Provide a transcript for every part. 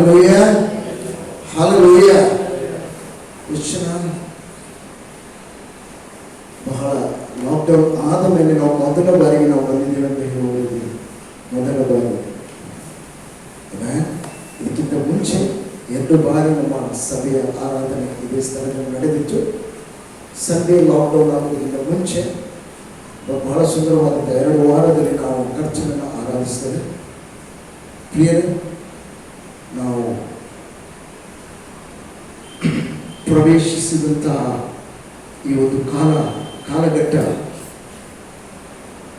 Hallelujah, hallelujah. ಎಷ್ಟು ಬಹಳ lockdown ಆದ ಮೇಲೆ ನಾವು ಮೊದಲ ಬಾರಿಗೆ ನಾವು ಬಂದಿದ್ದೇವೆ ಅಂತ ಹೇಳಿದ್ದೀವಿ. ಮೊದಲ ಬಾರಿ. ಇದಕ್ಕಿಂತ ಮುಂಚೆ 2 ಬಾರಿ ನಮ್ಮ ಸಭೆಯ ಆರಾಧನೆ ಇದೇ ಸ್ಥಳದಲ್ಲಿ ನಡೆದಿತ್ತು. ಸಂಡೇ ಲಾಕ್ಡೌನ್ ಆಗೋದಕ್ಕಿಂತ ಮುಂಚೆ ಬಹಳ ಸುಂದರವಾದಂಥ 2 ವಾರದಲ್ಲಿ ನಾವು ಕರ್ತನನ್ನು ಆರಾಧಿಸ್ತೇವೆ. ಪ್ರಿಯರೇ, ನಾವು ಪ್ರವೇಶಿಸಿದಂತಹ ಈ ಒಂದು ಕಾಲಘಟ್ಟ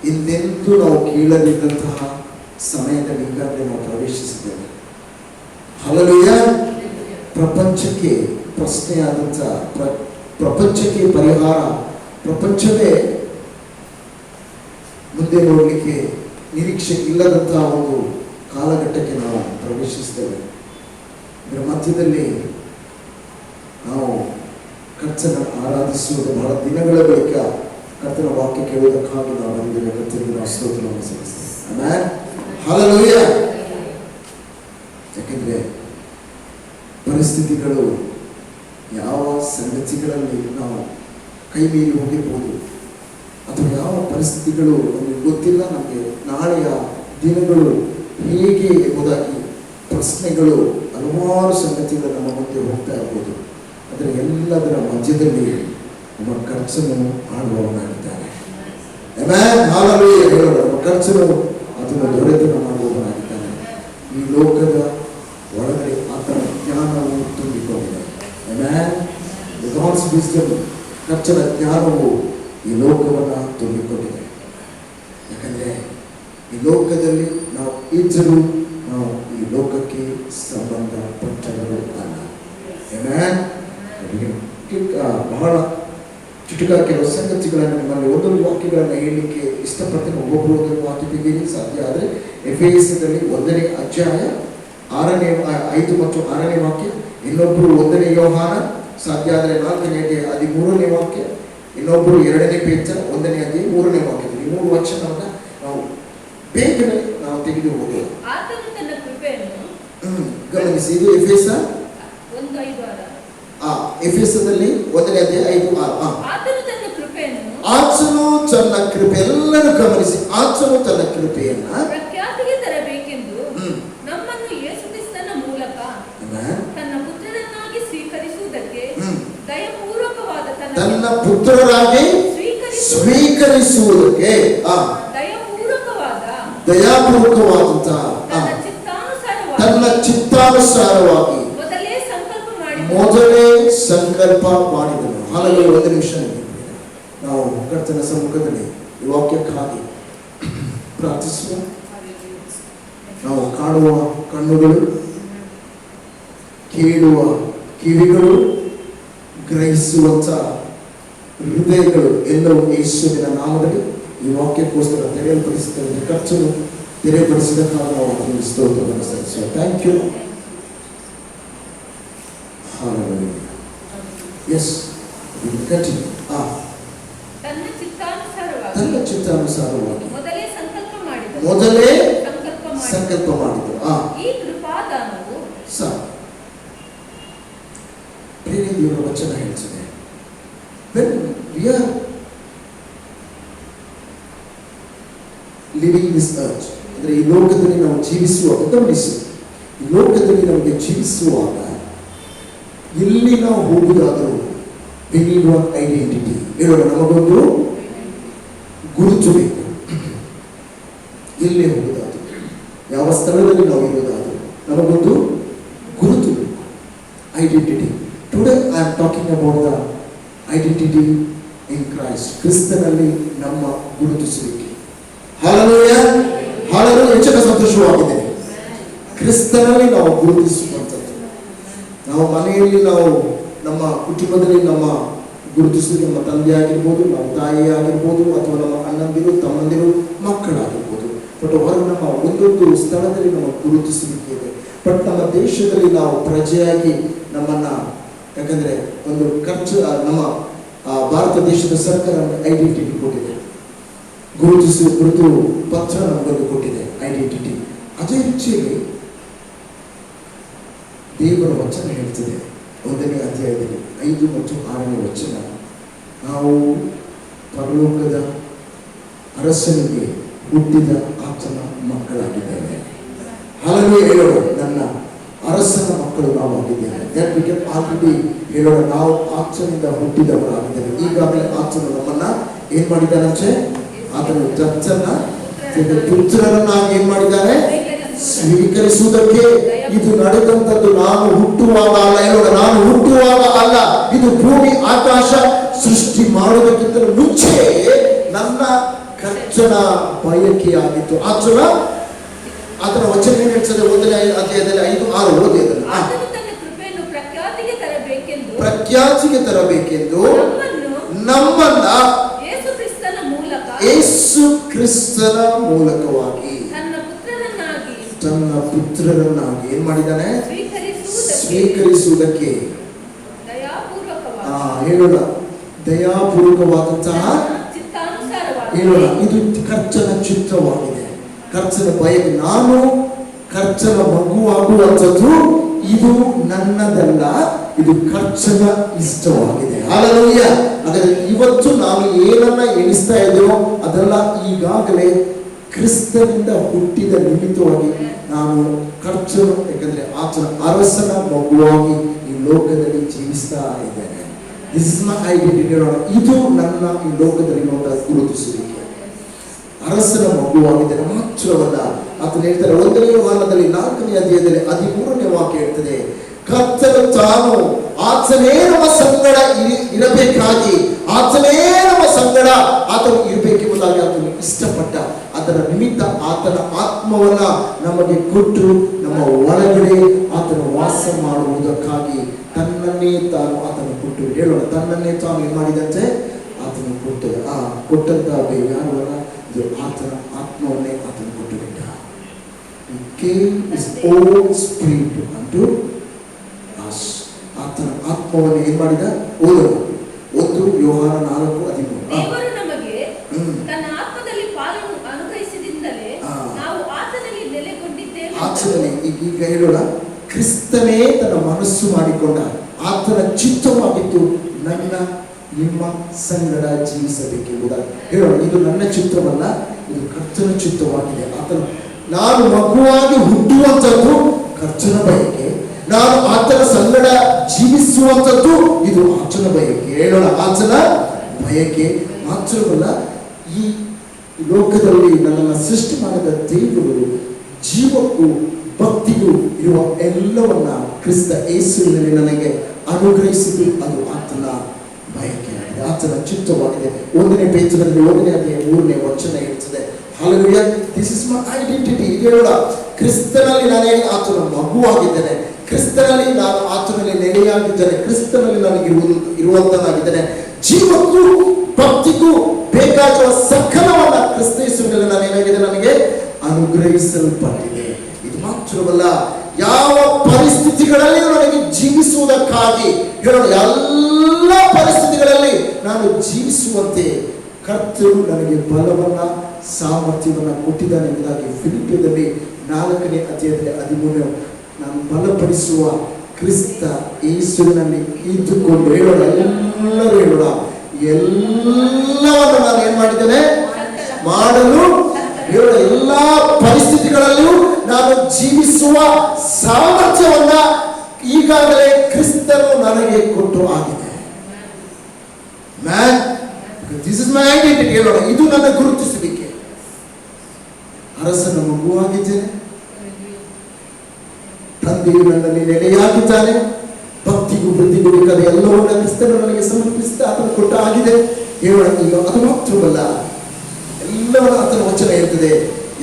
ಹಿಂದೆಂದೂ ನಾವು ಕೇಳದಿದ್ದಂತಹ ಸಮಯದಲ್ಲಿ ಈಗಾಗಲೇ ನಾವು ಪ್ರವೇಶಿಸಿದ್ದೇವೆ. ಹಲ್ಲೆಲೂಯಾ. ಪ್ರಪಂಚಕ್ಕೆ ಪ್ರಶ್ನೆಯಾದಂಥ ಪ್ರಪಂಚಕ್ಕೆ ಪರಿಹಾರ, ಪ್ರಪಂಚವೇ ಮುಂದೆ ನೋಡಲಿಕ್ಕೆ ನಿರೀಕ್ಷೆ ಇಲ್ಲದಂತಹ ಒಂದು ಕಾಲಘಟ್ಟಕ್ಕೆ ನಾವು ಪ್ರವೇಶಿಸ್ತೇವೆ. ಇದರ ಮಧ್ಯದಲ್ಲಿ ನಾವು ಕರ್ತನ ಆರಾಧಿಸುವುದು ಬಹಳ ದಿನಗಳ ಬಳಿಕ ಕರ್ತನ ವಾಕ್ಯ ಕೇಳುವುದಕ್ಕಾಗಿ ನಾವು ಬಂದಿದ್ದೇವೆ. ಕರ್ತನಿಗೆ ನಾವು ಸ್ತೋತ್ರವನ್ನು ಸಲ್ಲಿಸ್ತೇವೆ. Amen, hallelujah. ಯಾಕೆಂದರೆ ಪರಿಸ್ಥಿತಿಗಳು ಯಾವ ಸಂಗತಿಗಳಲ್ಲಿ ನಾವು ಕೈ ಮೀರಿ ಹೋಗಿರ್ಬೋದು, ಅಥವಾ ಯಾವ ಪರಿಸ್ಥಿತಿಗಳು ನಮಗೆ ಗೊತ್ತಿಲ್ಲ, ನಮಗೆ ನಾಳೆಯ ದಿನಗಳು ಹೇಗೆ ಎಂಬುದಾಗಿ ಪ್ರಶ್ನೆಗಳು ಹಲವಾರು ಸಂಗತಿಗಳು ನಮ್ಮ ಮುಂದೆ ಹೋಗ್ತಾ ಇರ್ಬೋದು. ಆದರೆ ಎಲ್ಲದರ ಮಧ್ಯದಲ್ಲಿ ನಮ್ಮ ಕರ್ತನು ಆಳುವವನಾಗಿದ್ದಾನೆ. Amen, hallelujah. ಹೇಳೋಣ, ನಮ್ಮ ಕರ್ತನು ಅದನ್ನು ದೊರೆತನ ಮಾಡುವವನಾಗಿದ್ದಾನೆ. ಈ ಲೋಕದ ಒಳಗಡೆ ಆತನ ಜ್ಞಾನವು ತುಂಬಿಕೊಂಡಿದೆ. ಆಮೆನ್. ಗಾಡ್ಸ್ ವಿಸ್ಡಮ್, ಕರ್ತನ ಜ್ಞಾನವು ಈ ಲೋಕವನ್ನು ತುಂಬಿಕೊಂಡಿದೆ. ಯಾಕಂದರೆ ಈ ಲೋಕದಲ್ಲಿ ನಾವು ಇದ್ದರೂ ನಾವು ಈ ಲೋಕಕ್ಕೆ ಸಂಬಂಧಪಟ್ಟವರು ಅಲ್ಲ. ಆಮೆನ್. ಬಹಳ ಚುಟುಕ ಕೆಲವು ಸಂಗತಿಗಳನ್ನು ನಿಮ್ಮಲ್ಲಿ ಒಂದೊಂದು ವಾಕ್ಯಗಳನ್ನು ಹೇಳಲಿಕ್ಕೆ ಇಷ್ಟಪಡ್ತೇನೆ. ಒಬ್ಬೊಬ್ಬರು ಒಂದೊಂದು ವಾಕ್ಯ ತೆಗೆಯಲಿ ಸಾಧ್ಯ ಆದರೆ. ಎಫೆಸದಲ್ಲಿ 1ನೇ ಅಧ್ಯಾಯ 5 ಮತ್ತು 6ನೇ ವಾಕ್ಯ. ಇನ್ನೊಬ್ಬರು 1ನೇ ಯೋಹಾನ ಸಾಧ್ಯ ಆದರೆ 4ನೇ ಅಧ್ಯಾಯ 13ನೇ ವಾಕ್ಯ. ಇನ್ನೊಬ್ಬರು 2ನೇ ಪೇತ್ರ 1ನೇ ಅಧ್ಯಾಯ 3ನೇ ವಾಕ್ಯದಲ್ಲಿ 3 ವಚನವನ್ನು ನಾವು ಬೇಗನೆ ನಾವು ತೆಗೆದು ಹೋಗೋದು. ಗಮನಿಸಿ, ಇದು ಎಫೆಸದಲ್ಲಿ 1ನೇ ಅಧ್ಯಾಯ 5-6. ಆತನು ತನ್ನ ಕೃಪೆ, ಎಲ್ಲರೂ ಗಮನಿಸಿ, ಆತನು ತನ್ನ ಕೃಪೆಯನ್ನ ಪ್ರಖ್ಯಾತಿಗೆ ತರಬೇಕೆಂದು ನಮ್ಮನ್ನು ಯೇಸು ಕ್ರಿಸ್ತನ ಮೂಲಕ ತನ್ನ ಪುತ್ರರನ್ನಾಗಿ ಸ್ವೀಕರಿಸುವುದಕ್ಕೆ ದಯಪೂರ್ವಕವಾದ ತನ್ನ ಪುತ್ರರಾಗಿ ಸ್ವೀಕರಿಸುವುದಕ್ಕೆ ದಯಾಪೂರ್ವಕವಾದಂತಹ ತನ್ನ ಚಿತ್ತಾನುಸಾರವಾಗಿ ಮೊದಲೇ ಸಂಕಲ್ಪ ಮಾಡಿದನು. ಹಾಗಾಗಿ 1 ನಿಮಿಷ ನಾವು ಕರ್ತನ ಸಮ್ಮುಖದಲ್ಲಿ ಈ ವಾಕ್ಯಕ್ಕಾಗಿ ಪ್ರಾರ್ಥಿಸುವ. ನಾವು ಕಾಣುವ ಕಣ್ಣುಗಳು, ಕೇಳುವ ಕಿವಿಗಳು, ಗ್ರಹಿಸುವಂತ ಹೃದಯಗಳು ಎಲ್ಲವೂ ಯೇಸುವಿನ ನಾಮದಲ್ಲಿ ಈ ವಾಕ್ಯಕ್ಕೋಸ್ಕರ ತೆರೆಯಲ್ಪಡಿಸುತ್ತದೆ. ಕರ್ತನು ತೆರೆಯಲ್ಪಡಿಸಿದಕ್ಕಾಗಿ ನಾವು ಆತನಿಗೆ ಸ್ತೋತ್ರವನ್ನು ಸಲ್ಲಿಸುವ. Thank you. ಎಸ್, ತನ್ನ ಚಿತ್ತಾನುಸಾರವಾಗಿ ಮೊದಲೇ ಸಂಕಲ್ಪ ಮಾಡಿದರು. ಈ ಕೃಪಾದಾನವು ದೇವರ ವಚನ ಹೇಳ್ತದೆ, when we are living this earth, ಅಂದರೆ ಈ ಲೋಕದಲ್ಲಿ ನಾವು ಜೀವಿಸುವಾಗ, ಗಮನಿಸಿ, ಈ ಲೋಕದಲ್ಲಿ ನಮಗೆ ಜೀವಿಸುವಾಗ ಎಲ್ಲಿ ನಾವು ಹೋಗುವುದಾದರೂ we need one identity. ಹೇಳೋಣ, ನಮಗೊಂದು ಗುರುತು ಬೇಕು. ಎಲ್ಲೇ ಹೋಗುವುದಾದರೂ, ಯಾವ ಸ್ಥಳದಲ್ಲಿ ನಾವು ಇರುವುದಾದರೂ ನಮಗೊಂದು ಗುರುತು ಬೇಕು, identity. Today I am talking about the identity in Christ. ಕ್ರಿಸ್ತನಲ್ಲಿ ನಮ್ಮ ಗುರುತಿಸುವಿಕೆ. Hallelujah, hallelujah. ಹೆಚ್ಚಿನ ಸಂತೋಷವಾಗಿದೆ. ಕ್ರಿಸ್ತನಲ್ಲಿ ನಾವು ಗುರುತಿಸುವಂಥದ್ದು. ನಾವು ಮನೆಯಲ್ಲಿ, ನಾವು ನಮ್ಮ ಕುಟುಂಬದಲ್ಲಿ ನಮ್ಮ ಗುರುತಿಸುವುದು ನಮ್ಮ ತಂದೆ ಆಗಿರ್ಬೋದು, ನಮ್ಮ ತಾಯಿ ಆಗಿರ್ಬೋದು, ಅಥವಾ ನಮ್ಮ ಅಣ್ಣಂದಿರು, ತಮ್ಮಂದಿರು, ಮಕ್ಕಳಾಗಿರ್ಬೋದು. ಬಟ್ ಹೊರಗೆ ನಮ್ಮ ಒಂದೊಂದು ಸ್ಥಳದಲ್ಲಿ ನಮ್ಮ ಗುರುತಿಸುವಿಕೆ ಇದೆ. ಬಟ್ ನಮ್ಮ ದೇಶದಲ್ಲಿ ನಾವು ಪ್ರಜೆಯಾಗಿ ನಮ್ಮನ್ನ, ಯಾಕಂದ್ರೆ ಒಂದು ಖರ್ಚು, ನಮ್ಮ ಭಾರತ ದೇಶದ ಸರ್ಕಾರ ಐಡೆಂಟಿಟಿ ಕೊಟ್ಟಿದೆ, ಗುರುತು ಪತ್ರ ನಮಗೆ ಕೊಟ್ಟಿದೆ, ಐಡೆಂಟಿಟಿ. ಅದೇ ರೀತಿಯಲ್ಲಿ ದೇವರ ವಚನ ಹೇಳ್ತಿದೆ 1ನೇ ಅಧ್ಯಾಯದಲ್ಲಿ 5 ಮತ್ತು 6ನೇ ವಚನ, ನಾವು ಪರಲೋಕದ ಅರಸನಿಗೆ ಹುಟ್ಟಿದ ಆತನ ಮಕ್ಕಳಾಗಿದ್ದೇವೆ. ಹಾಲೆಲೂಯಾ ಹೇಳೋಣ, ನನ್ನ ಅರಸನ ಮಕ್ಕಳು ನಾವು ಆಗಿದ್ದೇವೆ. ದಟ್ ವಿ ಕ್ಯಾನ್ ಆಲ್ರೆಡಿ ಹೇಳೋಣ, ನಾವು ಆತನಿಂದ ಹುಟ್ಟಿದವರಾಗಿದ್ದೇವೆ. ಈಗಾಗಲೇ ಆತನು ನಮ್ಮನ್ನ ಏನ್ ಮಾಡಿದ್ದಾನಂತೆ, ಆತನ ದತ್ತನ್ನ ಪುತ್ರರನ್ನಾಗಿ ಏನ್ ಮಾಡಿದ್ದಾನೆ, ಸ್ವೀಕರಿಸುವುದಕ್ಕೆ. ಇದು ನಡೆದಂತದ್ದು ನಾನು ಹುಟ್ಟುವಾಗ ಅಲ್ಲ. ಹೇಳೋಣ, ನಾನು ಹುಟ್ಟುವಾಗ ಅಲ್ಲ, ಇದು ಭೂಮಿ ಆಕಾಶ ಸೃಷ್ಟಿ ಮಾಡುವುದಕ್ಕಿಂತ ಮುಂಚೆ ನನ್ನ ಕರ್ತನ ಬಯಕೆಯಾಗಿತ್ತು. ಆತನ ವಚನ ಏನ್ ಹೇಳ್ತದೆ 1ನೇ ಅಧ್ಯಾಯದಲ್ಲಿ 5-6 ಓದಿ ಅದನ್ನು. ಪ್ರಖ್ಯಾತಿಗೆ ತರಬೇಕೆಂದು ನಮ್ಮನ್ನ ಯೇಸು ಕ್ರಿಸ್ತನ ಮೂಲಕವಾಗಿ ತನ್ನ ಪುತ್ರರನ್ನಾಗಿ ಏನ್ ಮಾಡಿದ್ದಾನೆ, ಸ್ವೀಕರಿಸುವುದಕ್ಕೆ. ಹೇಳೋಣ, ದಯಾಪೂರ್ವಕವಾದಂತಹ ಹೇಳೋಣ, ಇದು ಕರ್ತನ ಚಿತ್ತವಾಗಿದೆ, ಕರ್ತನ ಬಯಕೆ. ನಾನು ಕರ್ತನ ಮಗುವಾಗುವಂಥದ್ದು ಇದು ನನ್ನದಲ್ಲ, ಇದು ಕರ್ತನ ಇಷ್ಟವಾಗಿದೆ. ಹಾಲೆಲೂಯಾ. ಹಾಗಾದ್ರೆ ಇವತ್ತು ನಾವು ಏನನ್ನ ಎಣಿಸ್ತಾ ಇದ್ದೇವೋ ಅದೆಲ್ಲ ಈಗಾಗಲೇ ಕ್ರಿಸ್ತನಿಂದ ಹುಟ್ಟಿದ ನಿಮಿತ್ತವಾಗಿ ನಾನು ಕರ್ತನು, ಯಾಕಂದ್ರೆ ಆತನ ಅರಸನ ಮಗುವಾಗಿ ಈ ಲೋಕದಲ್ಲಿ ಜೀವಿಸ್ತಾ ಇದ್ದೇನೆ. This is my identity. ಇದು ನನ್ನ ಈ ಲೋಕದಲ್ಲಿ ಗುರುತಿಸುವಿಕೆ. ಅರಸನ ಮಗುವಾಗಿದ್ದೇನೆ ಮಾತ್ರವಲ್ಲ, ಆತನು ಹೇಳ್ತಾರೆ 1ನೇ ಯೋಹಾನದಲ್ಲಿ 4ನೇ ಅಧ್ಯಾಯದಲ್ಲಿ 13ನೇ ವಾಕ್ಯ ಹೇಳ್ತದೆ, ಕರ್ತನು ತಾನು ಆತನೇ ನಮ್ಮ ಸಂಗಡ ಇರಬೇಕಾಗಿ, ಆತನೇ ನಮ್ಮ ಸಂಗಡ ಆತನು ಇರಬೇಕೆಂಬುದಾಗಿ ಆತನು ಇಷ್ಟಪಟ್ಟ. ಅದರ ನಿಮಿತ್ತ ಆತನ ಆತ್ಮವನ್ನ ನಮಗೆ ಕೊಟ್ಟು ನಮ್ಮ ಒಳಗಡೆ ಆತನ ವಾಸ ಮಾಡುವುದಕ್ಕಾಗಿ ತನ್ನನ್ನೇ ತಾನು ಆತನು ಕೊಟ್ಟು. ಹೇಳೋಣ, ತನ್ನನ್ನೇ ತಾನು ಏನ್ ಮಾಡಿದಂತೆ ಆತನು ಕೊಟ್ಟು. ಕೊಟ್ಟಂತ ಯಾರವಲ್ಲ, ಇದು ಆತನ ಆತ್ಮವನ್ನೇ ಆತನು ಕೊಟ್ಟು ಬಿಟ್ಟ. ಆತನ ಆತ್ಮವನ್ನು ಏನ್ ಮಾಡಿದ, ಓದೋಣ. 1 ಯೋಹಾನ 4:13. ಆತನಲ್ಲಿ ಈಗ ಹೇಳೋಣ, ಕ್ರಿಸ್ತನೇ ತನ್ನ ಮನಸ್ಸು ಮಾಡಿಕೊಂಡ, ಆತನ ಚಿತ್ತವಾಗಿತ್ತು ನನ್ನ ನಿಮ್ಮ ಸಂಗಡ ಜೀವಿಸಬೇಕೆಂಬುದಾಗಿ. ಹೇಳೋಣ, ಇದು ನನ್ನ ಚಿತ್ತವಲ್ಲ, ಇದು ಕರ್ತನ ಚಿತ್ತವಾಗಿದೆ. ಆತನ ನಾನು ಮಗುವಾಗಿ ಹುಟ್ಟುವಂಥದ್ದು ಕರ್ತನ ಬಯಕೆ, ನಾನು ಆತನ ಸಂಗಡ ಜೀವಿಸುವಂಥದ್ದು ಇದು ಆತನ ಬಯಕೆ. ಹೇಳೋಣ, ಆತನ ಬಯಕೆ ಮಾತ್ರವಲ್ಲ, ಈ ಲೋಕದಲ್ಲಿ ನನ್ನನ್ನು ಸೃಷ್ಟಿ ಮಾಡಿದ ದೇವರು ಜೀವಕ್ಕೂ ಭಕ್ತಿಗೂ ಇರುವ ಎಲ್ಲವನ್ನ ಕ್ರಿಸ್ತ ಯೇಸುವಿನಲ್ಲಿ ನನಗೆ ಅನುಗ್ರಹಿಸಿದ್ದು ಅದು ಆತನ ಬಯಕೆಯಾಗಿದೆ, ಆತನ ಚಿತ್ತವಾಗಿದೆ. 1ನೇ ಪೇತ್ರದಲ್ಲಿ 1ನೇ ಅಧ್ಯಾಯ 3ನೇ ವಚನ ಹೇಳ್ತದೆ, hallelujah, this is my identity. ಹೇಳೋಣ, ಕ್ರಿಸ್ತನಲ್ಲಿ ನಾನೇ ಆತನ ಮಗುವಾಗಿದ್ದೇನೆ, ಕ್ರಿಸ್ತನಲ್ಲಿ ನಾನು ಆತನಲ್ಲಿ ನೆಲೆಯಾಗಿದ್ದೇನೆ, ಕ್ರಿಸ್ತನಲ್ಲಿ ನನಗೆ ಇರುವಂತನಾಗಿದ್ದೇನೆ. ಜೀವಕ್ಕೂ ಭಕ್ತಿಗೂ ಬೇಕಾಗುವ ಸಕಲವನ್ನ ಕ್ರಿಸ್ತ ಯೇಸುವಿನಲ್ಲಿ ನಾನು ಏನಾಗಿದೆ, ನನಗೆ ಅನುಗ್ರಹಿಸಲ್ಪಟ್ಟಿದೆ. ಇದು ಮಾತ್ರವಲ್ಲ, ಯಾವ ಪರಿಸ್ಥಿತಿಗಳಲ್ಲಿ ನನಗೆ ಜೀವಿಸುವುದಕ್ಕಾಗಿ, ಹೇಳೋಣ, ಎಲ್ಲ ಪರಿಸ್ಥಿತಿಗಳಲ್ಲಿ ನಾನು ಜೀವಿಸುವಂತೆ ಕರ್ತನು ನನಗೆ ಬಲವನ್ನ ಸಾಮರ್ಥ್ಯವನ್ನ ಕೊಟ್ಟಿದ್ದಾನೆ ಎಂಬುದಾಗಿ ಫಿಲಿಪ್ಪಿಯದಲ್ಲಿ 4ನೇ ಅಧ್ಯಾಯದಲ್ಲಿ 13 ನಾನು ಬಲಪಡಿಸುವ ಕ್ರಿಸ್ತ ಯೇಸುವಿನಲ್ಲಿ ಇದ್ದುಕೊಂಡು. ಹೇಳೋಣ, ಎಲ್ಲರೂ ಹೇಳೋಣ, ಎಲ್ಲವನ್ನು ನಾನು ಏನ್ ಮಾಡಿದ್ದೇನೆ ಮಾಡಲು. ಹೇಳೋಣ, ಎಲ್ಲಾ ಪರಿಸ್ಥಿತಿಗಳಲ್ಲಿಯೂ ನಾನು ಜೀವಿಸುವ ಸಾಮರ್ಥ್ಯವನ್ನ ಈಗಾಗಲೇ ಕ್ರಿಸ್ತನು ನನಗೆ ಕೊಟ್ಟು ಆಗಿದೆ. Man, this is my identity. ಹೇಳೋಣ, ಇದು ನನ್ನ ಗುರುತಿಸುವಿಕೆ. ಅರಸನ ಮಗುವಾಗಿದ್ದೇನೆ, ತಂದೆಯು ನನ್ನಲ್ಲಿ ನೆಲೆಯಾಗಿದ್ದಾನೆ, ಭಕ್ತಿಗೂ ವೃದ್ಧಿಗೂ ಬೇಕಾದ ಎಲ್ಲವನ್ನ ಕ್ರಿಸ್ತನು ನನಗೆ ಸಮರ್ಪಿಸಿದ ಆತನು ಕೊಟ್ಟ ಆಗಿದೆ. ಹೇಳೋಣ, ಈಗ ಅದು ಮಾತ್ರವಲ್ಲ, ಎಲ್ಲವನ್ನ ಆತನ ವಚನ ಇರ್ತದೆ.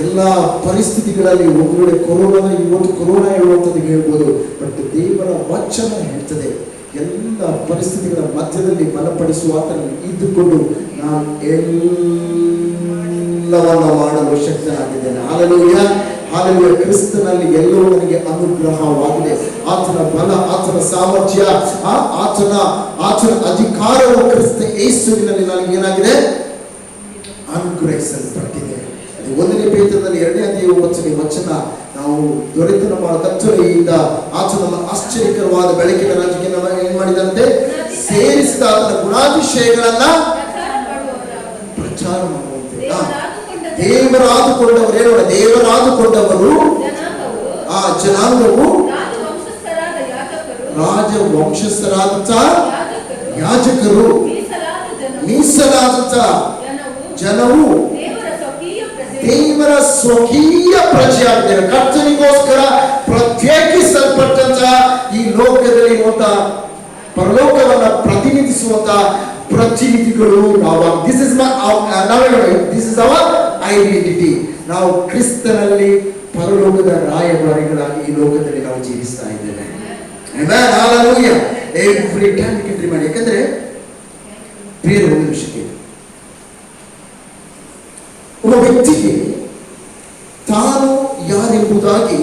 ಎಲ್ಲ ಪರಿಸ್ಥಿತಿಗಳಲ್ಲಿ ಒಬ್ಬರುಡೆ ಕೊರೋನಾ, ಇವತ್ತು ಕೊರೋನಾ ಹೇಳುವಂಥದ್ದು ಹೇಳ್ಬೋದು, ಬಟ್ ದೇವರ ವಚನ ಹೇಳ್ತದೆ ಎಲ್ಲ ಪರಿಸ್ಥಿತಿಗಳ ಮಧ್ಯದಲ್ಲಿ ಬಲಪಡಿಸುವ ಆತನಲ್ಲಿ ಇದ್ದುಕೊಂಡು ನಾನು ಎಲ್ಲವನ್ನ ಮಾಡಲು ಶಕ್ತನಾಗಿದ್ದೇನೆ. Hallelujah, hallelujah. ಕ್ರಿಸ್ತನಲ್ಲಿ ಎಲ್ಲವೂ ನನಗೆ ಅನುಗ್ರಹವಾಗಿದೆ. ಆತನ ಬಲ, ಆತನ ಸಾಮರ್ಥ್ಯ, ಆತನ ಅಧಿಕಾರವು ಕ್ರಿಸ್ತ ಯೇಸುವಿನಲ್ಲಿ ನನಗೆ ಏನಾಗಿದೆ, ಅನುಗ್ರಹಿಸಲ್ಪಟ್ಟಿದೆ. 1ನೇ ಪೇತ್ರದಲ್ಲಿ 2ನೇ ಅಧ್ಯಾಯ 9ನೇ ವಚನ ನಾವು ನಾವು ದೊರೆತ ನಮ್ಮ ಕತ್ತಲೆಯಿಂದ ಆತ ನಮ್ಮ ಆಶ್ಚರ್ಯಕರವಾದ ಬೆಳಕಿನ ರಾಜ್ಯಕ್ಕೆ ನಮ್ಮ ಏನ್ ಮಾಡಿದಂತೆ ಸೇರಿಸಿದ ಆತನ ಗುಣಾತಿಶಯಗಳನ್ನ ಪ್ರಚಾರ ಮಾಡುವಂತೆ ದೇವರಾದುಕೊಂಡವರು ಹೇಳೋಣ, ದೇವರಾದುಕೊಂಡವರು ಆ ಜನಾಂಗವು ರಾಜವಂಶಸ್ಥರಾದಂತ ಯಾಜಕರು ಮೀಸಲಾದಂತ ಜನವು ದೇವರ ಸ್ವಕೀಯ ಪ್ರಜೆಯಾಗಿದ್ದಾರೆ. ಕರ್ತನಿಗೋಸ್ಕರ ಪ್ರತ್ಯೇಕಿಸಲ್ಪಟ್ಟಂತ ಈ ಲೋಕದಲ್ಲಿ ಇರುವಂತ ಪರಲೋಕವನ್ನ ಪ್ರತಿನಿಧಿಸುವಂತ ಪ್ರತಿನಿಧಿಗಳು ನಾವು. This is our identity. ನಾವು ಕ್ರಿಸ್ತನಲ್ಲಿ ಪರಲೋಕದ ರಾಯಭಾರಿಗಳಾಗಿ ಈ ಲೋಕದಲ್ಲಿ ನಾವು ಜೀವಿಸ್ತಾ ಇದ್ದೇವೆ. ಎವ್ರಿ ಟೈಮ್ ಕಂಟ್ರಿ ಮಾಡಿ. ಯಾಕಂದ್ರೆ ಬೇರೆ ಒಂದು ವಿಷಯಕ್ಕೆ ಒಬ್ಬ ವ್ಯಕ್ತಿಗೆ ತಾನು ಯಾರೆಂಬುದಾಗಿ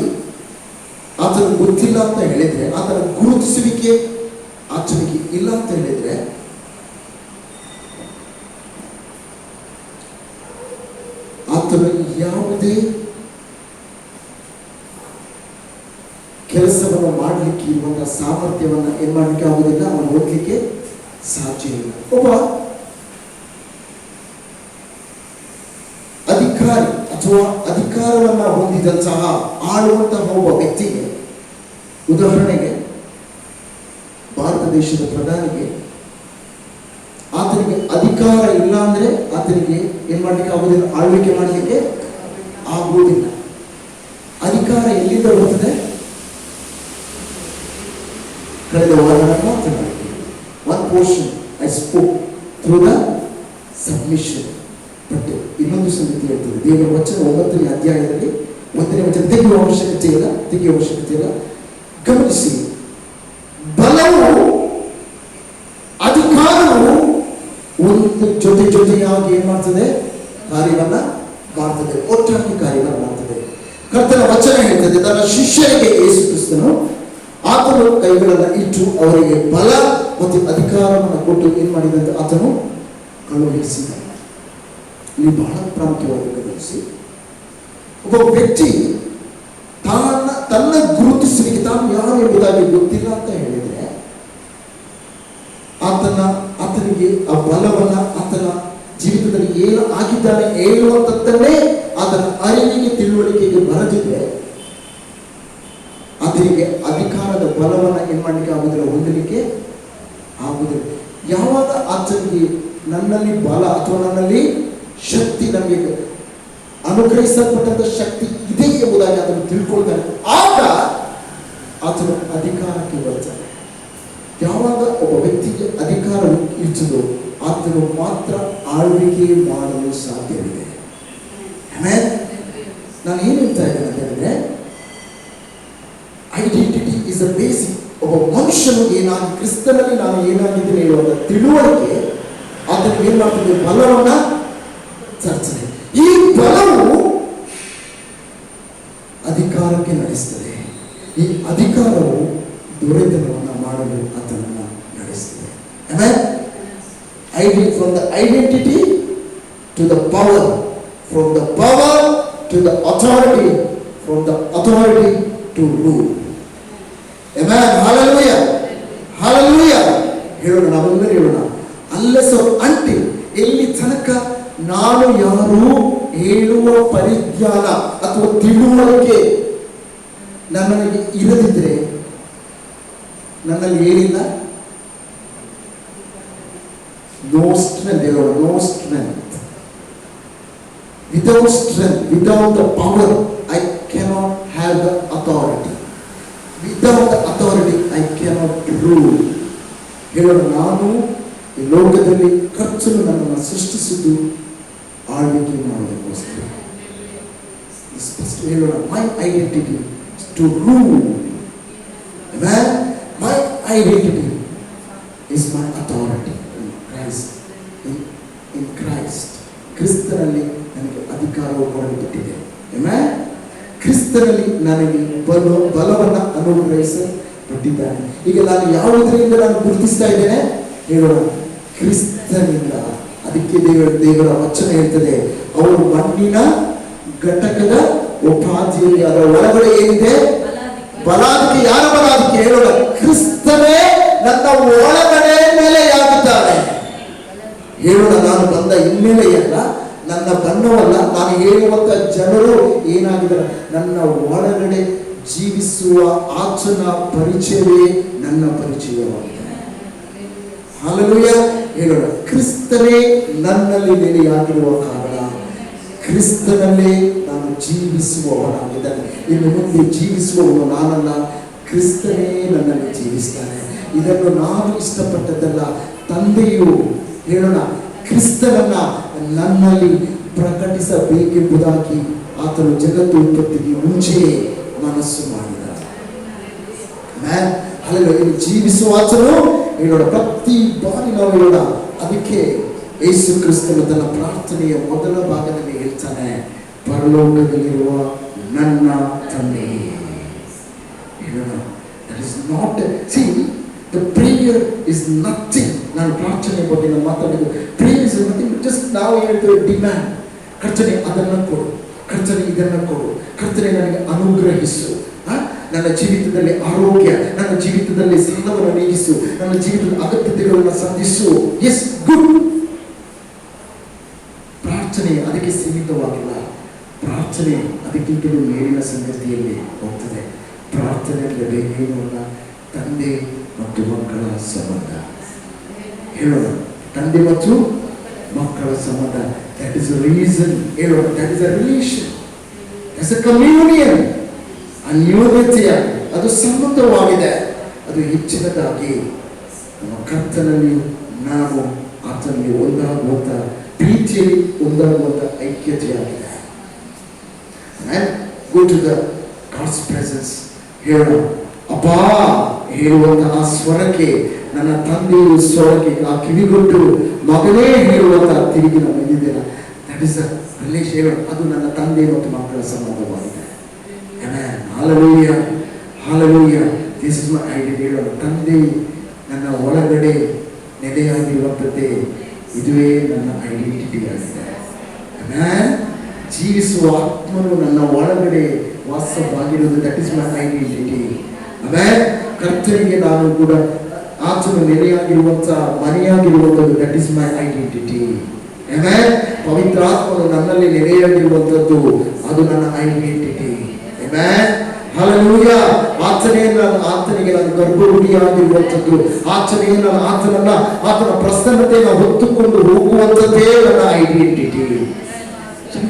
ಆತನ ಗೊತ್ತಿಲ್ಲ ಅಂತ ಹೇಳಿದ್ರೆ, ಆತನ ಗುರುತಿಸುವಿಕೆ ಆತನಿಗೆ ಇಲ್ಲ ಅಂತ ಹೇಳಿದ್ರೆ, ಆತನ ಯಾವುದೇ ಕೆಲಸವನ್ನು ಮಾಡಲಿಕ್ಕೆ ಇರುವಂತಹ ಸಾಮರ್ಥ್ಯವನ್ನ ಏನ್ ಮಾಡಲಿಕ್ಕೆ ಆಗುವುದಿಲ್ಲ, ಅವನು ಓದಲಿಕ್ಕೆ ಸಾಧ್ಯ ಇಲ್ಲ. ಒಬ್ಬ ಅಧಿಕಾರಿ ಅಥವಾ ಅಧಿಕಾರವನ್ನ ಹೊಂದಿದಂತಹ ಆಳುವಂತಹ ಒಬ್ಬ ವ್ಯಕ್ತಿಗೆ, ಉದಾಹರಣೆಗೆ ಭಾರತ ದೇಶದ ಪ್ರಧಾನಿಗೆ, ಆತನಿಗೆ ಅಧಿಕಾರ ಇಲ್ಲ ಅಂದ್ರೆ ಆತನಿಗೆ ಏನ್ ಮಾಡ್ಲಿಕ್ಕೆ ಆಗುವುದಿಲ್ಲ, ಆಳ್ವಿಕೆ ಮಾಡಲಿಕ್ಕೆ ಆಗುವುದಿಲ್ಲ. ಅಧಿಕಾರ ಎಲ್ಲಿಂದ ಬರುತ್ತದೆ? ಕಳೆದ ವಾರ ಮಾತನಾಡಿದ್ದೇವೆ. One portion I spoke through the submission. But ಇನ್ನೊಂದು ಸಂಗತಿ ಹೇಳ್ತದೆ, ದೇವರ ವಚನ 9ನೇ ಅಧ್ಯಾಯದಲ್ಲಿ 1ನೇ ವಚನ ತೆಗೆಯುವ ಅವಶ್ಯಕತೆ ಇಲ್ಲ. ಗಮನಿಸಿ, ಬಲವು ಅಧಿಕಾರವು ಒಂದು ಜೊತೆಯಾಗಿ ಏನ್ ಮಾಡ್ತದೆ, ಕಾರ್ಯವನ್ನ ಮಾಡ್ತದೆ, ಒಟ್ಟಾಗಿ ಕಾರ್ಯವನ್ನ ಮಾಡ್ತದೆ. ಕರ್ತನ ವಚನ ಹೇಳ್ತದೆ, ತನ್ನ ಶಿಷ್ಯರಿಗೆ ಯೇಸು ಕ್ರಿಸ್ತನು ಆತನು ಕೈಗಳನ್ನು ಇಟ್ಟು ಅವರಿಗೆ ಬಲ ಮತ್ತು ಅಧಿಕಾರವನ್ನು ಕೊಟ್ಟು ಏನ್ ಮಾಡಿದಂತೆ ಆತನು ಕಳುಹಿಸಿದ. ಇಲ್ಲಿ ಬಹಳ ಪ್ರಾಮುಖ್ಯವಾಗಿ ಗಮನಿಸಿ, ಒಬ್ಬ ವ್ಯಕ್ತಿ ತನ್ನ ಗುರುತಿಸುವಿಕೆ, ತಾನು ಯಾರು ಎಂಬುದಾಗಿ ಗೊತ್ತಿಲ್ಲ ಅಂತ ಹೇಳಿದ್ರೆ, ಆತನಿಗೆ ಆ ಬಲವನ್ನ ಆತನ ಜೀವಿತದಲ್ಲಿ ಏನು ಆಗಿದ್ದಾನೆ ಹೇಳುವಂಥದ್ದನ್ನೇ ಆತನ ಅರಿವಿಗೆ ತಿಳುವಳಿಕೆಗೆ ಬರದಿದ್ರೆ ಆತನಿಗೆ ಅಧಿಕಾರದ ಬಲವನ್ನ ಏನ್ ಮಾಡಲಿಕ್ಕೆ ಆಗುದಿಲ್ಲ, ಹೊಂದಲಿಕ್ಕೆ ಆಗುದಿಲ್ಲ. ಯಾವಾಗ ಆತನಿಗೆ ನನ್ನಲ್ಲಿ ಬಲ ಅಥವಾ ನನ್ನಲ್ಲಿ ಶಕ್ತಿ, ನಮಗೆ ಅನುಗ್ರಹಿಸಲ್ಪಟ್ಟಂತ ಶಕ್ತಿ ಇದೆ ಎಂಬುದಾಗಿ ಅದನ್ನು ತಿಳ್ಕೊಳ್ತಾನೆ, ಆಗ ಆತನು ಅಧಿಕಾರಕ್ಕೆ ಬರ್ತಾನೆ. ಯಾವಾಗ ಒಬ್ಬ ವ್ಯಕ್ತಿಗೆ ಅಧಿಕಾರ ಇರ್ತದೋ ಆತನು ಮಾತ್ರ ಆಳ್ವಿಕೆ ಮಾಡಲು ಸಾಧ್ಯವಿದೆ. ನಾನು ಏನ್ ಹೇಳ್ತಾ ಇದ್ದೇನೆ ಅಂತ ಹೇಳಿದ್ರೆ, ಐಡೆಂಟಿಟಿ ಇಸ್ ಅ ಬೇಸಿಕ್. ಒಬ್ಬ ಮನುಷ್ಯನು ಕ್ರಿಸ್ತನಲ್ಲಿ ನಾನು ಏನಾಗಿದ್ದೇನೆ ಹೇಳುವಂತ ತಿಳುವಳಿಕೆ ಆತನಿಗೆ ಏನ್ ಮಾಡ್ತದೆ, ಬಲವನ್ನ ತರ್ತದೆ. ಈ ಬಲವು ಅಧಿಕಾರಕ್ಕೆ ನಡೆಸ್ತದೆ. ಈ ಅಧಿಕಾರವು ದೊರೆತನವನ್ನ ಮಾಡಲು ಆತನನ್ನ ನಡೆಸ್ತದೆ. From the identity to the power, from the power to the authority, from the authority to rule. Amen. Hallelujah. Hallelujah. ಹೇಳೋಣ, ನಾವೆಲ್ಲರೂ ಹೇಳೋಣ. Unless or until, ಎಲ್ಲಿ ತನಕ ನಾನು ಯಾರು ಹೇಳುವ ಪರಿಜ್ಞಾನ ಅಥವಾ ತಿಳುವಳಿಕೆ ನನಗೆ ಇರದಿದ್ರೆ, ನನ್ನಲ್ಲಿ ಏನಿಲ್ಲ, no strength, no strength. Without strength, without the power, I cannot have the authority. Without the authority, I cannot rule. ಹೇಳೋಣ, ನಾನು ಈ ಲೋಕದಲ್ಲಿ ಖರ್ಚನ್ನು ನನ್ನನ್ನು ಸೃಷ್ಟಿಸಿದ್ದು ಆಳ್ವಿಕೆ ಮಾಡೋದಕ್ಕೋಸ್ಕರ. ಸ್ಪಷ್ಟ ಹೇಳೋಣ, my identity is to rule. Amen. My identity is my authority. In Christ. ಕ್ರಿಸ್ತನಲ್ಲಿ ನನಗೆ ಅಧಿಕಾರವು ಕೊಡಲ್ಪಟ್ಟಿದೆ. ಕ್ರಿಸ್ತನಲ್ಲಿ ನನಗೆ ಬಲವನ್ನ ಅನುಗ್ರಹಿಸಲ್ಪಟ್ಟಿದ್ದಾನೆ. ಈಗ ನಾನು ಯಾವುದರಿಂದ ನಾನು ಗುರುತಿಸ್ತಾ ಇದ್ದೇನೆ ಹೇಳೋಣ, ಕ್ರಿಸ್ತನಿಂದ. ಅದಕ್ಕೆ ದೇವರ ವಚನ ಹೇಳ್ತದೆ, ಅವರು ಮಣ್ಣಿನ ಘಟಕದ ಉಪಾಧಿಯಲ್ಲಿ ಅದರ ಒಳಗಡೆ ಏನಿದೆ? ಬಲಾಧಿಕೆ. ಯಾರ ಬಲಾಧಿಕೆ ಹೇಳೋಣ? ಕ್ರಿಸ್ತನೇ ನನ್ನ ಒಳಗಡೆ ನೆಲೆಯಾಗಿದ್ದಾನೆ. ಹೇಳೋಣ, ನಾನು ಬಂದ ಹಿನ್ನೆಲೆಯಲ್ಲ, ನನ್ನ ಬಣ್ಣವಲ್ಲ, ನಾನು ಹೇಳುವಂತ ಜನರು ಏನಾಗಿದ್ದಾರೆ? ನನ್ನ ಒಳಗಡೆ ಜೀವಿಸುವ ಆಚನ ಪರಿಚಯವೇ ನನ್ನ ಪರಿಚಯವಾಗಿದೆ. ಹಲ್ಲೆಲೂಯಾ. ಹೇಳೋಣ, ಕ್ರಿಸ್ತನೇ ನನ್ನಲ್ಲಿ ನೆಲೆಯಾಗಿರುವ ಕಾರಣ ಕ್ರಿಸ್ತನಲ್ಲೇ ನಾನು ಜೀವಿಸುವವನಾಗಿದ್ದಾನೆ. ಇನ್ನು ಮುಂದೆ ಜೀವಿಸುವವನು ನಾನಲ್ಲ, ಕ್ರಿಸ್ತನೇ ನನ್ನಲ್ಲಿ ಜೀವಿಸ್ತಾನೆ. ಇದನ್ನು ನಾನು ಇಷ್ಟಪಟ್ಟದ್ದಲ್ಲ, ತಂದೆಯು ಹೇಳೋಣ ಕ್ರಿಸ್ತನನ್ನ ನನ್ನಲ್ಲಿ ಪ್ರಕಟಿಸಬೇಕೆಂಬುದಾಗಿ ಆತನು ಜಗತ್ತು ಉತ್ಪತ್ತಿಗೆ ಮುಂಚೆಯೇ ಮನಸ್ಸು ಮಾಡಿದ. ಅಲ್ಲೆಲ್ಲ ಜೀವಿಸುವ ಆತನು ಹೇಳೋಣ ಪ್ರತಿ ಬಾರಿ ನಾವು ಹೇಳೋಣ. ಅದಕ್ಕೆ ಯೇಸು ಕ್ರಿಸ್ತನು ತನ್ನ ಪ್ರಾರ್ಥನೆಯ ಮೊದಲ ಭಾಗದಲ್ಲಿ ಹೇಳ್ತಾನೆ, ಪರಲೋಕದಲ್ಲಿರುವ ನನ್ನ ತಂದೆ. ಹೇಳೋಣ, that is not see the prayer is nothing. ನಾನು ಪ್ರಾರ್ಥನೆ ಬಗ್ಗೆ ನಾನು ಮಾತಾಡಿದ್ದು, prayer is nothing, just ನಾವು ಹೇಳ್ತೇವೆ ಡಿಮ್ಯಾಂಡ್. ಕರ್ತನೆ ಅದನ್ನು ಕೊಡು, ಕರ್ತನೆ ಇದನ್ನು ಕೊಡು, ಕರ್ತನೆ ನನಗೆ ಅನುಗ್ರಹಿಸು, ನನ್ನ ಜೀವಿತದಲ್ಲಿ ಆರೋಗ್ಯ, ನನ್ನ ಜೀವಿತದಲ್ಲಿ ಸಾಲವನ್ನು ನೀಗಿಸು, ನನ್ನ ಜೀವಿತದ ಅಗತ್ಯತೆಗಳನ್ನು ಸಂಧಿಸು. S, good. ಪ್ರಾರ್ಥನೆ ಅದಕ್ಕೆ ಸೀಮಿತವಾಗಿಲ್ಲ. ಪ್ರಾರ್ಥನೆ ಅದಕ್ಕಿಂತಲೂ ಮೇಲಿನ ಸಂಗತಿಯಲ್ಲಿ ಹೋಗ್ತದೆ. ಪ್ರಾರ್ಥನೆ ಅಂದರೆ ಬೇರೇನೂ ಅಲ್ಲ, ತಂದೆ ಮತ್ತು ಮಕ್ಕಳ ಸಂಬಂಧ. ಹೇಳೋಣ, ತಂದೆ ಮತ್ತು ಮಕ್ಕಳ ಸಂಬಂಧ. That is a reason. ಹೇಳೋಣ, that is a relation, that's a communion. ಅನ್ಯೋನ್ಯತೆಯ ಅದು ಸಂಬಂಧವಾಗಿದೆ. ಅದು ಹೆಚ್ಚಿನದಾಗಿ ನಮ್ಮ ಕರ್ತನಲ್ಲಿ ನಾವು ಆತನಲ್ಲಿ ಒಂದಾಗುವಂತ ಪ್ರೀತಿಯಲ್ಲಿ ಒಂದಾಗುವಂತ ಐಕ್ಯತೆಯಾಗಿದೆ. Go to the God's presence. ಹೇಳೋಣ, ಅಪ್ಪಾ ಹೇಳುವಂತ ಆ ಸ್ವರಕ್ಕೆ, ನನ್ನ ತಂದೆಯು ಸ್ವರಕ್ಕೆ ಆ ಕಿವಿಗೊಟ್ಟು ಮಗನೇ ಹೇಳುವಂತ ತಿರುಗಿ ನಾವು ಬಂದಿದ್ದೇನೆ. That is a relation. ಹೇಳೋಣ, ಅದು ನನ್ನ ತಂದೆ ಮತ್ತು ಮಕ್ಕಳ ಸಂಬಂಧವಾಗಿದೆ. Hallelujah, hallelujah. This is my identity. ಹೇಳೋಣ, ತಂದೆ ನನ್ನ ಒಳಗಡೆ ನೆಲೆಯಾಗಿರುವಂಥದ್ದೇ, ಇದುವೇ ನನ್ನ ಐಡೆಂಟಿಟಿ ಆಗಿದೆ. ಜೀವಿಸುವ ಆತ್ಮನು ನನ್ನ ಒಳಗಡೆ ವಾಸವಾಗಿರುವುದು, ದಟ್ ಇಸ್ ಮೈ ಐಡೆಂಟಿಟಿ. ಕರ್ತನಿಗೆ ನಾನು ಕೂಡ ಆತನು ನೆಲೆಯಾಗಿರುವಂಥ ಮನೆಯಾಗಿರುವಂಥದ್ದು, ದಟ್ ಇಸ್ ಮೈ ಐಡೆಂಟಿಟಿ. ಪವಿತ್ರ ಆತ್ಮನು ನನ್ನಲ್ಲಿ ನೆಲೆಯಾಗಿರುವಂಥದ್ದು, ಅದು ನನ್ನ ಐಡೆಂಟಿಟಿ. ಹಲ್ಲೆಲೂಯಾ. ಆತನಿಗೆ ನಾನು ಗರ್ಭಗುಡಿಯಾಗಿರುವಂಥದ್ದು, ಆತನ ಪ್ರಸನ್ನತೆಯನ್ನು ಹೊತ್ತುಕೊಂಡು ಹೋಗುವಂಥದ್ದೇ ನನ್ನ identity.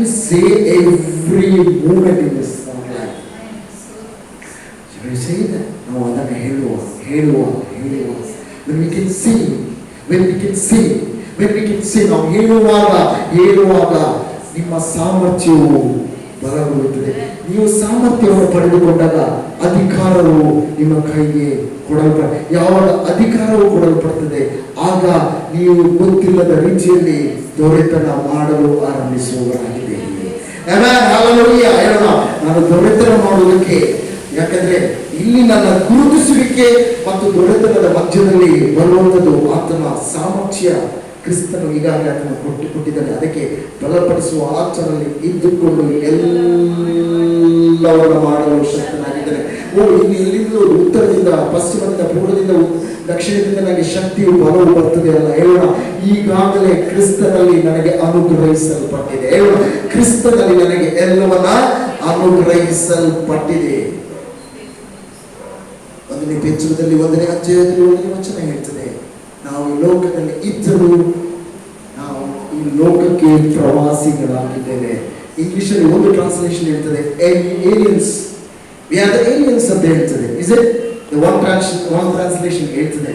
Say every moment in this life. Shall we say that? ನಾವು ಅದನ್ನು ಹೇಳುವ. When we can see, ನಾವು ಹೇಳುವಾಗ ನಿಮ್ಮ ಸಾಮರ್ಥ್ಯವು ಬಲಗೊಳ್ಳುತ್ತದೆ. ನೀವು ಸಾಮರ್ಥ್ಯವನ್ನು ಪಡೆದುಕೊಂಡಾಗ ಅಧಿಕಾರವು ನಿಮ್ಮ ಕೈಗೆ ಯಾವಾಗ ಅಧಿಕಾರವು ಕೊಡಲ್ಪಡುತ್ತದೆ, ಆಗ ನೀವು ಗೊತ್ತಿಲ್ಲದ ರೀತಿಯಲ್ಲಿ ದೊರೆತನ ಮಾಡಲು ಆರಂಭಿಸುವವರಾಗಿದೆ. ಹೇಳೋಣ, ನಾನು ದೊರೆತನ ಮಾಡುವುದಕ್ಕೆ, ಯಾಕಂದ್ರೆ ಇಲ್ಲಿ ನನ್ನ ಗುರುತಿಸುವಿಕೆ ಮತ್ತು ದೊರೆತನದ ಮಧ್ಯದಲ್ಲಿ ಬರುವಂಥದ್ದು ಆತನ ಸಾಮರ್ಥ್ಯ. ಕ್ರಿಸ್ತನು ಈಗಾಗಲೇ ಅದನ್ನು ಕೊಟ್ಟಿದ್ದಾನೆ. ಅದಕ್ಕೆ ಬಲಪಡಿಸುವ ಆತನಲ್ಲಿ ಇದ್ದುಕೊಂಡು ಎಲ್ಲವನ್ನು ಮಾಡಲು ಶಕ್ತನಾಗಿದ್ದಾನೆ. ಇಲ್ಲಿ ಎಲ್ಲಿಂದ ಉತ್ತರದಿಂದ, ಪಶ್ಚಿಮದಿಂದ, ಪೂರ್ವದಿಂದ, ದಕ್ಷಿಣದಿಂದ ನನಗೆ ಶಕ್ತಿಯು ಬಲವು ಬರ್ತದೆ ಅಲ್ಲ. ಹೇಳೋಣ, ಈಗಾಗಲೇ ಕ್ರಿಸ್ತನಲ್ಲಿ ನನಗೆ ಅನುಗ್ರಹಿಸಲ್ಪಟ್ಟಿದೆ. ಹೇಳೋಣ, ಕ್ರಿಸ್ತನಲ್ಲಿ ನನಗೆ ಎಲ್ಲವನ್ನ ಅನುಗ್ರಹಿಸಲ್ಪಟ್ಟಿದೆ. 1ನೇ ಪೇತ್ರದಲ್ಲಿ 1ನೇ ಅಧ್ಯಾಯದಲ್ಲಿ 1ನೇ ವಚನ ಹೇಳ್ತದೆ, ನಾವು ಈ ಲೋಕದಲ್ಲಿ ಇದ್ದರೂ ನಾವು ಈ ಲೋಕಕ್ಕೆ ಪ್ರವಾಸಿಗಳಾಗಿದ್ದೇವೆ. ಇಂಗ್ಲಿಷಲ್ಲಿ ಒಂದು ಟ್ರಾನ್ಸ್ಲೇಷನ್ ಹೇಳ್ತದೆ aliens. We are the aliens ಅಂತ ಹೇಳ್ತದೆ. Is it the one translation ಹೇಳ್ತದೆ.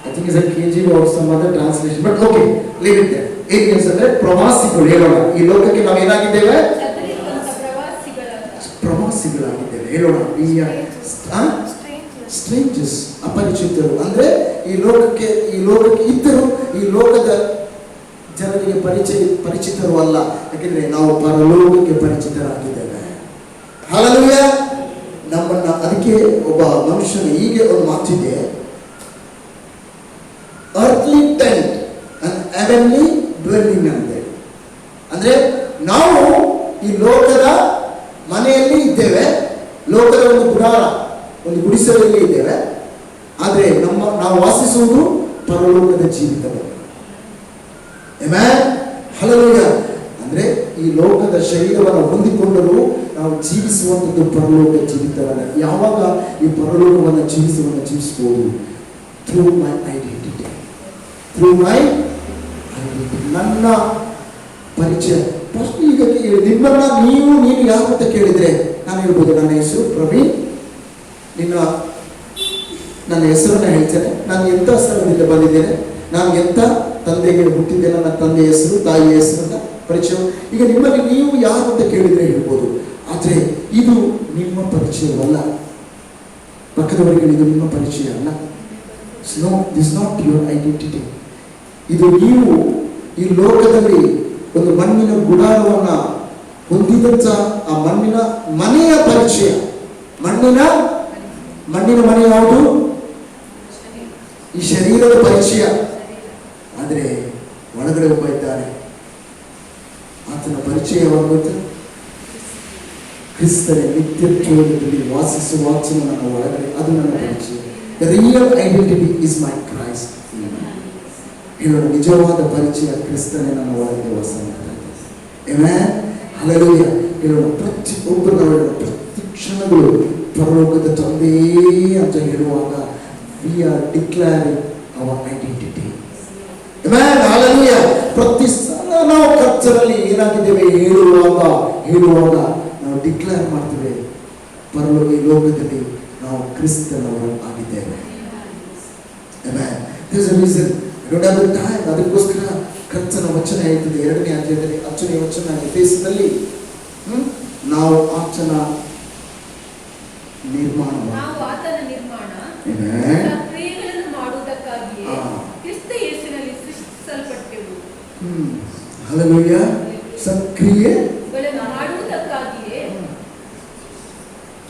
I think is a KJV or some other translation, but okay, leave it there. Aliens ಅಂದ್ರೆ ಪ್ರವಾಸಿಗಳು. ಹೇಳೋಣ, ಈ ಲೋಕಕ್ಕೆ ನಾವು ಏನಾಗಿದ್ದೇವೆ? ಪ್ರವಾಸಿಗಳಾಗಿದ್ದೇವೆ. ಹೇಳೋಣ, ಸ್ಟ್ರೇಂಜರ್ಸ್, ಅಪರಿಚಿತರು. ಅಂದ್ರೆ ಈ ಲೋಕಕ್ಕೆ ಇದ್ದರೂ ಈ ಲೋಕದ ಜನರಿಗೆ ಪರಿಚಿತರು ಅಲ್ಲ. ಯಾಕೆಂದ್ರೆ ನಾವು ಪರಲೋಕಕ್ಕೆ ಪರಿಚಿತರಾಗಿದ್ದೇವೆ. ಹಲ್ಲೆಲೂಯಾ. ನಮ್ಮನ್ನ ಅದಕ್ಕೆ ಒಬ್ಬ ಮನುಷ್ಯನ ಹೀಗೆ ಒಂದು ಮಾತಿದೆ, earthly tent and heavenly dwelling ಅಂತ. ಅಂದ್ರೆ ನಾವು ಈ ಲೋಕದ ಮನೆಯಲ್ಲಿ ನಾವು ವಾಸಿಸುವುದು ಪರಲೋಕದ ಜೀವಿತದಲ್ಲಿ. Amen, hallelujah. ಅಂದ್ರೆ ಈ ಲೋಕದ ಶರೀರವನ್ನು ಹೊಂದಿಕೊಂಡರೂ ನಾವು ಜೀವಿಸುವಂಥದ್ದು ಪರಲೋಕ ಜೀವಿತವನ್ನ. ಯಾವಾಗ ಈ ಪರಲೋಕವನ್ನು ಜೀವಿಸಬಹುದು? Through my identity. Through my identity, ನನ್ನ ಪರಿಚಯ. ಫಸ್ಟ್ ಈಗ ನಿಮ್ಮನ್ನ ನೀನು ಯಾರು ಅಂತ ಕೇಳಿದ್ರೆ ನಾನು ಹೇಳ್ಬೋದು, ನನ್ನ ಹೆಸರು ಪ್ರವೀಣ್. ನನ್ನ ಹೆಸರನ್ನ ಹೇಳ್ತೇನೆ, ನಾನು ಎಂಥ ಸ್ಥಳದಿಂದ ಬಂದಿದ್ದೇನೆ, ನಾನು ಎಂಥ ತಂದೆಗೆ ಹುಟ್ಟಿದ್ದೇನೆ, ನನ್ನ ತಂದೆಯ ಹೆಸರು, ತಾಯಿಯ ಹೆಸರನ್ನ ಪರಿಚಯ. ಈಗ ನಿಮ್ಮಲ್ಲಿ ನೀವು ಯಾರು ಅಂತ ಕೇಳಿದ್ರೆ ಹೇಳ್ಬೋದು. ಆದರೆ ಇದು ನಿಮ್ಮ ಪರಿಚಯವಲ್ಲ, ಪಕ್ಕದವರಿಗೆ ಇದು ನಿಮ್ಮ ಪರಿಚಯ ಅಲ್ಲ. This not your identity. ಇದು ನೀವು ಈ ಲೋಕದಲ್ಲಿ ಒಂದು ಮಣ್ಣಿನ ಗುಡಾರವನ್ನ ಹೊಂದಿದಂತ ಆ ಮಣ್ಣಿನ ಮನೆಯ ಪರಿಚಯ. ಮಣ್ಣಿನ ಮನೆ ಯಾವುದು? ಈ ಶರೀರದ ಪರಿಚಯ. ಆದರೆ ಒಳಗಡೆ ಒಬ್ಬ ಇದ್ದಾನೆ, ಆತನ ಪರಿಚಯವಾಗುತ್ತೆ. ಕ್ರಿಸ್ತನ ನಿತ್ಯತ್ವದಲ್ಲಿ ವಾಸಿಸುವ ನನ್ನ ಒಳಗಡೆ, ಅದು ನನ್ನ ಪರಿಚಯ. The real identity is my Christ. ಹೇಳೋಣ, ನಿಜವಾದ ಪರಿಚಯ ಕ್ರಿಸ್ತನೇ ನನ್ನ ಒಳಗೆ ವಾಸ ಮಾಡ್ತಾರೆ. Amen, hallelujah. ಹೇಳೋಣ, ಪ್ರತಿಯೊಬ್ಬರು ನಾವು ಪ್ರತಿ ಕ್ಷಣಗಳು ಪರಲೋಕದ ತಂದೆ ಅಂತ ಹೇಳುವಾಗ we are declaring our identity. Amen, hallelujah. ಪ್ರತಿ ಸಲ ನಾವು ಕರ್ತನಲ್ಲಿ ಏನಾಗಿದ್ದೇವೆ ಹೇಳುವಾಗ ನಾವು ಡಿಕ್ಲೇರ್ ಮಾಡ್ತೇವೆ, ಪರಲೋಕ ಈ ಲೋಕದಲ್ಲಿ ನಾವು ಕ್ರಿಸ್ತನವರು ಆಗಿದ್ದೇವೆ. Amen. There's a reason. I don't have the time. ಅದಕ್ಕೋಸ್ಕರ ಕರ್ತನ ವಚನ ಹೇಳ್ತದೆ 2ನೇ ಅಧ್ಯಾಯದಲ್ಲಿ 10ನೇ ವಚನ, ಎಫೆಸದಲ್ಲಿ ನಾವು ಆತನ ನಿರ್ಮಾಣ, ಕ್ರಿಯೆಗಳನ್ನು ಮಾಡುವುದಕ್ಕಾಗಿಯೇ ಕ್ರಿಸ್ತ ಯೇಸುವಿನಲ್ಲಿ ಸೃಷ್ಟಿಸಲ್ಪಟ್ಟೆವು. ಹಲ್ಲೆಲೂಯಾ. ಸತ್ಕ್ರಿಯೆಗಳನ್ನು ಮಾಡುವುದಕ್ಕಾಗಿಯೇ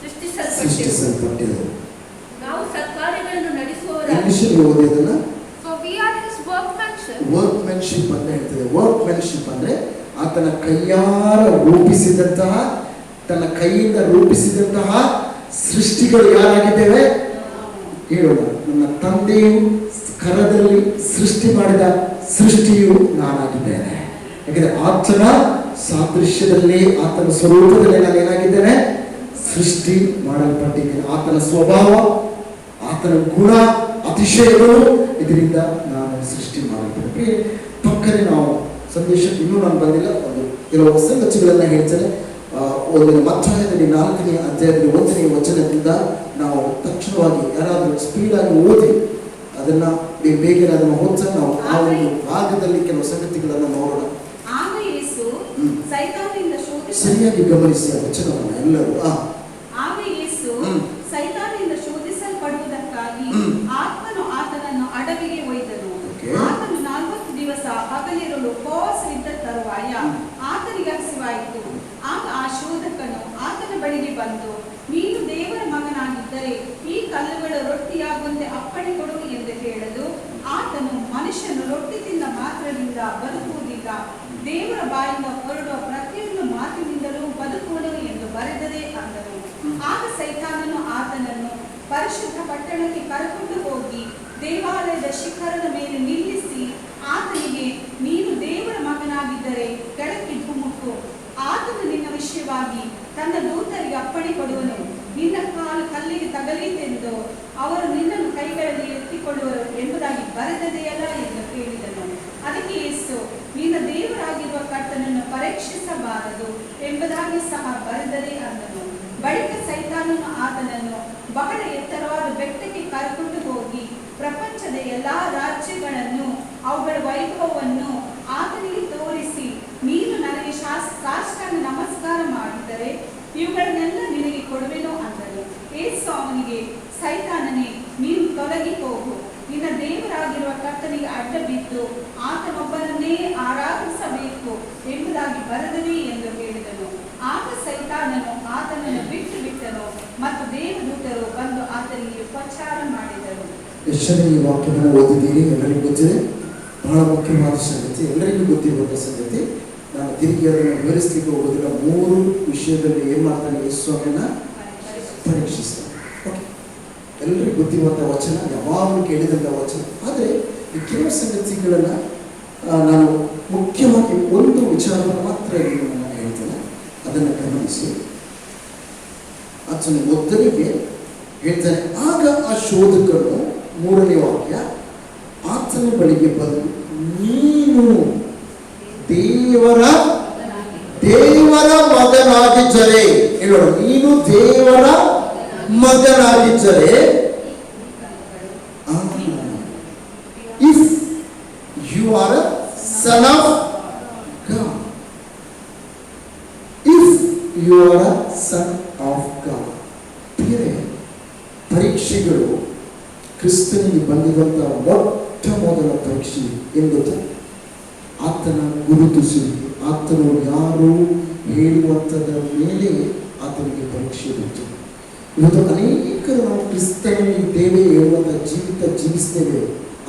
ಸೃಷ್ಟಿಸಲ್ಪಟ್ಟೆವು. ನಾವು ಸತ್ಕಾರ್ಯಗಳನ್ನು ನಡೆಸುವವರಾಗಿದ್ದೇವೆ. ವರ್ಕ್ಮೆನ್ಶಿಪ್ ಅಂತ ಹೇಳ್ತದೆ. ವರ್ಕ್ಮೆನ್ಶಿಪ್ ಅಂದ್ರೆ ಆತನ ಕೈಯಾರ ರೂಪಿಸಿದಂತಹ, ತನ್ನ ಕೈಯಿಂದ ರೂಪಿಸಿದಂತಹ ಸೃಷ್ಟಿಗಳು ಯಾರಾಗಿದ್ದೇವೆ ಹೇಳೋಣ. ನನ್ನ ತಂದೆಯು ಕರದಲ್ಲಿ ಸೃಷ್ಟಿ ಮಾಡಿದ ಸೃಷ್ಟಿಯು ನಾನಾಗಿದ್ದೇನೆ. ಯಾಕಂದ್ರೆ ಆತನ ಸಾದೃಶ್ಯದಲ್ಲಿ, ಆತನ ಸ್ವರೂಪದಲ್ಲಿ ನಾನು ಏನಾಗಿದ್ದೇನೆ? ಸೃಷ್ಟಿ ಮಾಡಲ್ಪಟ್ಟಿದ್ದೇನೆ. ಆತನ ಸ್ವಭಾವ, ಆತನ ಗುಣ, ಅತಿಶಯಗಳು, ಇದರಿಂದ ನಾನು ಸೃಷ್ಟಿ ಮಾಡಲ್ಪಟ್ಟೆ. ಪಕ್ಕನೆ ನಾವು ಸಂದೇಶ ಇನ್ನೂ ನಾನು ಬಂದಿಲ್ಲ, ಒಂದು ಕೆಲವು ಸಂಗತಿಗಳನ್ನ ಹೇಳ್ತೇನೆ. ಮತ್ತಾಯದಲ್ಲಿ 4ನೇ ಅಧ್ಯಾಯದಲ್ಲಿ 1ನೇ ವಚನದಿಂದ ನಾವು ತಕ್ಷಣವಾಗಿ ಯಾರಾದರೂ ಸ್ಪೀಡಾಗಿ ಓದಿ ಅದನ್ನ ಬೇಗನೆ ಅದನ್ನು ಓದ್ತಾ ನಾವು ಆ ಒಂದು ಭಾಗದಲ್ಲಿ ಕೆಲವು ಸಂಗತಿಗಳನ್ನು ನೋಡೋಣ. ಸರಿಯಾಗಿ ಗಮನಿಸಿ ಆ ವಚನವನ್ನು ಎಲ್ಲರೂ. ಶೋಧಿಸಲ್ಪಡುವುದಕ್ಕಾಗಿ ಆತ್ಮನು ಆತನನ್ನು ಅಡವಿಗೆ ಒಯ್ದನು. ಆತನು 40 ದಿವಸ ಹಗಲಿರುಳು ಉಪವಾಸವಿದ್ದ ತರುವಾಯ ಆತನಿಗೆ ಹಸಿವಾಯಿತು. ಆಗ ಆ ಶೋಧಕನು ಆತನ ಬಳಿಗೆ ಬಂದು, ನೀನು ದೇವರ ಮಗನಾಗಿದ್ದರೆ ಈ ಕಲ್ಲುಗಳು ರೊಟ್ಟಿಯಾಗುವಂತೆ ಅಪ್ಪಣೆ ಕೊಡು ಎಂದು ಹೇಳಲು, ಆತನು, ಮನುಷ್ಯನು ರೊಟ್ಟಿ ತಿಂದ ಮಾತ್ರದಿಂದ ಬದುಕುವುದಿಲ್ಲ, ದೇವರ ಬಾಯಿಂದ ಹೊರಡುವ ಪ್ರತಿಯೊಂದು ಮಾತಿನಿಂದಲೂ ಬದುಕುವನು ಎಂದು ಬರೆದದೆ ಅಂದನು. ಆಗ ಸೈತಾನನು ಆತನನ್ನು ಪರಿಶುದ್ಧ ಪಟ್ಟಣಕ್ಕೆ ಕರೆಕೊಂಡು ಹೋಗಿ ದೇವಾಲಯದ ಶಿಖರದ ಮೇಲೆ ನಿಲ್ಲಿಸಿ ಆತನಿಗೆ, ನೀನು ದೇವರ ಮಗನಾಗಿದ್ದರೆ ಕೆಳಕ್ಕೆ ಧುಮುಕು, ಆತನು ನಿನ್ನ ವಿಷಯವಾಗಿ ತನ್ನ ದೂತರಿಗೆ ಅಪ್ಪಣೆ ಕೊಡುವನು, ನಿನ್ನ ಕಾಲು ಕಲ್ಲಿಗೆ ತಗಲಿತೆಂದು ಅವರು ನಿನ್ನನ್ನು ಕೈಗಳಲ್ಲಿ ಎತ್ತಿಕೊಳ್ಳುವರು ಎಂಬುದಾಗಿ ಬರೆದದೆಯಲ್ಲ ಎಂದು ಹೇಳಿದನು. ಅದಕ್ಕೆ ಯೇಸು, ನಿನ್ನ ದೇವರಾಗಿರುವ ಕರ್ತನನ್ನು ಪರೀಕ್ಷಿಸಬಾರದು ಎಂಬುದಾಗಿ ಸಹ ಬರೆದದೆ ಅಂದನು. ಬಳಿಕ ಸೈತಾನನು ಆತನನ್ನು ಬಹಳ ಎತ್ತರವಾದ ಬೆಟ್ಟಕ್ಕೆ ಕರೆಕೊಂಡು ಹೋಗಿ ಪ್ರಪಂಚದ ಎಲ್ಲಾ ರಾಜ್ಯಗಳನ್ನು ಅವುಗಳ ವೈಭವವನ್ನು ಆತನಿಗೆ ತೋರಿಸಿ, ನೀನು ನನಗೆ ಸಾಷ್ಟಾಂಗ ನಮಸ್ಕಾರ ಮಾಡಿದರೆ ಇವುಗಳನ್ನೆಲ್ಲ ನಿನಗೆ ಕೊಡುವೆನೋ ಅಂದನು. ಯೇಸು ಅವನಿಗೆ, ಸೈತಾನನೇ, ನೀನು ತೊಲಗಿ ಹೋಗು, ನಿನ್ನ ದೇವರಾಗಿರುವ ಕರ್ತನಿಗೆ ಅಡ್ಡ ಬಿದ್ದು ಆತನೊಬ್ಬನನ್ನೇ ಆರಾಧಿಸಬೇಕು ಎಂಬುದಾಗಿ ಬರೆದದೆ ಎಂದು ಹೇಳಿದನು. ಆಗ ಸೈತಾನನು ಆತನನ್ನು ಬಿಟ್ಟನು ಮತ್ತು ದೇವದೂತರು ಬಂದು ಆತನಿಗೆ ಉಪಚಾರ ಮಾಡಿದರು. ಎಷ್ಟನೇ ಈ ವಾಕ್ಯವನ್ನು ಓದಿದ್ದೀರಿ? ಎಲ್ಲರಿಗೂ ಗೊತ್ತಿದೆ. ಬಹಳ ಮುಖ್ಯವಾದ ಸಂಗತಿ, ಎಲ್ಲರಿಗೂ ಗೊತ್ತಿರುವಂಥ ಸಂಗತಿ. ನಾನು ತಿರುಗಿ ಅದನ್ನು ವಿವರಿಸಲಿಕ್ಕೆ ಹೋಗೋದಿಲ್ಲ. 3 ವಿಷಯದಲ್ಲಿ ಏನು ಮಾಡ್ತಾನೆ? ಯೇಸುವನ್ನ ಪರೀಕ್ಷಿಸ್ತಾನೆ. ಎಲ್ಲರಿಗೂ ಗೊತ್ತಿರುವಂಥ ವಚನ, ಯಾವಾಗಲೂ ಕೇಳಿದಂಥ ವಚನ. ಆದರೆ ಈ ಕೆಲವು ಸಂಗತಿಗಳನ್ನು ನಾನು ಮುಖ್ಯವಾಗಿ ಒಂದು ವಿಚಾರವನ್ನು ಮಾತ್ರ ಇಲ್ಲಿ ನಾನು ಹೇಳ್ತೇನೆ, ಅದನ್ನು ಗಮನಿಸಿ. ಆತನು ಮೊದಲಿಗೆ ಹೇಳ್ತಾನೆ, ಆಗ ಆ ಶೋಧಕನು, 3ನೇ ವಾಕ್ಯ, ಆತನ ಬಳಿಗೆ ಬಂದು, ನೀನು ದೇವರ ಮಗನಾಗಿದ್ದರೆ, ಹೇಳೋಣ, ನೀನು ದೇವರ ಮಗನಾಗಿದ್ದರೆ, if you are a son of God, if you are a son of God. ಬೇರೆ ಪರೀಕ್ಷೆಗಳು ಕ್ರಿಸ್ತನಿಗೆ ಬಂದಿರುವಂಥ ಮೊಟ್ಟ ಮೊದಲ ಪರೀಕ್ಷೆ ಏನು ಗೊತ್ತಾ? ಆತನ ಗುರುತಿಸುವಿಕೆ. ಆತನು ಯಾರು ಹೇಳುವಂಥದ್ರ ಮೇಲೆ ಆತನಿಗೆ ಪರೀಕ್ಷೆ ಬಂತು. ಇವತ್ತು ಅನೇಕರು ನಾವು ಕ್ರಿಸ್ತನಿದ್ದೇವೆ ಹೇಳುವಂಥ ಜೀವಿತ ಜೀವಿಸ್ತೇವೆ,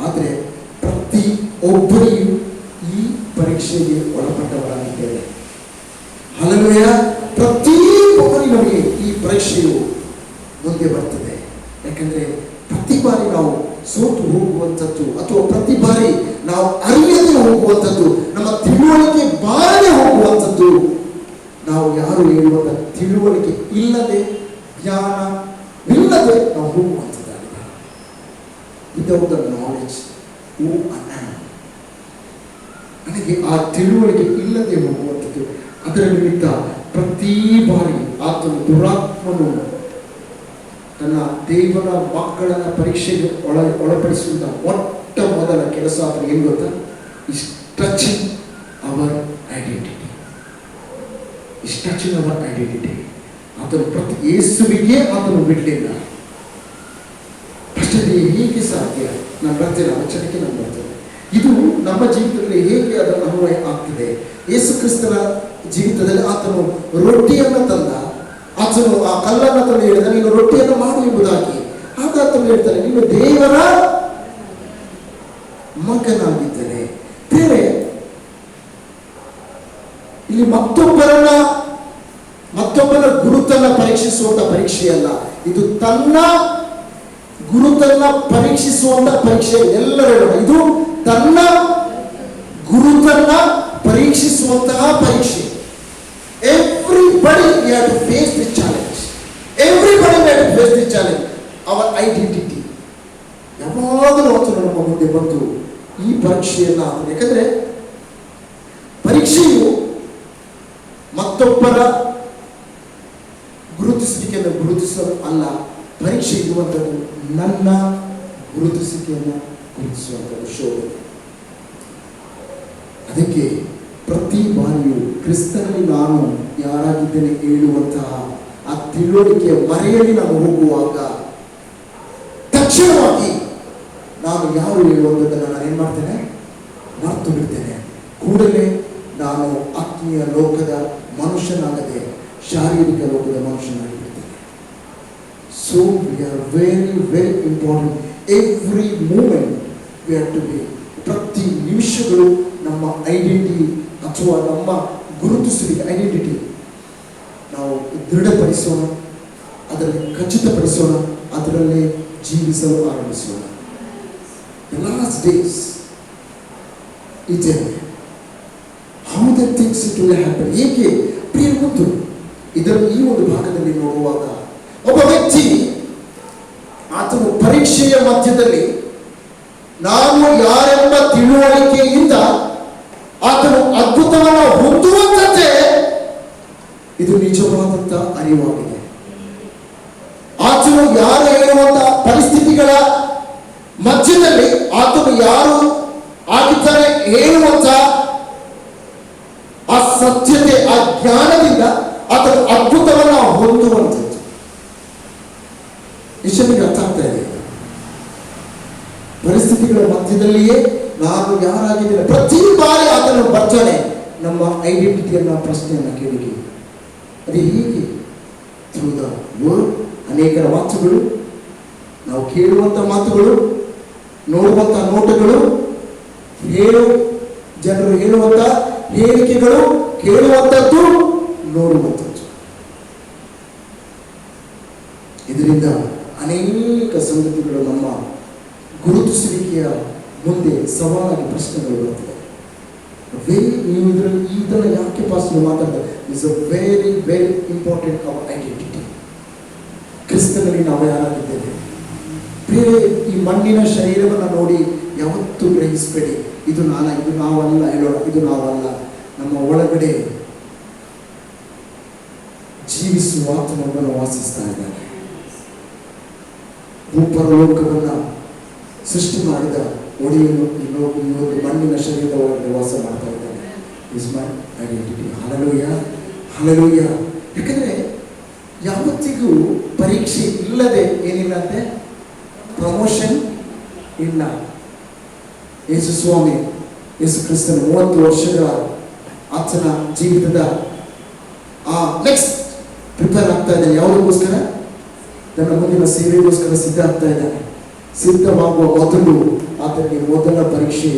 ಆದರೆ ಪ್ರತಿ ಒಬ್ಬರಿಗೂ ಈ ಪರೀಕ್ಷೆಗೆ ಒಳಪಟ್ಟವರಾಗಿದ್ದೇವೆ. ಹಲ್ಲೆಲೂಯಾ. ಪ್ರತಿ ಒಬ್ಬರಿಗೂ ನಮಗೆ ಈ ಪರೀಕ್ಷೆಯು ಮುಂದೆ ಬರ್ತದೆ. ಯಾಕಂದರೆ ಪ್ರತಿ ಬಾರಿ ನಾವು ಸೋತು ಹೋಗುವಂಥದ್ದು, ಅಥವಾ ಪ್ರತಿ ಬಾರಿ ನಾವು ಅರಿಯದೆ ಹೋಗುವಂಥದ್ದು, ನಮ್ಮ ತಿಳುವಳಿಕೆ ಬಾರದೆ ಹೋಗುವಂಥದ್ದು, ನಾವು ಯಾರು ಹೇಳುವಂಥ ತಿಳುವಳಿಕೆ ಇಲ್ಲದೆ, ಜ್ಞಾನವಿಲ್ಲದೆ ನಾವು ಹೋಗುವಂಥದ್ದಾಗಿದೆ. Without the knowledge who I am. ನನಗೆ ಆ ತಿಳುವಳಿಕೆ ಇಲ್ಲದೆ ಹೋಗುವಂಥದ್ದು. ಅದರ ನಿಮಿತ್ತ ಪ್ರತಿ ಬಾರಿ ಆತನು, ದುರಾತ್ಮನು ತನ್ನ ದೇವರ ಮಕ್ಕಳನ್ನ ಪರೀಕ್ಷೆಗೆ ಒಳಪಡಿಸುವಂಥ ಮೊಟ್ಟ ಮೊದಲ ಕೆಲಸ ಆತನಿಗೆ ಏನು ಗೊತ್ತಾ? Is touching our identity. Is touching our identity. ಆತನು ಪ್ರತಿ ಯೇಸುವಿಗೆ ಆತನು ಬಿಡಲಿಲ್ಲ. ಅಷ್ಟೇ ಹೇಗೆ ಸಾಧ್ಯ? ನಾನು ಬರ್ತೇನೆ, ವಚನಕ್ಕೆ ನಾನು ಬರ್ತೇನೆ. ಇದು ನಮ್ಮ ಜೀವಿತದಲ್ಲಿ ಹೇಗೆ ಅದರ ಅನ್ವಯ ಆಗ್ತದೆ? ಯೇಸು ಕ್ರಿಸ್ತನ ಜೀವಿತದಲ್ಲಿ ಆತನು ರೊಟ್ಟಿಯನ್ನು ತಂದ, ಆತನು ಆ ಕಲ್ಲನ್ನು ತಂದು ಹೇಳಿದ, ನೀನು ರೊಟ್ಟಿಯನ್ನು ಮಾಡು ಎಂಬುದಾಗಿ. ಆಗ ಆತನು ಹೇಳ್ತಾನೆ, ನೀನು ದೇವರ ಮಗನಾಗಿದ್ದಾನೆ. ಬೇರೆ ಇಲ್ಲಿ ಮತ್ತೊಬ್ಬರ ಗುರುತನ್ನ ಪರೀಕ್ಷಿಸುವಂತ ಪರೀಕ್ಷೆಯಲ್ಲ, ಇದು ತನ್ನ ಗುರುತನ್ನ ಪರೀಕ್ಷಿಸುವಂತ ಪರೀಕ್ಷೆ. ಎಲ್ಲರೂ ಇದು ತನ್ನ ಗುರುತನ್ನ ಪರೀಕ್ಷಿಸುವಂತಹ ಪರೀಕ್ಷೆ. Everybody we have to face this challenge. Everybody we have to face this challenge. Our identity. ಯಾವಾಗಲೂ ಆತನು ನಮ್ಮ ಮುಂದೆ ಬಂದು ಈ ಪರೀಕ್ಷೆಯನ್ನ, ಯಾಕಂದ್ರೆ ಪರೀಕ್ಷೆಯು ಮತ್ತೊಬ್ಬರ ಗುರುತಿಸುವಿಕೆಯನ್ನು ಗುರುತಿಸಲು ಅಲ್ಲ, ಪರೀಕ್ಷೆ ಇರುವಂಥದ್ದು ನನ್ನ ಗುರುತಿಸುವಿಕೆಯನ್ನು ಗುರುತಿಸುವಂಥದ್ದು ಶೋಧನೆ. ಅದಕ್ಕೆ ಪ್ರತಿ ಬಾರಿಯೂ ಕ್ರಿಸ್ತನಲ್ಲಿ ನಾನು ಯಾರಾಗಿದ್ದೇನೆ ಹೇಳುವಂತಹ ಆ ತಿಳುವಳಿಕೆಯ ಮರೆಯಲ್ಲಿ ನಾನು ಹೋಗುವಾಗ ತಕ್ಷಣವಾಗಿ ನಾನು ಯಾರು ಹೇಳುವಂಥದ್ದನ್ನು ನಾನು ಏನು ಮಾಡ್ತೇನೆ? ಮರೆತು ಬಿಡ್ತೇನೆ. ಕೂಡಲೇ ನಾನು ಆತ್ಮೀಯ ಲೋಕದ ಮನುಷ್ಯನಾಗದೆ ಶಾರೀರಿಕ ಲೋಕದ ಮನುಷ್ಯನಾಗಿಬಿಡ್ತೇನೆ. So we are very very important. Every moment we have to be, ಪ್ರತಿ ನಿಮಿಷಗಳು ನಮ್ಮ ಐಡೆಂಟಿಟಿ ಅಥವಾ ನಮ್ಮ ಗುರುತಿಸುವಿಕೆ ಐಡೆಂಟಿಟಿ ನಾವು ದೃಢಪಡಿಸೋಣ, ಅದರಲ್ಲಿ ಖಚಿತಪಡಿಸೋಣ, ಅದರಲ್ಲೇ ಜೀವಿಸಲು ಆರಂಭಿಸೋಣ. The last days ಇದೆ. How the things it will happen. ಹೇಗೆ ಪ್ರಿಯರು ಇದನ್ನು ಈ ಒಂದು ಭಾಗದಲ್ಲಿ ನೋಡುವಾಗ ಒಬ್ಬ ವ್ಯಕ್ತಿ ಆತನು ಪರೀಕ್ಷೆಯ ಮಧ್ಯದಲ್ಲಿ ನಾನು ಯಾರೆಂಬ ತಿಳುವಳಿಕೆಯಿಂದ ಆತನು ಅದ್ಭುತವನ್ನು ಹೊಂದುವಂತೆ ಇದು ನಿಜವಾದಂತ ಅರಿವಾಗಿದೆ. ಆತನು ಯಾರು ಹೇಳುವಂತ ಪರಿಸ್ಥಿತಿಗಳ ಮಧ್ಯದಲ್ಲಿ ಆತನು ಯಾರು ಆಗಿದ್ದಾರೆ ಹೇಳುವಂತ ಆ ಸತ್ಯತೆ, ಆ ಜ್ಞಾನದಿಂದ ಆತನು ಅದ್ಭುತವನ್ನು ಹೊಂದುವಂಥದ್ದು. ಈಶ್ವರನಿಗೆ ಅರ್ಥ ಆಗ್ತಾ ಇದೆ. ಪರಿಸ್ಥಿತಿಗಳ ಮಧ್ಯದಲ್ಲಿಯೇ ನಾನು ಯಾರಾಗಿದ್ದೇನೆ ಪ್ರತಿ ಬಾರಿ ಆತನು ಬರ್ತಾನೆ ನಮ್ಮ ಐಡೆಂಟಿಟಿಯನ್ನ ಪ್ರಶ್ನೆಯನ್ನ ಕೇಳಿಕೆ. ಅದೇ ಹೀಗೆ ಥ್ರೂ ದ ವರ್ಡ್, ಅನೇಕರ ಮಾತುಗಳು, ನಾವು ಕೇಳುವಂಥ ಮಾತುಗಳು, ನೋಡುವಂಥ ನೋಟಗಳು, ಜನರು ಹೇಳುವಂಥ ಹೇಳಿಕೆಗಳು, ಕೇಳುವಂಥದ್ದು, ನೋಡುವಂಥದ್ದು. ಇದರಿಂದ ಅನೇಕ ಸಂಗತಿಗಳು ನಮ್ಮ ಗುರುತಿಸುವಿಕೆಯ ಮುಂದೆ ಸವಾಲಾಗಿ ಪ್ರಶ್ನೆಗಳು ಬರ್ತದೆ. ನೀವು ಇದನ್ನು ಯಾಕೆ ಪಾಸ್ಟರ್ ಮಾತಾಡ್ತಾರೆ? Is a very very important our identity. ಕ್ರಿಸ್ತನಲ್ಲಿ ನಾವು ಯಾರಾಗಿದ್ದೇವೆ? ಬೇರೆ ಈ ಮಣ್ಣಿನ ಶರೀರವನ್ನು ನೋಡಿ ಯಾವತ್ತೂ ಗ್ರಹಿಸಬೇಡಿ, ಇದು ನಾವಲ್ಲ ಹೇಳೋಣ, ಇದು ನಾವಲ್ಲ. ನಮ್ಮ ಒಳಗಡೆ ಜೀವಿಸುವ ಆತ್ಮವನ್ನು ವಾಸಿಸ್ತಾ ಇದ್ದಾನೆ. ಭೂಪರಲೋಕವನ್ನ ಸೃಷ್ಟಿ ಮಾಡಿದ ಒಡೆಯನು ಈ ಒಂದು ಮಣ್ಣಿನ ಶರೀರದ ಒಳಗಡೆ ವಾಸ ಮಾಡ್ತಾ ಇದ್ದಾನೆ. Is my identity. Hallelujah, hallelujah. ಯಾಕಂದ್ರೆ ಯಾವತ್ತಿಗೂ ಪರೀಕ್ಷೆ ಇಲ್ಲದೆ ಏನಿಲ್ಲ ಅಂತೆ, ಪ್ರಮೋಷನ್ ಇಲ್ಲ. ಯೇಸು ಸ್ವಾಮಿ, ಯೇಸು ಕ್ರಿಸ್ತನ 30 ವರ್ಷಗಳ ಆತನ ಜೀವಿತದ ನೆಕ್ಸ್ಟ್ ಪ್ರಿಪೇರ್ ಆಗ್ತಾ ಇದ್ದಾನೆ. ಯಾವುದಕ್ಕೋಸ್ಕರ? ತನ್ನ ಮುಂದಿನ ಸೇವೆಗೋಸ್ಕರ ಸಿದ್ಧ ಆಗ್ತಾ ಇದ್ದಾನೆ. ಸಿದ್ಧವಾಗುವ ಮೊದಲು ಆತನಿಗೆ ಮೊದಲ ಪರೀಕ್ಷೆ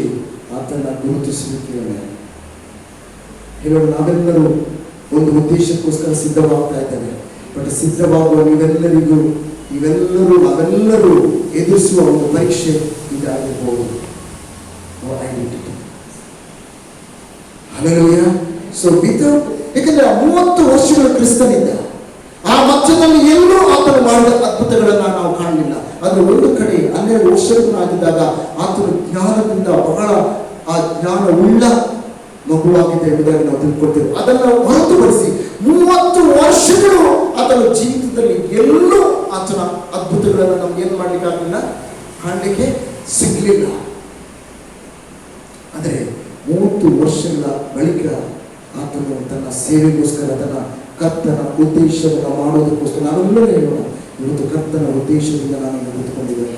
ಆತನ ಗುರುತಿಸುವಿಕೆಯೇ. ಹೇಳೋಣ, ನಾವೆಲ್ಲರೂ ಒಂದು ಉದ್ದೇಶಕ್ಕೋಸ್ಕರ ಸಿದ್ಧವಾಗ್ತಾ ಇದ್ದೇವೆ. ಬಟ್ ಸಿದ್ಧವಾಗುವ ನಾವೆಲ್ಲರೂ ಎದುರಿಸುವ ಒಂದು ಪರೀಕ್ಷೆ ಇದಾಗಿರ್ಬೋದು, ಐಡೆಂಟಿಟಿ. ಹಲ್ಲೆಲೂಯಾ. ಸೊ ಯಾಕಂದ್ರೆ 30 ವರ್ಷಗಳು ಕ್ರಿಸ್ತನಿಂದ ಆ ಮಧ್ಯದಲ್ಲಿ ಎಲ್ಲೂ ಆತನು ಮಾಡಿದ ಅದ್ಭುತಗಳನ್ನ ನಾವು ಕಾಣಲಿಲ್ಲ. ಅದು ಒಂದು ಕಡೆ 12 ವರ್ಷಗಳಾಗಿದ್ದಾಗ ಆತನು ಜ್ಞಾನದಿಂದ ಬಹಳ ಆ ಜ್ಞಾನ ಉಳ್ಳ ಮಗುವಾಗಿದೆ ಎಂಬುದಾಗಿ ನಾವು ತಿಳ್ಕೊಳ್ತೇವೆ. ಅದನ್ನು ಹೊರತುಪಡಿಸಿ 30 ವರ್ಷಗಳು ಆತನ ಜೀವಿತದಲ್ಲಿ ಎಲ್ಲೂ ಆತನ ಅದ್ಭುತಗಳನ್ನು ನಮ್ಗೆ ಏನು ಮಾಡ್ಲಿಕ್ಕೆ ಆಗಲಿಲ್ಲ, ಕಾಣಲಿಕ್ಕೆ ಸಿಗ್ಲಿಲ್ಲ. ಆದರೆ 30 ವರ್ಷಗಳ ಬಳಿಕ ಆತನು ತನ್ನ ಸೇವೆಗೋಸ್ಕರ, ತನ್ನ ಕರ್ತನ ಉದ್ದೇಶವನ್ನು ಮಾಡೋದಕ್ಕೋಸ್ಕರ, ನಾವೆಲ್ಲರೂ ಹೇಳೋಣ, ಇವತ್ತು ಕರ್ತನ ಉದ್ದೇಶದಿಂದ ನಾನು ನಿಂತುಕೊಂಡಿದ್ದೇನೆ.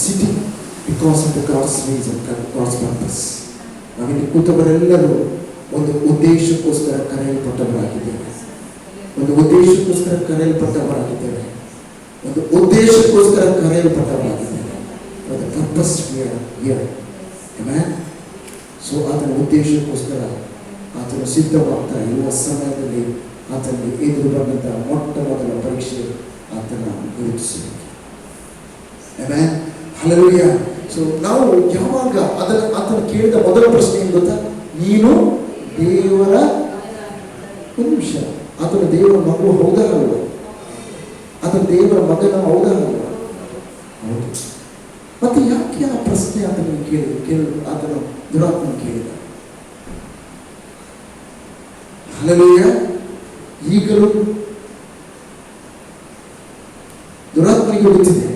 Sitting because of the God's reason, God's purpose. ನಾವಿಲ್ಲಿ ಕೂತವರೆಲ್ಲರೂ ಒಂದು ಉದ್ದೇಶಕ್ಕೋಸ್ಕರ ಕರೆಯಲ್ಪಟ್ಟವರಾಗಿದ್ದೇವೆ. ಒಂದು ಉದ್ದೇಶಕ್ಕೋಸ್ಕರ ಕರೆಯಲ್ಪಟ್ಟವರಾಗಿದ್ದೇವೆ. ಒಂದು ಉದ್ದೇಶಕ್ಕೋಸ್ಕರ ಕರೆಯಲ್ಪಟ್ಟವರಾಗಿದ್ದೇವೆ. ಒಂದು ಪರ್ಪಸ್ ಹಿಯರ್. ಆಮೆನ್. ಸೊ ಆತನ ಉದ್ದೇಶಕ್ಕೋಸ್ಕರ ಆತನು ಸಿದ್ಧವಾಗ್ತಾ ಇರುವ ಸಮಯದಲ್ಲಿ ಆತನಿಗೆ ಎದುರು ಬಂದಂಥ ಮೊಟ್ಟ ಮೊದಲ ಪರೀಕ್ಷೆ ಆತನ ಗುರುತಿಸುವಿಕೆ. Amen, hallelujah. ಸೊ ನಾವು ಯಾವಾಗ ಆತನ ಕೇಳಿದ ಮೊದಲ ಪ್ರಶ್ನೆ ಏನು ಗೊತ್ತಾ? ನೀನು ದೇವರ, ಒಂದು ನಿಮಿಷ, ಆತನ ದೇವರ ಮಗು ಹೌದಾ ಅಲ್ವ? ಆತನ ದೇವರ ಮಗನ ಹೌದಾ ಅಲ್ವ? ಹೌದು. ಮತ್ತೆ ಯಾಕೆ ಆ ಪ್ರಶ್ನೆ ಆತನಿಗೆ ಆತನ ದುರಾತ್ಮನ ಕೇಳಿದ? ಹಲ್ಲೆಲೂಯಾ. ಈಗಲೂ ದುರಾತ್ಮನಿಗೆ ಗೊತ್ತಿದೆ,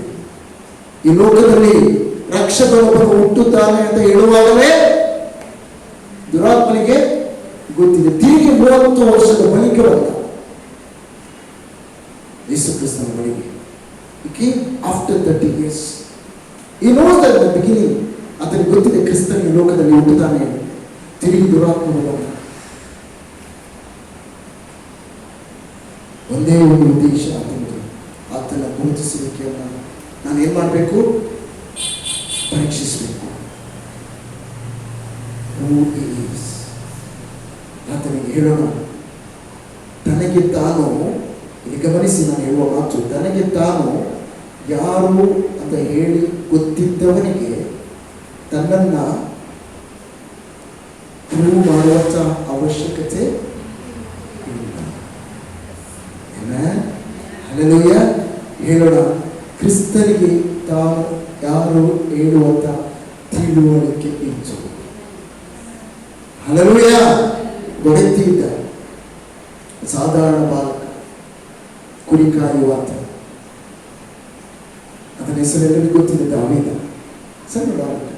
ಈ ಲೋಕದಲ್ಲಿ ರಕ್ಷಕನೊಬ್ಬನು ಹುಟ್ಟುತ್ತಾನೆ ಅಂತ ಹೇಳುವಾಗಲೇ ದುರಾತ್ಮನಿಗೆ ಗೊತ್ತಿದೆ. ತಿರುಗಿ 30 ವರ್ಷದ ಬಳಿಕ ಬಂದ ಯೇಸು ಕ್ರಿಸ್ತನ ಬಳಿಗೆ. After 30 years he knows that the beginning. ಆತನಿಗೆ ಗೊತ್ತಿದೆ ಕ್ರಿಸ್ತನ ಈ ಲೋಕದಲ್ಲಿ ಹುಟ್ಟುತ್ತಾನೆ. ತಿರುಗಿ ದುರಾತ್ಮನು ಬಂದ. ಒಂದೇ ಒಂದು ಉದ್ದೇಶ ಆತನದು, ಆತನ ಗುರುತಿಸುವಿಕೆಯನ್ನು ನಾನು ಏನ್ ಮಾಡಬೇಕು? ಪರೀಕ್ಷಿಸಬೇಕು. ಆತನಿಗೆ ಹೇಳೋಣ, ತನಗೆ ತಾನು, ಇಲ್ಲಿ ಗಮನಿಸಿ ನಾನು ಹೇಳುವ ಮಾತು, ತನಗೆ ತಾನು ಯಾರು ಅಂತ ಹೇಳಿ ಗೊತ್ತಿದ್ದವನಿಗೆ ತನ್ನನ್ನ ಪ್ರೂವ್ ಮಾಡುವಂತ ಅವಶ್ಯಕತೆ ಇಲ್ಲ. ಹಲ್ಲೆಲೂಯಾ. ಹೇಳೋಣ, ಕ್ರಿಸ್ತನಿಗೆ ತಾನು ಯಾರು ಹೇಳುವಂತ ತಿಳುವಳಿಕೆ ಇತ್ತು. ಹಲ್ಲೆಲೂಯಾ. ವ್ಯಕ್ತಿ ಇದ್ದ, ಸಾಧಾರಣ ಬಾಲಕ, ಕುರಿ ಕಾಯುವಾತ. ಅದರ ಹೆಸರೆಲ್ಲರಿಗೂ ಗೊತ್ತಿದೆ, ದಾವೀದ, ಸಣ್ಣ ಬಾಲಕ.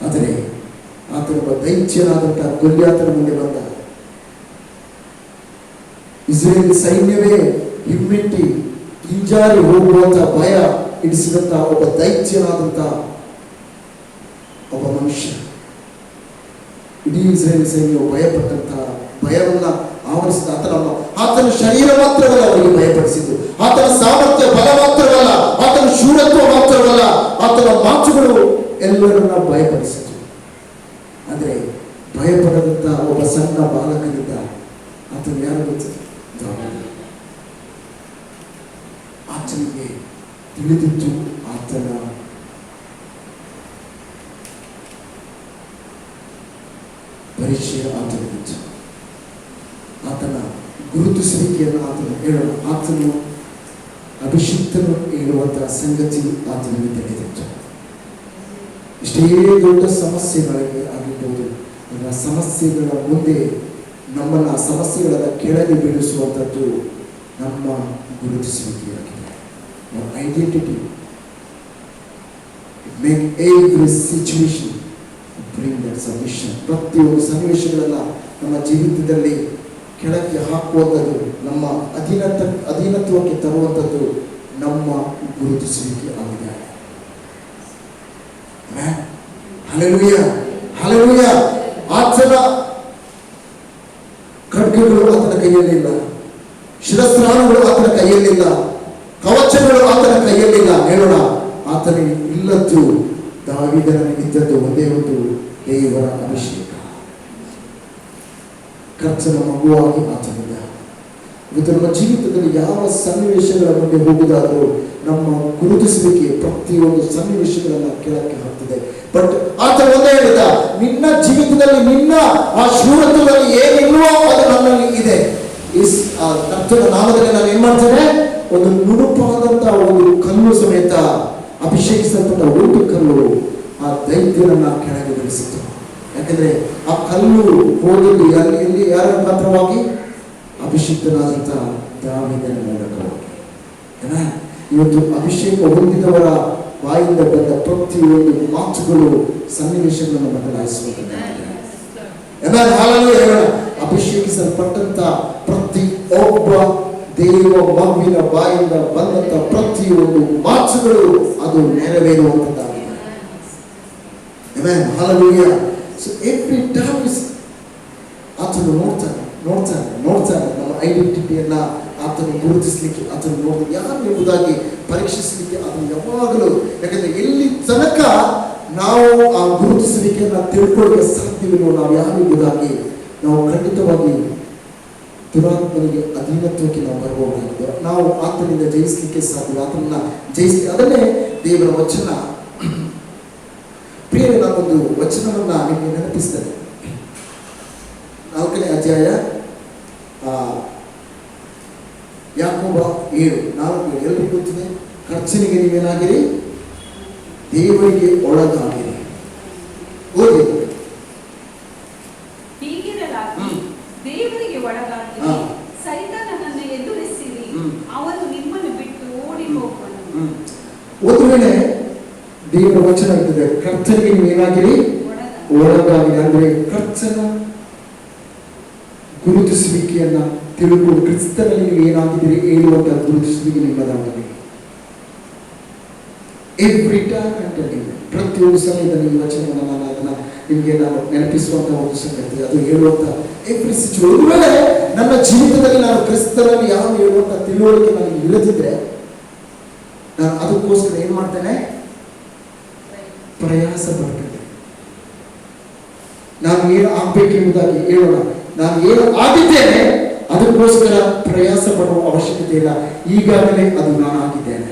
ಆದರೆ ಆತನೊಬ್ಬ ದೈತ್ಯನಾದಂತಹ ಗೊಲ್ಯಾತನ ಮುಂದೆ ಬಂದ. ಇಸ್ರೇಲ್ ಸೈನ್ಯವೇ ಹಿಮ್ಮೆಟ್ಟಿ ಹಿಂಜಾರಿ ಹೋಗುವಂತ ಭಯ ಇಡಿಸಿದಂತ ಒಬ್ಬ ದೈತ್ಯನಾದಂತ ಒಬ್ಬ ಮನುಷ್ಯ. ಇಡೀ ಇಸ್ರೇಲ್ ಸೈನ್ಯವು ಭಯಪಟ್ಟಂತ, ಭಯವನ್ನ ಆವರಿಸಿದ ಆತನ ಶರೀರ ಮಾತ್ರವಲ್ಲ ಅವರಿಗೆ ಭಯಪಡಿಸಿದ್ದು, ಆತನ ಸಾಮರ್ಥ್ಯ ಬಲ ಮಾತ್ರವಲ್ಲ, ಆತನ ಶೂರತ್ವ ಮಾತ್ರವಲ್ಲ, ಆತನ ಮಾತುಗಳು ಎಲ್ಲರನ್ನ ಭಯಪಡಿಸಿತು. ಆದರೆ ಭಯಪಡದಂತ ಒಬ್ಬ ಸಣ್ಣ ಬಾಲಕನಿದ್ದ. ಆತನು ಯಾರು ಗೊತ್ತಿದೆ? ದಾವೀದ. ಆ ಆತನಿಗೆ ತಿಳಿದಿತ್ತು, ಆತನ ಪರಿಚಯ ಆತನಿಗಿತ್ತು, ಆತನ ಗುರುತಿಸುವಿಕೆಯನ್ನು ಆತನು ಹೇಳಲು, ಆತನು ಅಭಿಷಿಕ್ತನು ಹೇಳುವಂತಹ ಸಂಗತಿ ಆತನಿಗೆ ತಿಳಿದಿತ್ತು. ಇಷ್ಟೇ ದೊಡ್ಡ ಸಮಸ್ಯೆಗಳಿಗೆ ಆಗಿರ್ಬೋದು, ಆ ಸಮಸ್ಯೆಗಳ ಮುಂದೆ ನಮ್ಮನ್ನು ಆ ಸಮಸ್ಯೆಗಳ ಕೆಳಗೆ ಬೀಳಿಸುವಂಥದ್ದು ನಮ್ಮ ಗುರುತಿಸುವಿಕೆಯಾಗಿದೆ. Identity make every situation bring that submission. ಪ್ರತಿಯೊಂದು ಸನ್ನಿವೇಶಗಳನ್ನ ನಮ್ಮ ಜೀವಿತದಲ್ಲಿ ಕೆಳಕ್ಕೆ ಹಾಕುವಂಥದ್ದು, ನಮ್ಮ ಅಧೀನತ್ವಕ್ಕೆ ತರುವಂಥದ್ದು ನಮ್ಮ ಗುರುತಿಸುವಿಕೆ ಆಗಿದೆ. Hallelujah, hallelujah. ಆತನ ಖಡ್ಗಗಳು ಆತನ ಕೈಯಲ್ಲಿಲ್ಲ, ಶಿರಸ್ತ್ರಾಣಗಳು ಆತನ ಕೈಯಲ್ಲಿಲ್ಲ, ಕವಚಗಳು ಆತನ ಕೈಯಲ್ಲಿಲ್ಲ. ಹೇಳೋಣ, ಆತನಿಗೆ ಇಲ್ಲದ್ದು ದಾವೀದನಿಗೆ ಇದ್ದದ್ದು ಒಂದೇ ಒಂದು ದೇವರ ಅಭಿಷೇಕ. ಕರ್ತನ ಮಗುವಾಗಿ ಆತನಿಂದ ಇವತ್ತು ನಮ್ಮ ಜೀವಿತದಲ್ಲಿ ಯಾವ ಸನ್ನಿವೇಶಗಳ ಮುಂದೆ ಹೋಗುವುದಾದರೂ ನಮ್ಮ ಗುರುತಿಸುವಿಕೆ ಪ್ರತಿಯೊಂದು ಸನ್ನಿವೇಶಗಳನ್ನ ಕೆಳಕ್ಕೆ ಹಾಕ್ತದೆ. ಬಟ್ ಆತ ಒಂದೇ ಹೇಳಿದ, ನಿನ್ನ ಜೀವಿತದಲ್ಲಿ ನಿನ್ನ ಆ ಶೂರತ್ವದಲ್ಲಿ ಏನಿಲ್ವೋ ಅದು ನನ್ನಲ್ಲಿ ಇದೆ. ಕರ್ತನ ನಾಮದಲ್ಲಿ ನಾನು ಏನ್ ಮಾಡ್ತೇನೆ, ಒಂದು ನುಣುಪಾದಂತಹ ಒಂದು ಕಲ್ಲು ಸಮೇತ ಅಭಿಷೇಕಿಸಲ್ಪಟ್ಟ ಒಂದು ಕಲ್ಲು ಆ ದೈತ್ಯನನ್ನ ಕೆಳಗೆ ಬೆಳೆಸಿತು. ಯಾಕಂದ್ರೆ ಆ ಕಲ್ಲು ಹೋದಲ್ಲಿ ಅಲ್ಲಿ ಯಾರ ಮುಖಾಂತರವಾಗಿ, ಅಭಿಷಿಕ್ತನಾದಂಥ ದಾವೀದನ ಮೂಲಕವಾಗಿ. ಇವತ್ತು ಅಭಿಷೇಕ ಹೊಂದಿದವರ ಬಾಯಿಂದ ಬಂದ ಪ್ರತಿಯೊಂದು ಮಾತುಗಳು ಸನ್ನಿವೇಶಗಳನ್ನು ಬದಲಾಯಿಸುವುದಿಲ್ಲ. ಅಭಿಷೇಕಿಸಲ್ಪಟ್ಟಂತ ಪ್ರತಿ ಒಬ್ಬ ದೇವ ಮಗುವಿನ ಬಾಯಿಂದ ಬಂದಂತ ಪ್ರತಿಯೊಂದು ಮಾತುಗಳು ಅದು ನೆರವೇರುವಂತದ್ದಾಗಿದೆ. Hallelujah. So every time ಆತನು ನೋಡ್ತಾನೆ ನಮ್ಮ ಐಡೆಂಟಿಟಿಯನ್ನ ಆತನು ಗುರುತಿಸಲಿಕ್ಕೆ, ಆತನು ನೋಡ್ತಾನೆ ಯಾರು ಎಂಬುದಾಗಿ ಪರೀಕ್ಷಿಸಲಿಕ್ಕೆ ಅದನ್ನು ಯಾವಾಗಲೂ. ಯಾಕಂದ್ರೆ ಎಲ್ಲಿ ತನಕ ನಾವು ಆ ಗುರುತಿಸುವಿಕೆಯನ್ನ ತಿಳ್ಕೊಳ್ಳಿಕ್ಕೆ ಸಾಧ್ಯವಿಲ್ಲವೋ, ನಾವು ಯಾರು ಎಂಬುದಾಗಿ ನಾವು ಖಂಡಿತವಾಗಿ ದುರಾತ್ಮನಿಗೆ ಅಧೀನತ್ವಕ್ಕೆ ನಾವು ಬರಬಹುದಾಗಿದೆ. ನಾವು ಆತನಿಂದ ಜಯಿಸಲಿಕ್ಕೆ ಸಾಧ್ಯ, ಆತನನ್ನ ಜಯಿಸಲಿ. ಅದನ್ನೇ ದೇವರ ವಚನ. ಪ್ರಿಯರೇ, ನಾನೊಂದು ವಚನವನ್ನ ನಿಮಗೆ ನೆನಪಿಸ್ತೇನೆ. 4ನೇ ಅಧ್ಯಾಯ ಯಾಕೋಬ 7:4. ಎಲ್ಲರಿಗೂ ಗೊತ್ತಿದೆ, ಖರ್ಚನಿಗೆ ನೀವೇನಾಗಿರಿ, ದೇವರಿಗೆ ಒಳಗಾಗಿರಿ. ಓದಿ. ಹೀಗಿರಲಾಗಿ ದೇವರಿಗೆ ಒಳಗಾಗಿರಿ, ಸೈತಾನನನ್ನು ಎದುರಿಸಿರಿ, ಅವನು ನಿಮ್ಮನ್ನು ಬಿಟ್ಟು ಓಡಿ ಹೋಗುವನು. ಒಂದು ವೇಳೆ ದೇವರ ವಚನ ಇರ್ತದೆ, ಕರ್ತನಿಗೆ ನೀವೇನಾಗಿರಿ, ಒಳಗಾಗಿರಿ. ಅಂದ್ರೆ ಕರ್ತನ ಗುರುತಿಸುವಿಕೆಯನ್ನ ತಿಳ್ಕೊಂಡು ಕ್ರಿಸ್ತನಲ್ಲಿ ನೀವು ಏನಾಗಿದ್ದೀರಿ ಹೇಳುವಂತಹ ಗುರುತಿಸುವಿಕೆ ನಿಮ್ಮದಾಗಲಿ. ಎವ್ರಿ ಟೈಮ್ ಪ್ರತಿಯೊಂದು ಸಮಯದಲ್ಲಿ ಈ ವಚನವನ್ನು ನಾನು ಅದನ್ನ ನಿಮಗೆ ನಾನು ನೆನಪಿಸುವಂತಹ ಒಂದು ಸಂಗತಿ, ಅದು ಹೇಳುವಂತ ಎವ್ರಿ ಸಿಚುವೇಶನ್. ವೇಳೆ ನನ್ನ ಜೀವಿತದಲ್ಲಿ ನಾನು ಕ್ರಿಸ್ತನಲ್ಲಿ ಯಾವ ಹೇಳುವಂತ ತಿಳುವಳಿಕೆ ನನಗೆ ಇಲ್ಲದಿದ್ರೆ ನಾನು ಅದಕ್ಕೋಸ್ಕರ ಏನ್ ಮಾಡ್ತೇನೆ, ಪ್ರಯಾಸ ಪಡ್ತೇನೆ. ನಾನು ಏನು ಆಗ್ಬೇಕೆಂಬುದಾಗಿ ಹೇಳೋಣ, ನಾನು ಏನು ಆಗಿದ್ದೇನೆ ಅದಕ್ಕೋಸ್ಕರ ಪ್ರಯಾಸ ಪಡುವ ಅವಶ್ಯಕತೆ ಇಲ್ಲ. ಈಗಾಗಲೇ ಅದು ನಾನು ಆಗಿದ್ದೇನೆ.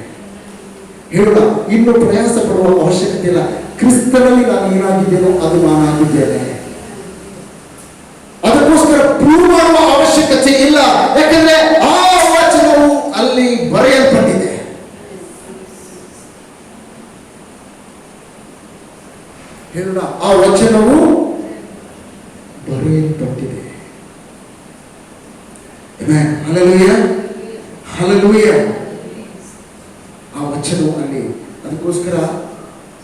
ಹೇಳೋಣ, ಇನ್ನು ಪ್ರಯಾಸ ಪಡುವ ಅವಶ್ಯಕತೆ ಇಲ್ಲ. ಕ್ರಿಸ್ತನಲ್ಲಿ ನಾನು ಏನಾಗಿದ್ದೇನೋ ಅದು ನಾನಾಗಿದ್ದೇನೆ. ಅದಕ್ಕೋಸ್ಕರ ಪ್ರೂವ್ ಮಾಡುವ ಅವಶ್ಯಕತೆ ಇಲ್ಲ. ಯಾಕಂದ್ರೆ ಆ ವಚನವು ಅಲ್ಲಿ ಬರೆಯಲ್ಪಟ್ಟಿದೆ. ಹೇಳೋಣ, ಆ ವಚನವು ಬರೆಯಲ್ಪಟ್ಟಿದೆ. Hallelujah, hallelujah. ಆ ವಚನವು ಅಲ್ಲಿ, ಅದಕ್ಕೋಸ್ಕರ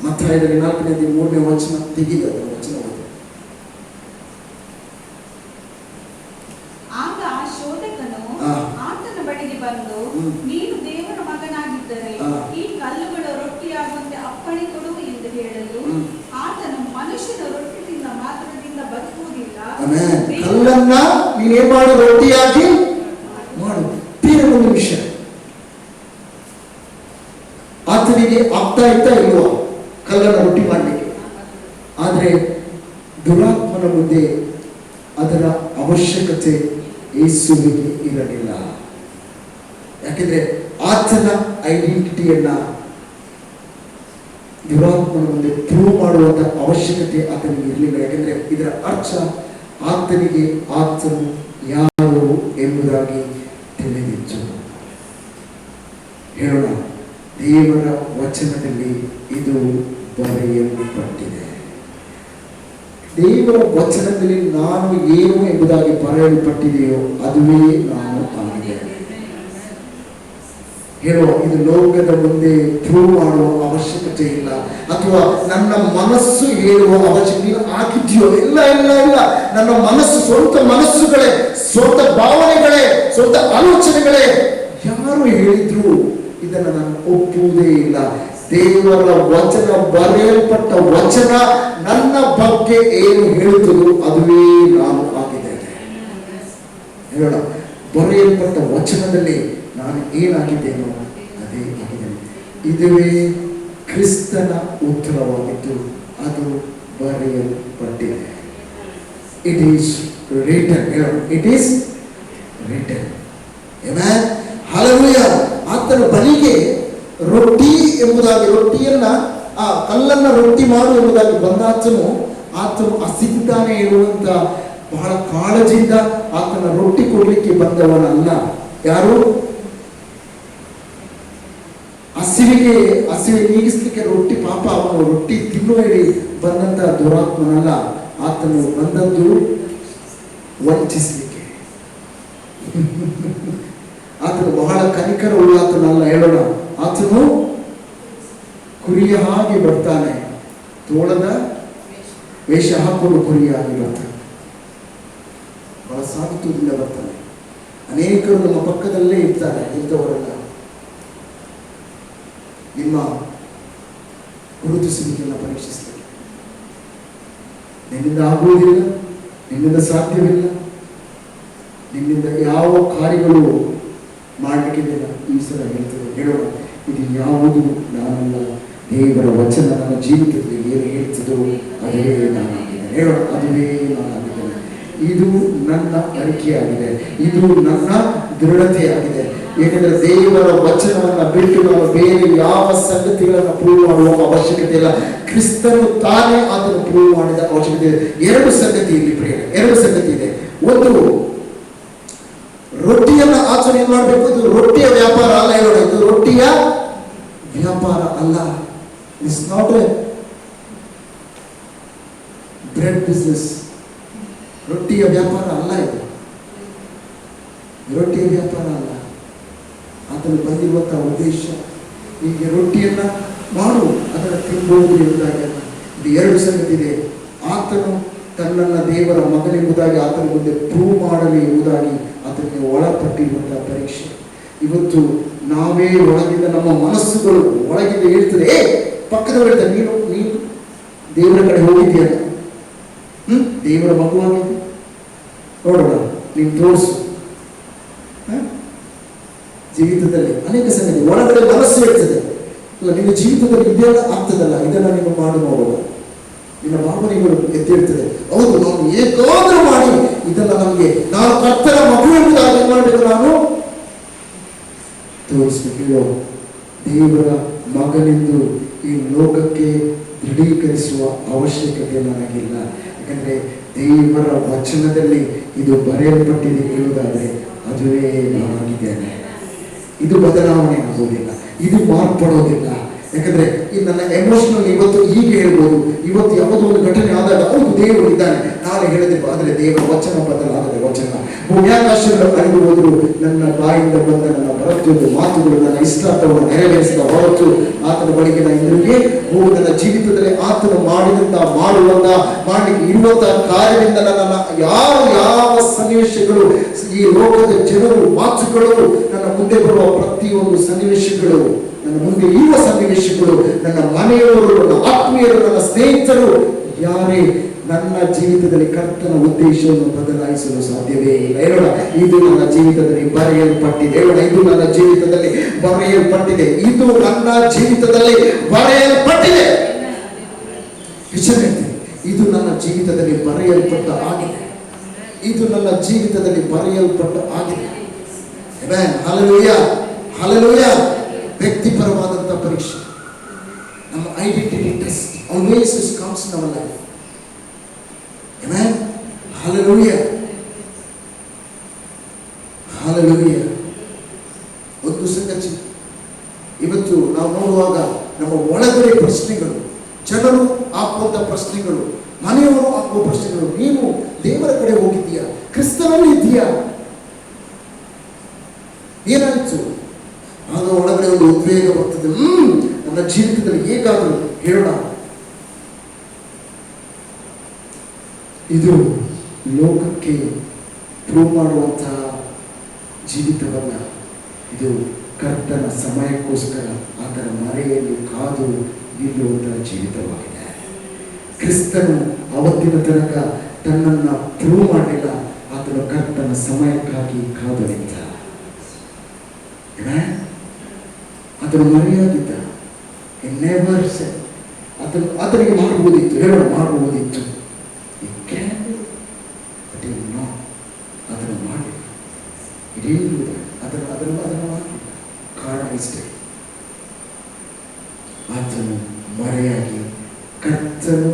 ಮತ್ತಾಯದಲ್ಲಿ 4:3 ವಚನ ತೆಗೆದ ವಚನ. ಆಗ ಆ ಶೋಧಕನು ಆತನ ಬಳಿಗೆ ಬಂದು, ನೀನು ದೇವರ ಮಗನಾಗಿದ್ದರೆ ಈ ಕಲ್ಲುಗಳು ರೊಟ್ಟಿಯಾಗುವಂತೆ ಅಪ್ಪಣೆ ಕೊಡು ಎಂದು ಹೇಳಲು, ಆತನು ಮನುಷ್ಯನ ರೊಟ್ಟಿಯಿಂದ ಮಾತ್ರದಿಂದ ಬದುಕುವುದಿಲ್ಲ, ಕಲ್ಲನ್ನ ನೀನೇ ಮಾಡು, ರೊಟ್ಟಿಯಾಗಿ ಮಾಡು. ಒಂದು ವಿಷಯ ಆತನಿಗೆ ಆಗ್ತಾ ಇಲ್ವಾ ಕಲ್ಲನ್ನು ರೊಟ್ಟಿ ಮಾಡಲಿಕ್ಕೆ? ಆದ್ರೆ ದುರಾತ್ಮನ ಮುಂದೆ ಅದರ ಅವಶ್ಯಕತೆ ಯೇಸುವಿಗೆ ಇರಲಿಲ್ಲ. ಯಾಕೆಂದ್ರೆ ಆತನ ಐಡೆಂಟಿಟಿಯನ್ನ ದುರಾತ್ಮನ ಮುಂದೆ ಪ್ರೂವ್ ಮಾಡುವಂತ ಅವಶ್ಯಕತೆ ಆತನಿಗೆ ಇರಲಿಲ್ಲ. ಯಾಕಂದ್ರೆ ಇದರ ಅರ್ಥ ಆತನಿಗೆ ಆತನು ಯಾರು ಎಂಬುದಾಗಿ ತಿಳಿದಿತ್ತು. ಹೇಳೋಣ, ದೇವರ ವಚನದಲ್ಲಿ ಇದು ಬರೆಯಲ್ಪಟ್ಟಿದೆ. ದೇವರ ವಚನದಲ್ಲಿ ನಾನು ಏನು ಎಂಬುದಾಗಿ ಬರೆಯಲ್ಪಟ್ಟಿದೆಯೋ ಅದುವೇ ನಾನು ಆಗಿದೆ. ಹೇಳುವ, ಇದು ಲೋಕದ ಮುಂದೆ ಪ್ರೂವ್ ಮಾಡುವ ಅವಶ್ಯಕತೆ ಇಲ್ಲ, ಅಥವಾ ನನ್ನ ಮನಸ್ಸು ಹೇಳುವ ಅವಶ್ಯಕತೆ ನೀನು ಆಗಿದೆಯೋ ಇಲ್ಲ ಇಲ್ಲ ಇಲ್ಲ. ನನ್ನ ಮನಸ್ಸು, ಸ್ವಂತ ಮನಸ್ಸುಗಳೇ, ಸ್ವಂತ ಭಾವನೆಗಳೇ, ಸ್ವಂತ ಆಲೋಚನೆಗಳೇ ಯಾರು ಹೇಳಿದ್ರು ಇದನ್ನು ನಾನು ಒಪ್ಪುವುದೇ ಇಲ್ಲ. ದೇವರ ವಚನ, ಬರೆಯಲ್ಪಟ್ಟ ವಚನ ನನ್ನ ಬಗ್ಗೆ ಏನು ಹೇಳುತ್ತದೋ ಅದುವೇ ನಾನು ಆಗಿದ್ದೇನೆ. ಹೇಳೋಣ, ಬರೆಯಲ್ಪಟ್ಟ ವಚನದಲ್ಲಿ ನಾನು ಏನಾಗಿದ್ದೇನೋ ಅದೇ ಆಗಿದ್ದೇನೆ. ಇದುವೇ ಕ್ರಿಸ್ತನ ಉತ್ತರವಾಗಿದ್ದು ಅದು ಬರೆಯಲ್ಪಟ್ಟಿದೆ. It is written. ಹೇಳೋಣ, it is written. Amen, hallelujah. ಆತನ ಬಳಿಗೆ ರೊಟ್ಟಿ ಎಂಬುದಾಗಿ, ರೊಟ್ಟಿಯನ್ನ ಆ ಕಲ್ಲನ್ನ ರೊಟ್ಟಿ ಮಾಡು ಎಂಬುದಾಗಿ ಬಂದಾತನು ಹಸಿದ್ದಾನೆ ಎನ್ನುವಂತ ಬಹಳ ಕಾಳಜಿಯಿಂದ ಆತನ ರೊಟ್ಟಿ ಕೊಡ್ಲಿಕ್ಕೆ ಬಂದವನಲ್ಲ. ಯಾರು? ಹಸಿವೆ ನೀಗಿಸ್ಲಿಕ್ಕೆ ರೊಟ್ಟಿ, ಪಾಪ ಅವನು ರೊಟ್ಟಿ ತಿನ್ನುವ ಹೇಳಿ ಬಂದಂತ ದುರಾತ್ಮನಲ್ಲ. ಆತನು ಬಂದದ್ದು ವಂಚಿಸಲಿಕ್ಕೆ. ಆತನು ಬಹಳ ಕನಿಕರ ಉಳ್ಳಾತನಲ್ಲ. ಹೇಳೋಣ, ಆತನು ಕುರಿಯ ಹಾಗೆ ಬರ್ತಾನೆ, ತೋಳದ ವೇಷ ಹಾಕೊಂಡು ಕುರಿಯಾಗಿ ಬರ್ತಾನೆ, ಬಹಳ ಸಾಧುತ್ವದಿಂದ ಬರ್ತಾನೆ. ಅನೇಕರು ನಮ್ಮ ಪಕ್ಕದಲ್ಲೇ ಇರ್ತಾರೆ, ಇಂಥವರೆಲ್ಲ ನಿಮ್ಮ ಗುರುತಿಸುವಿಕೆಯನ್ನು ಪರೀಕ್ಷಿಸಲಿಕ್ಕೆ. ನಿನ್ನಿಂದ ಆಗುವುದಿಲ್ಲ, ನಿನ್ನಿಂದ ಸಾಧ್ಯವಿಲ್ಲ, ನಿನ್ನಿಂದ ಯಾವ ಕಾರ್ಯಗಳು ಮಾಡಲಿಕ್ಕಿಲ್ಲ. ಈ ಸಲ ಹೇಳ್ತದೆ, ಹೇಳೋಣ, ಇದು ಯಾವುದು ನಾನಲ್ಲ, ದೇವರ ವಚನ ನನ್ನ ಜೀವಿತದಲ್ಲಿ ಏನು ಹೇಳ್ತದೋ ಅದೇ ನಾನಾಗಿದ್ದೇನೆ. ಹೇಳೋಣ, ಅದುವೇ ನಾನಾಗಿದ್ದೇನೆ. ಇದು ನನ್ನ ಅರಿಕೆಯಾಗಿದೆ, ಇದು ನನ್ನ ದೃಢತೆಯಾಗಿದೆ. ಏಕೆಂದರೆ ದೇವರ ವಚನವನ್ನು ಬಿಟ್ಟು ನಾವು ಬೇರೆ ಯಾವ ಸಂಗತಿಗಳನ್ನು ಪ್ರೂವ್ ಮಾಡುವ ಅವಶ್ಯಕತೆ ಇಲ್ಲ. ಕ್ರಿಸ್ತನು ತಾನೇ ಅದನ್ನು ಪ್ರೂವ್ ಮಾಡಿದ ಅವಶ್ಯಕತೆ ಇದೆ. ಎರಡು ಸಂಗತಿ ಇಲ್ಲಿ ಪ್ರಿಯರೇ, ಎರಡು ಸಂಗತಿ ಇದೆ. ಒಂದು, ರೊಟ್ಟಿಯನ್ನ ಆಚರಣೆ ಏನ್ ಮಾಡಬೇಕು? ಇದು ರೊಟ್ಟಿಯ ವ್ಯಾಪಾರ ಅಲ್ಲ. ಹೇಳೋಣ, ಇದು ರೊಟ್ಟಿಯ ವ್ಯಾಪಾರ ಅಲ್ಲ. It's not a bread business. ರೊಟ್ಟಿಯ ವ್ಯಾಪಾರ ಅಲ್ಲ ಇದು, ರೊಟ್ಟಿಯ ವ್ಯಾಪಾರ ಅಲ್ಲ. ಆತನು ಬಂದಿರುವಂತಹ ಉದ್ದೇಶ ಹೀಗೆ ರೊಟ್ಟಿಯನ್ನ ಮಾಡು, ಅದನ್ನು ತಿನ್ಬಹುದು ಎಂಬುದಾಗಿ. ಇದು ಎರಡು ಸಂಗತಿ ಇದೆ. ಆತನು ತನ್ನನ್ನ ದೇವರ ಮಗನೆಂಬುದಾಗಿ ಆತನ ಮುಂದೆ ಪ್ರೂವ್ ಮಾಡಲಿ ಎಂಬುದಾಗಿ ಆತನಿಗೆ ಒಳಪಟ್ಟಿರುವಂತಹ ಪರೀಕ್ಷೆ. ಇವತ್ತು ನಾವೇ ಒಳಗಿಂದ, ನಮ್ಮ ಮನಸ್ಸುಗಳು ಒಳಗಿಂದ ಹೇಳ್ತದೆ, ಪಕ್ಕದವರು ಹೇಳ್ತಾರೆ, ನೀನು ದೇವರ ಕಡೆ ಹೋಗಿದ್ದೀಯಲ್ಲ, ದೇವರ ಮಗುವಾಗಿದೆ, ನೋಡೋಣ, ನೀನು ತೋರಿಸು. ಜೀವಿತದಲ್ಲಿ ಅನೇಕ ಸಂಗತಿ ಒಳಗಡೆ ಮನಸ್ಸು ಹೇಳ್ತದೆ, ಅಲ್ಲ ನಿನ್ನ ಜೀವಿತದಲ್ಲಿ ಇದೆಲ್ಲ ಆಗ್ತದಲ್ಲ, ಇದೆಲ್ಲ ನೀನು ಮಾಡಿ ನೋಡೋಣ. ನಿನ್ನ ಭಾವನೆಗಳು ಎತ್ತಿರ್ತದೆ, ಹೌದು ನಾವು ಏಕಾದ್ರೂ ಮಾಡಿ ಇದೆಲ್ಲ ನಮಗೆ, ನಾನು ಕರ್ತನ ಮಗು ಎಂಬುದಾಗಿ ಏನ್ ಮಾಡಬೇಕು, ನಾನು ತೋರಿಸ್ಬೇಕು. ದೇವರ ಮಗನೆಂದು ಈ ಲೋಕಕ್ಕೆ ದೃಢೀಕರಿಸುವ ಅವಶ್ಯಕತೆ ನನಗಿಲ್ಲ. ಯಾಕಂದ್ರೆ ದೇವರ ವಚನದಲ್ಲಿ ಇದು ಬರೆಯಲ್ಪಟ್ಟಿದೆ ಹೇಳುವುದಾದ್ರೆ ಅದುವೇ ನಾನಾಗಿದ್ದೇನೆ. ಇದು ಬದಲಾವಣೆ ಆಗೋದಿಲ್ಲ, ಇದು ಮಾರ್ಪಡೋದಿಲ್ಲ. ಯಾಕಂದ್ರೆ ಈ ನನ್ನ ಎಮೋಷನಲ್ ಇವತ್ತು ಹೀಗೆ ಹೇಳ್ಬೋದು, ಇವತ್ತು ಯಾವುದೋ ಒಂದು ಘಟನೆ ಆದಾಗ ಹೌದು ದೇವರು ಇದ್ದಾನೆ, ನಾಳೆ ಹೇಳಿದೆ, ಆದರೆ ದೇವರ ವಚನ ಬದಲಾಗದೆ ವಚನ ಭೂಮ್ಯಾಕಾಶಗಳು ಅರಿದು ಹೋದ್ರು, ನನ್ನ ಬಾಯಿಂದ ಬಂದ ನನ್ನ ಪ್ರತಿಯೊಂದು ಮಾತುಗಳು ನನ್ನ ಇಷ್ಟಾರ್ಥವನ್ನು ನೆರವೇರಿಸಿದ ಹೊರತು ಆತನ ಬಳಿಗೆ ನಾನು ಹಿಂದಿರುಗಿ ಹೋಗಿ ನನ್ನ ಜೀವಿತದಲ್ಲಿ ಆತನು ಮಾಡಿದಂತ ಮಾಡಲಿಕ್ಕೆ ಇರುವಂತಹ ಕಾರ್ಯದಿಂದ ನನ್ನನ್ನು ಯಾವ ಸನ್ನಿವೇಶಗಳು, ಈ ಲೋಕದ ಜನರು, ಮಾತುಗಳು, ನನ್ನ ಮುಂದೆ ಬರುವ ಪ್ರತಿಯೊಂದು ಸನ್ನಿವೇಶಗಳು, ನನ್ನ ಮುಂದೆ ಇರುವ ಸನ್ನಿವೇಶಗಳು, ನನ್ನ ಮನೆಯವರು, ನನ್ನ ಆತ್ಮೀಯರು, ನನ್ನ ಸ್ನೇಹಿತರು ಯಾರೇ ನನ್ನ ಜೀವಿತದಲ್ಲಿ ಕರ್ತನ ಉದ್ದೇಶವನ್ನು ಬದಲಾಯಿಸಲು ಸಾಧ್ಯವೇ ಇಲ್ಲ. ಹೇಳೋಣ, ಇದು ನನ್ನ ಜೀವಿತದಲ್ಲಿ ಬರೆಯಲ್ಪಟ್ಟಿದೆ. ಹೇಳೋಣ, ಇದು ನನ್ನ ಜೀವಿತದಲ್ಲಿ ಬರೆಯಲ್ಪಟ್ಟಿದೆ. ಇದು ನನ್ನ ಜೀವಿತದಲ್ಲಿ ಬರೆಯಲ್ಪಟ್ಟಿದೆ. ಇದು ನನ್ನ ಜೀವಿತದಲ್ಲಿ ಬರೆಯಲ್ಪಟ್ಟ ಆಗಿದೆ. ಇದು ನನ್ನ ಜೀವಿತದಲ್ಲಿ ಬರೆಯಲ್ಪಟ್ಟ ಆಗಿದೆ. Amen, hallelujah. ಹಲ್ಲೆಲೂಯಾ. ವ್ಯಕ್ತಿಪರವಾದಂಥ ಪರೀಕ್ಷೆ, ನಮ್ಮ identity test always comes in our life. Amen. Hallelujah, hallelujah. ಒಂದು ಸಂಗತಿ ಇವತ್ತು ನಾವು ನೋಡುವಾಗ ನಮ್ಮ ಒಳಗಡೆ ಪ್ರಶ್ನೆಗಳು, ಜನರು ಹಾಕುವಂಥ ಪ್ರಶ್ನೆಗಳು, ಮನೆಯವರು ಹಾಕುವ ಪ್ರಶ್ನೆಗಳು, ನೀವು ದೇವರ ಕಡೆ ಹೋಗಿದ್ದೀಯಾ, ಕ್ರಿಸ್ತನಲ್ಲಿ ಇದ್ದೀಯಾ, ಏನಾಯ್ತು? ಆಗ ಒಳಗಡೆ ಒಂದು ಉದ್ವೇಗ ಬರ್ತದೆ. ನನ್ನ ಜೀವಿತದಲ್ಲಿ ಹೇಗಾದರೂ ಹೇಳೋಣ. ಇದು ಲೋಕಕ್ಕೆ ಪ್ರೂವ್ ಮಾಡುವಂತಹ ಜೀವಿತವಲ್ಲ, ಇದು ಕರ್ತನ ಸಮಯಕ್ಕೋಸ್ಕರ ಆತನ ಮರೆಯಲ್ಲಿ ಕಾದು ನಿಲ್ಲುವಂತಹ ಜೀವಿತವಾಗಿದೆ. ಕ್ರಿಸ್ತನು ಅವತ್ತಿನ ತನಕ ತನ್ನನ್ನು ಪ್ರೂವ್ ಮಾಡಲಿಲ್ಲ, ಆತನು ಕರ್ತನ ಸಮಯಕ್ಕಾಗಿ ಕಾದು ನಿಂತ. ಆತನು ಮರೆಯಾಗಿದ್ದ. ಆತನಿಗೆ ಮಾಡಬಹುದಿತ್ತು, ಹೇಳೋಣ ಮಾಡಬಹುದಿತ್ತು, ಅದನ್ನು ಮಾಡಿ ಅದನ್ನು ಮಾಡಿ. ಕಾರಣ ಇಷ್ಟೇ, ಆತನು ಮರೆಯಾಗಿ ಕರ್ತನು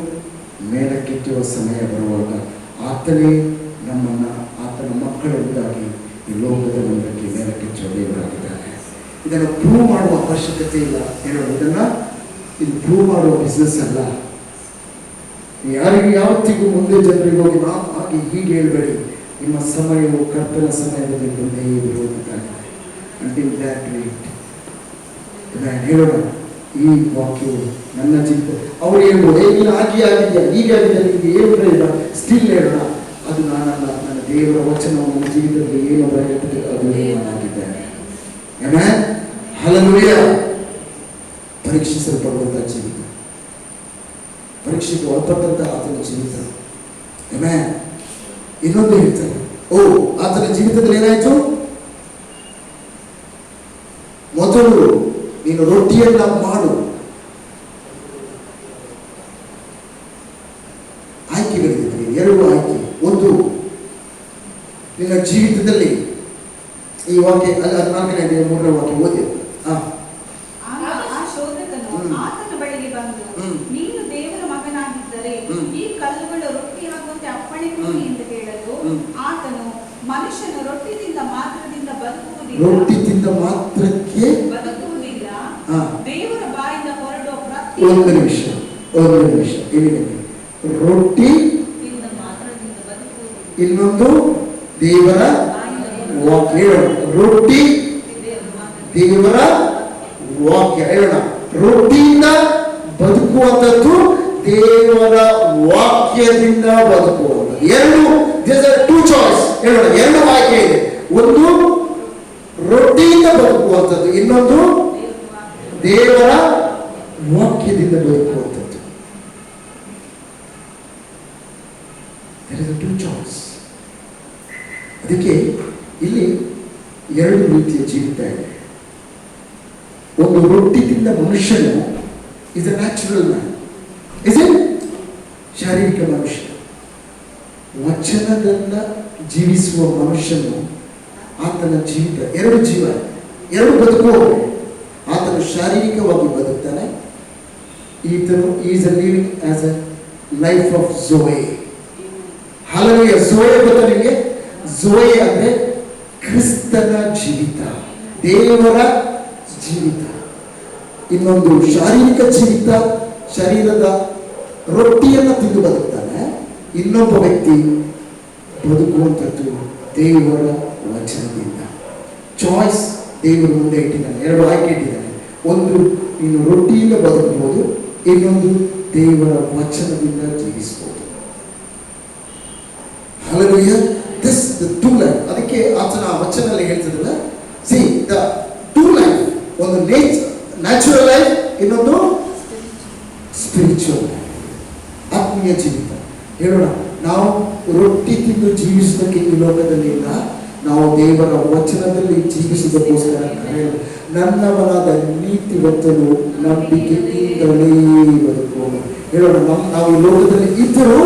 ಮೇಲಕ್ಕೆತ್ತುವ ಸಮಯ ಬರುವಾಗ ಆತನೇ ನಮ್ಮನ್ನು ಆತನ ಮಕ್ಕಳೆಂದಾಗಿ ಈ ಲೋಕದ ಮುಂದಕ್ಕೆ ಮೇಲಕ್ಕೆತ್ತುವ ದೇವರಾಗಿದ್ದಾನೆ. ಇದನ್ನು ಪ್ರೂವ್ ಮಾಡುವ ಅವಶ್ಯಕತೆ ಇಲ್ಲ. ಹೇಳೋಣ, ಇದು ಪ್ರೂವ್ ಮಾಡುವ ಬಿಸ್ನೆಸ್ ಅಲ್ಲ. ಯಾರಿಗೂ ಯಾವತ್ತಿಗೂ ಮುಂದೆ ಜನರಿಗೆ ಹೋಗಿ ನಾವು ಹಾಗೆ ಹೀಗೆ ಹೇಳಬೇಡಿ. ನಿಮ್ಮ ಸಮಯವು ಕರ್ತನ ಸಮಯದಲ್ಲಿ ಬಂದೇ ಬರುವುದಿದ್ದಾನೆ. Until that wait. ಹೇಳೋಣ, ಈ ವಾಕ್ಯವು ನನ್ನ ಜೀವಿತ. ಅವ್ರು ಹೇಳ್ಬೋದು, ನೀನು ಹಾಗೆ ಆಗಿದೆಯಾ, ಹೀಗೆ ಆಗಿದೆಯಾ, ನಿಮಗೆ ಏನು ಇಲ್ಲ, ಸ್ಟಿಲ್ ಹೇಳೋಣ, ಅದು ನಾನಲ್ಲ. ನನ್ನ ದೇವರ ವಚನವು ನನ್ನ ಜೀವಿತದಲ್ಲಿ ಏನು ಬರೆಯಲ್ಪಟ್ಟಿದೆ ಅದು ನಾನಾಗಿದ್ದೇನೆ. ಆಮೆನ್. ಹಲ್ಲೆಲೂಯಾ. ಪರೀಕ್ಷಿಸಲ್ಪಡುವಂತಹ ಜೀವಿತ, ಪರೀಕ್ಷೆಗೆ ಒಳಪಟ್ಟಂತ ಆತನ ಜೀವಿತ. ಆಮೆನ್. ಇನ್ನೊಂದು ಹೇಳ್ತಾರೆ, ಆತನ ಜೀವಿತದಲ್ಲಿ ಏನಾಯ್ತು? ಮೊದಲು ನೀನು ರೊಟ್ಟಿಯನ್ನ ಮಾಡು. ಆಯ್ಕೆಗಳಿದೆ, ಎರಡು ಆಯ್ಕೆ. ಒಂದು, ನಿನ್ನ ಜೀವಿತದಲ್ಲಿ ಈ ವಾಕ್ಯ ಅಲ್ಲಿ 14ನೇ 3ನೇ ವಾಕ್ಯ ಓದಿ. ಆ ಶೋಧಕನು ಆತನ ಬಳಿಗೆ ಬಂದು, ನೀನು ದೇವರ ಮಗನಾಗಿದ್ದರೆ ಈ ಕಲ್ಲುಗಳು ರೊಟ್ಟಿ ಆಗುವಂತೆ ಅಪ್ಪಣೆ ಕೊಡಿ ಎಂದು ಹೇಳಲು, ಆತನು, ಮನುಷ್ಯನು ರೊಟ್ಟಿಯಿಂದ ಮಾತ್ರದಿಂದ ಬದುಕುವುದಿಲ್ಲ, ರೊಟ್ಟಿಯಿಂದ ಮಾತ್ರಕ್ಕೆ ಬದುಕುವುದಿಲ್ಲ, ದೇವರ ಬಾಯಿಂದ ಹೊರಡುವ ಪ್ರತಿ. ಒಂದು ನಿಮಿಷ ರೊಟ್ಟಿ, ಇನ್ನೊಂದು ದೇವರ ವಾಕ್ಯ. ರೊಟ್ಟಿ ದೇವರ ವಾಕ್ಯ. ಹೇಳೋಣ, ರೊಟ್ಟಿಯಿಂದ ಬದುಕುವಂಥದ್ದು, ದೇವರ ವಾಕ್ಯದಿಂದ ಬದುಕುವಂಥದ್ದು. ಎರಡು, ಟೂ ಚಾಯ್ಸ್. ಹೇಳೋಣ, ಎರಡು ಆಯ್ಕೆ ಇದೆ. ಒಂದು ರೊಟ್ಟಿಯಿಂದ ಬದುಕುವಂಥದ್ದು, ಇನ್ನೊಂದು ದೇವರ ವಾಕ್ಯದಿಂದ ಬದುಕುವಂಥದ್ದು. There is a two choice. ಅದಕ್ಕೆ ಇಲ್ಲಿ ಎರಡು ರೀತಿಯ ಜೀವಿತ ಇದೆ. ಒಂದು, ರೊಟ್ಟಿಯಿಂದ ಮನುಷ್ಯನು is a natural man, is it ಶಾರೀರಿಕ ಮನುಷ್ಯ. ವಚನದಿಂದ ಜೀವಿಸುವ ಮನುಷ್ಯನು, ಆತನ ಜೀವಿತ ಎರಡು ಜೀವ, ಎರಡು ಬದುಕುವವರು. ಆತನು ಶಾರೀರಿಕವಾಗಿ ಬದುಕ್ತಾನೆ. ಈತನು is a living as a life of zoe. Hallelujah. ಝೋಯೆ ಗೊತ್ತಾ ನಿಮಗೆ? ಝೋಯೆ ಅಂದ್ರೆ ಕ್ರಿಸ್ತನ ಜೀವಿತ, ದೇವರ ಜೀವಿತ. ಇನ್ನೊಂದು ಶಾರೀರಿಕ ಜೀವಿತ, ಶರೀರದ ರೊಟ್ಟಿಯನ್ನು ತಿಂದು ಬದುಕ್ತಾನೆ. ಇನ್ನೊಬ್ಬ ವ್ಯಕ್ತಿ ಬದುಕುವಂಥದ್ದು ದೇವರ ವಚನದಿಂದ. ಚಾಯ್ಸ್ ದೇವರು ಮುಂದೆ ಇಟ್ಟಿದ್ದಾನೆ, ಎರಡು ಆಯ್ಕೆ ಇಟ್ಟಿದ್ದಾನೆ. ಒಂದು, ನೀನು ರೊಟ್ಟಿಯಿಂದ ಬದುಕಬಹುದು, ಇನ್ನೊಂದು ದೇವರ ವಚನದಿಂದ ಜೀವಿಸಬಹುದು. Hallelujah. This the two life. ಅದಕ್ಕೆ ಆತನ ವಚನಲ್ಲಿ ಹೇಳ್ತಿದ್ದಲ್ಲ, ಸಿ ದ ಟೂ ಲೈಫ್. ಒಂದು ನ್ಯಾಚುರಲ್ ಲೈಫ್, ಇನ್ನೊಂದು ಸ್ಪಿರಿಚುವಲ್ ಲೈಫ್, ಆತ್ಮೀಯ ಜೀವಿತ. ಹೇಳೋಣ, ನಾವು ರೊಟ್ಟಿ ತಿಂದು ಜೀವಿಸುವುದಕ್ಕೆ ಈ ಲೋಕದಲ್ಲಿ ಇಲ್ಲ, ನಾವು ದೇವರ ವಚನದಲ್ಲಿ ಜೀವಿಸುವುದಕ್ಕೋಸ್ಕರ ಕರೆಯಲು. ನನ್ನವನಾದ ನೀತಿವಂತನು ನಂಬಿಕೆಯಿಂದಲೇ ಬದುಕುವನು. ಹೇಳೋಣ, ನಾವು ಈ ಲೋಕದಲ್ಲಿ ಇದ್ದರೂ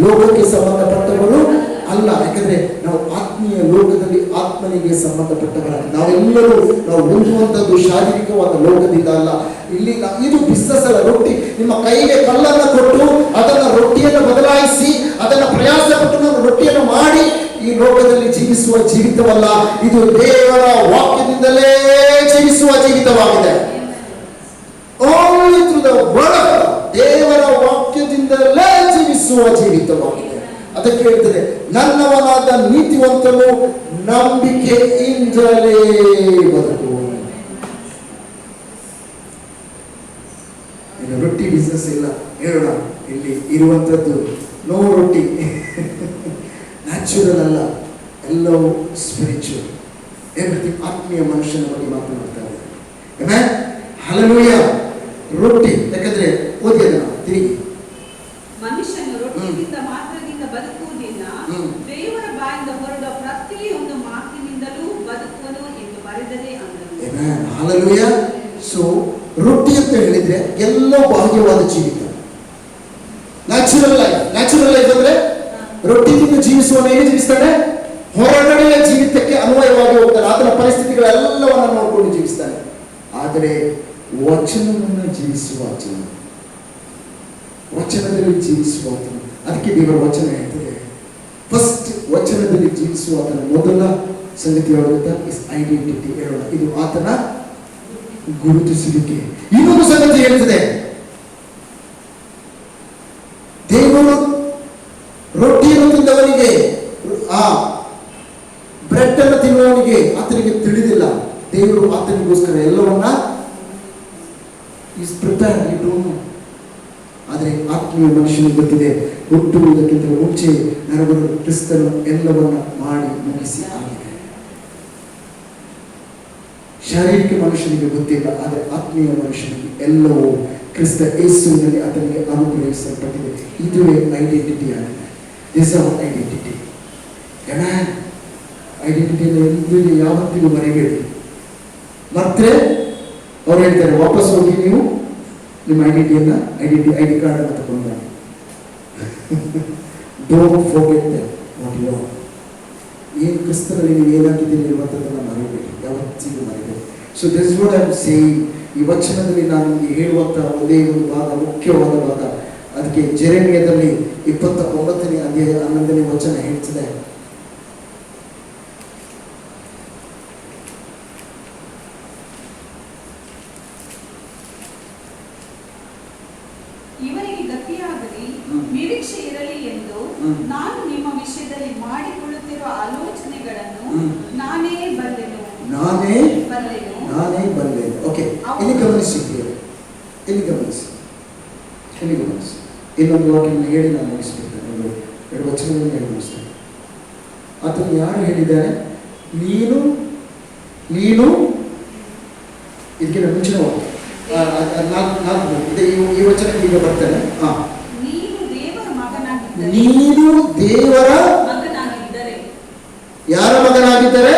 ಲೋಕಕ್ಕೆ ಸಂಬಂಧಪಟ್ಟವರು ಅಲ್ಲ. ಯಾಕಂದ್ರೆ ನಾವು ಆತ್ಮೀಯ ಆತ್ಮೀಯ ಲೋಕದಲ್ಲಿ ಆತ್ಮನಿಗೆ ಸಂಬಂಧಪಟ್ಟವರಾಗಿ ನಾವೆಲ್ಲರೂ ನಾವು ಹೊಂದುವಂಥದ್ದು ಶಾರೀರಿಕವಾದ ಲೋಕದಿಂದ ಅಲ್ಲ. ಇಲ್ಲಿ ಇದು ಬಿಸ್ನೆಸ್ ಅಲ್ಲ. ರೊಟ್ಟಿ ನಿಮ್ಮ ಕೈಗೆ ಕಲ್ಲನ್ನು ಕೊಟ್ಟು ಅದನ್ನ ರೊಟ್ಟಿಯನ್ನು ಬದಲಾಯಿಸಿ ಅದನ್ನ ಪ್ರಯಾಸ ಪಟ್ಟು ನಾನು ರೊಟ್ಟಿಯನ್ನು ಮಾಡಿ ಈ ಲೋಕದಲ್ಲಿ ಜೀವಿಸುವ ಜೀವಿತವಲ್ಲ. ಇದು ದೇವರ ವಾಕ್ಯದಿಂದಲೇ ಜೀವಿಸುವ ಜೀವಿತವಾಗಿದೆ. Only through the word of God. ದೇವರ ವಾಕ್ಯದಿಂದಲೇ ಜೀವಿಸುವ ಜೀವಿತವಾಗಿದೆ. ಅದಕ್ಕೆ ಹೇಳ್ತದೆ, ನನ್ನವನಾದ ನೀತಿವಂತನು ನಂಬಿಕೆಯಿಂದಲೇ ಬದುಕುವನು. ಇನ್ನು ರೊಟ್ಟಿ ಬಿಸ್ನೆಸ್ ಇಲ್ಲ ಹೇಳೋಣ. ಇಲ್ಲಿ ಇರುವಂಥದ್ದು ನೋ ರೊಟ್ಟಿ, ನ್ಯಾಚುರಲ್ ಅಲ್ಲ, ಎಲ್ಲವೂ ಸ್ಪಿರಿಚುವಲ್. ಎವ್ರಿಥಿಂಗ್ ಆತ್ಮೀಯ ಮನುಷ್ಯನ ಬಗ್ಗೆ ಮಾತನಾಡ್ತಾ ಇದ್ದಾರೆ. ಹಲ್ಲೆಲೂಯಾ. ರೊಟ್ಟಿ ಯಾಕಂದ್ರೆ ಓದಿ ಅದನ್ನ ತಿರುಗಿ. ಮನುಷ್ಯನು ರೊಟ್ಟಿಯಿಂದ ಮಾತ್ರದಿಂದ ಬದುಕುವುದಿಲ್ಲ, ದೇವರ ಬಾಯಿಂದ ಹೊರಡುವ ಪ್ರತಿಯೊಂದು ಮಾತಿನಿಂದಲೂ ಬದುಕುವನು ಎಂದು ಬರೆದದೇ ಅಂದರು. ಹಲ್ಲೆಲೂಯಾ. ಸೊ ರೊಟ್ಟಿ ಅಂತ ಹೇಳಿದ್ರೆ ಎಲ್ಲ ಬಾಹ್ಯವಾದ ಜೀವಿತ, ನ್ಯಾಚುರಲ್ ಲೈಫ್. ನ್ಯಾಚುರಲ್ ಲೈಫ್ ಅಂದ್ರೆ ರೊಟ್ಟಿ ತಿಂದು ಜೀವಿಸುವವನು ಹೇಗೆ ಜೀವಿಸ್ತಾನೆ? ಹೊರಗಡೆಯ ಜೀವಿತಕ್ಕೆ ಅನ್ವಯವಾಗಿ ಹೋಗ್ತಾನೆ. ಆತನ ಪರಿಸ್ಥಿತಿಗಳೆಲ್ಲವನ್ನ ನೋಡಿಕೊಂಡು ಜೀವಿಸ್ತಾನೆ. ಆದರೆ ವಚನವನ್ನು ಜೀವಿಸುವ ಜೀವ, ವಚನದಲ್ಲಿ ಜೀವಿಸುವ ಆತನು. ಅದಕ್ಕೆ ದೇವರ ವಚನ ಹೇಳ್ತದೆ, ಫಸ್ಟ್ ವಚನದಲ್ಲಿ ಜೀವಿಸುವ ಆತನ ಮೊದಲ ಸಂಗತಿ ಯಾವುದು? Is identity. ಹೇಳೋಣ, ಇದು ಆತನ ಗುರುತಿಸುವಿಕೆ. ಇನ್ನೊಂದು ಸಂಗತಿ ಹೇಳ್ತದೆ, ದೇವರು ರೊಟ್ಟಿಯನ್ನು ತಿಂದವನಿಗೆ, ಆ ಬ್ರೆಡ್ ಅನ್ನು ತಿನ್ನುವವನಿಗೆ ಆತನಿಗೆ ತಿಳಿದಿಲ್ಲ. ದೇವರು ಆತನಿಗೋಸ್ಕರ ಎಲ್ಲವನ್ನ ಆದರೆ ಆತ್ಮೀಯ ಮನುಷ್ಯನಿಗೆ ಗೊತ್ತಿದೆ, ಹುಟ್ಟುವುದಕ್ಕಿಂತ ಮುಂಚೆ ನರಗಳು ಕ್ರಿಸ್ತನು ಎಲ್ಲವನ್ನ ಮಾಡಿ ಮುಗಿಸಿ ಆಗಿದೆ. ಶಾರೀರಿಕ ಮನುಷ್ಯನಿಗೆ ಗೊತ್ತಿಲ್ಲ, ಆದರೆ ಆತ್ಮೀಯ ಮನುಷ್ಯನಿಗೆ ಎಲ್ಲವೂ ಕ್ರಿಸ್ತ ಯೇಸುವಿನಲ್ಲಿ ಆತನಿಗೆ ಅನುಗ್ರಹಿಸಲ್ಪಟ್ಟಿದೆ. ಇದುವೇ ಐಡೆಂಟಿಟಿ ಆಗಿದೆ. This are identity. ಐಡೆಂಟಿಟಿಯನ್ನು ಯಾವತ್ತಿಗೂ ಮರೆಯಬೇಡಿ. ಮತ್ತೆ ಅವ್ರು ಹೇಳ್ತಾರೆ, ವಾಪಸ್ ಹೋಗಿ ನೀವು ನಿಮ್ಮ ಐಡಿ ಕಾರ್ಡ್ ಅನ್ನು ತಗೊಂಡು don't forget that what you are. ಏನು ಕ್ರಿಸ್ತನಲ್ಲಿ ನೀವು ಏನಾಗಿದ್ದೀರಿ ಇರುವಂಥದ್ದನ್ನು ಮರೆಯಬೇಡಿ, ಯಾವತ್ತಿಗೂ ಮರೆಯಬೇಡಿ. So this what I am saying. ಈ ವಚನದಲ್ಲಿ ನಾನು ಹೇಳುವಂಥ ಒಂದೇ ಒಂದು ಭಾಗ, ಮುಖ್ಯವಾದ ಭಾಗ. ಅದಕ್ಕೆ ಜೆರೆಮಿಯದಲ್ಲಿ 29ನೇ ಅಧ್ಯಾಯ 11ನೇ ವಚನ ಹೇಳ್ತದೆ, ಇವರಿಗೆ ಗತಿಯಾಗಲಿ, ನಿರೀಕ್ಷೆ ಇರಲಿ ಎಂದು ನಾನು ನಿಮ್ಮ ವಿಷಯದಲ್ಲಿ ಮಾಡಿಕೊಳ್ಳುತ್ತಿರುವ ಆಲೋಚನೆಗಳನ್ನು ನಾನೇ ಬಲ್ಲೆನು. ಓಕೆ, ಇಲ್ಲಿ ಗಮನಿಸಿ. ಇನ್ನೊಂದು ವಾಕ್ಯವನ್ನು ಹೇಳಿ ನಾನು ಮುಗಿಸ್ಬಿಡ್ತೇನೆ. ಎರಡು ವಚನಗಳನ್ನು ಹೇಳಿ ಮುಗಿಸ್ತೇನೆ. ಅದನ್ನು ಯಾರು ಹೇಳಿದ್ದಾರೆ? ನೀನು ಇದಕ್ಕಿಂತ ಮುಂಚಿನ ವಾಕ್ಯ ಈ ವಚನಕ್ಕೆ ಈಗ ಬರ್ತೇನೆ. ನೀನು ದೇವರ ಯಾರ ಮಗನಾಗಿದ್ದರೆ?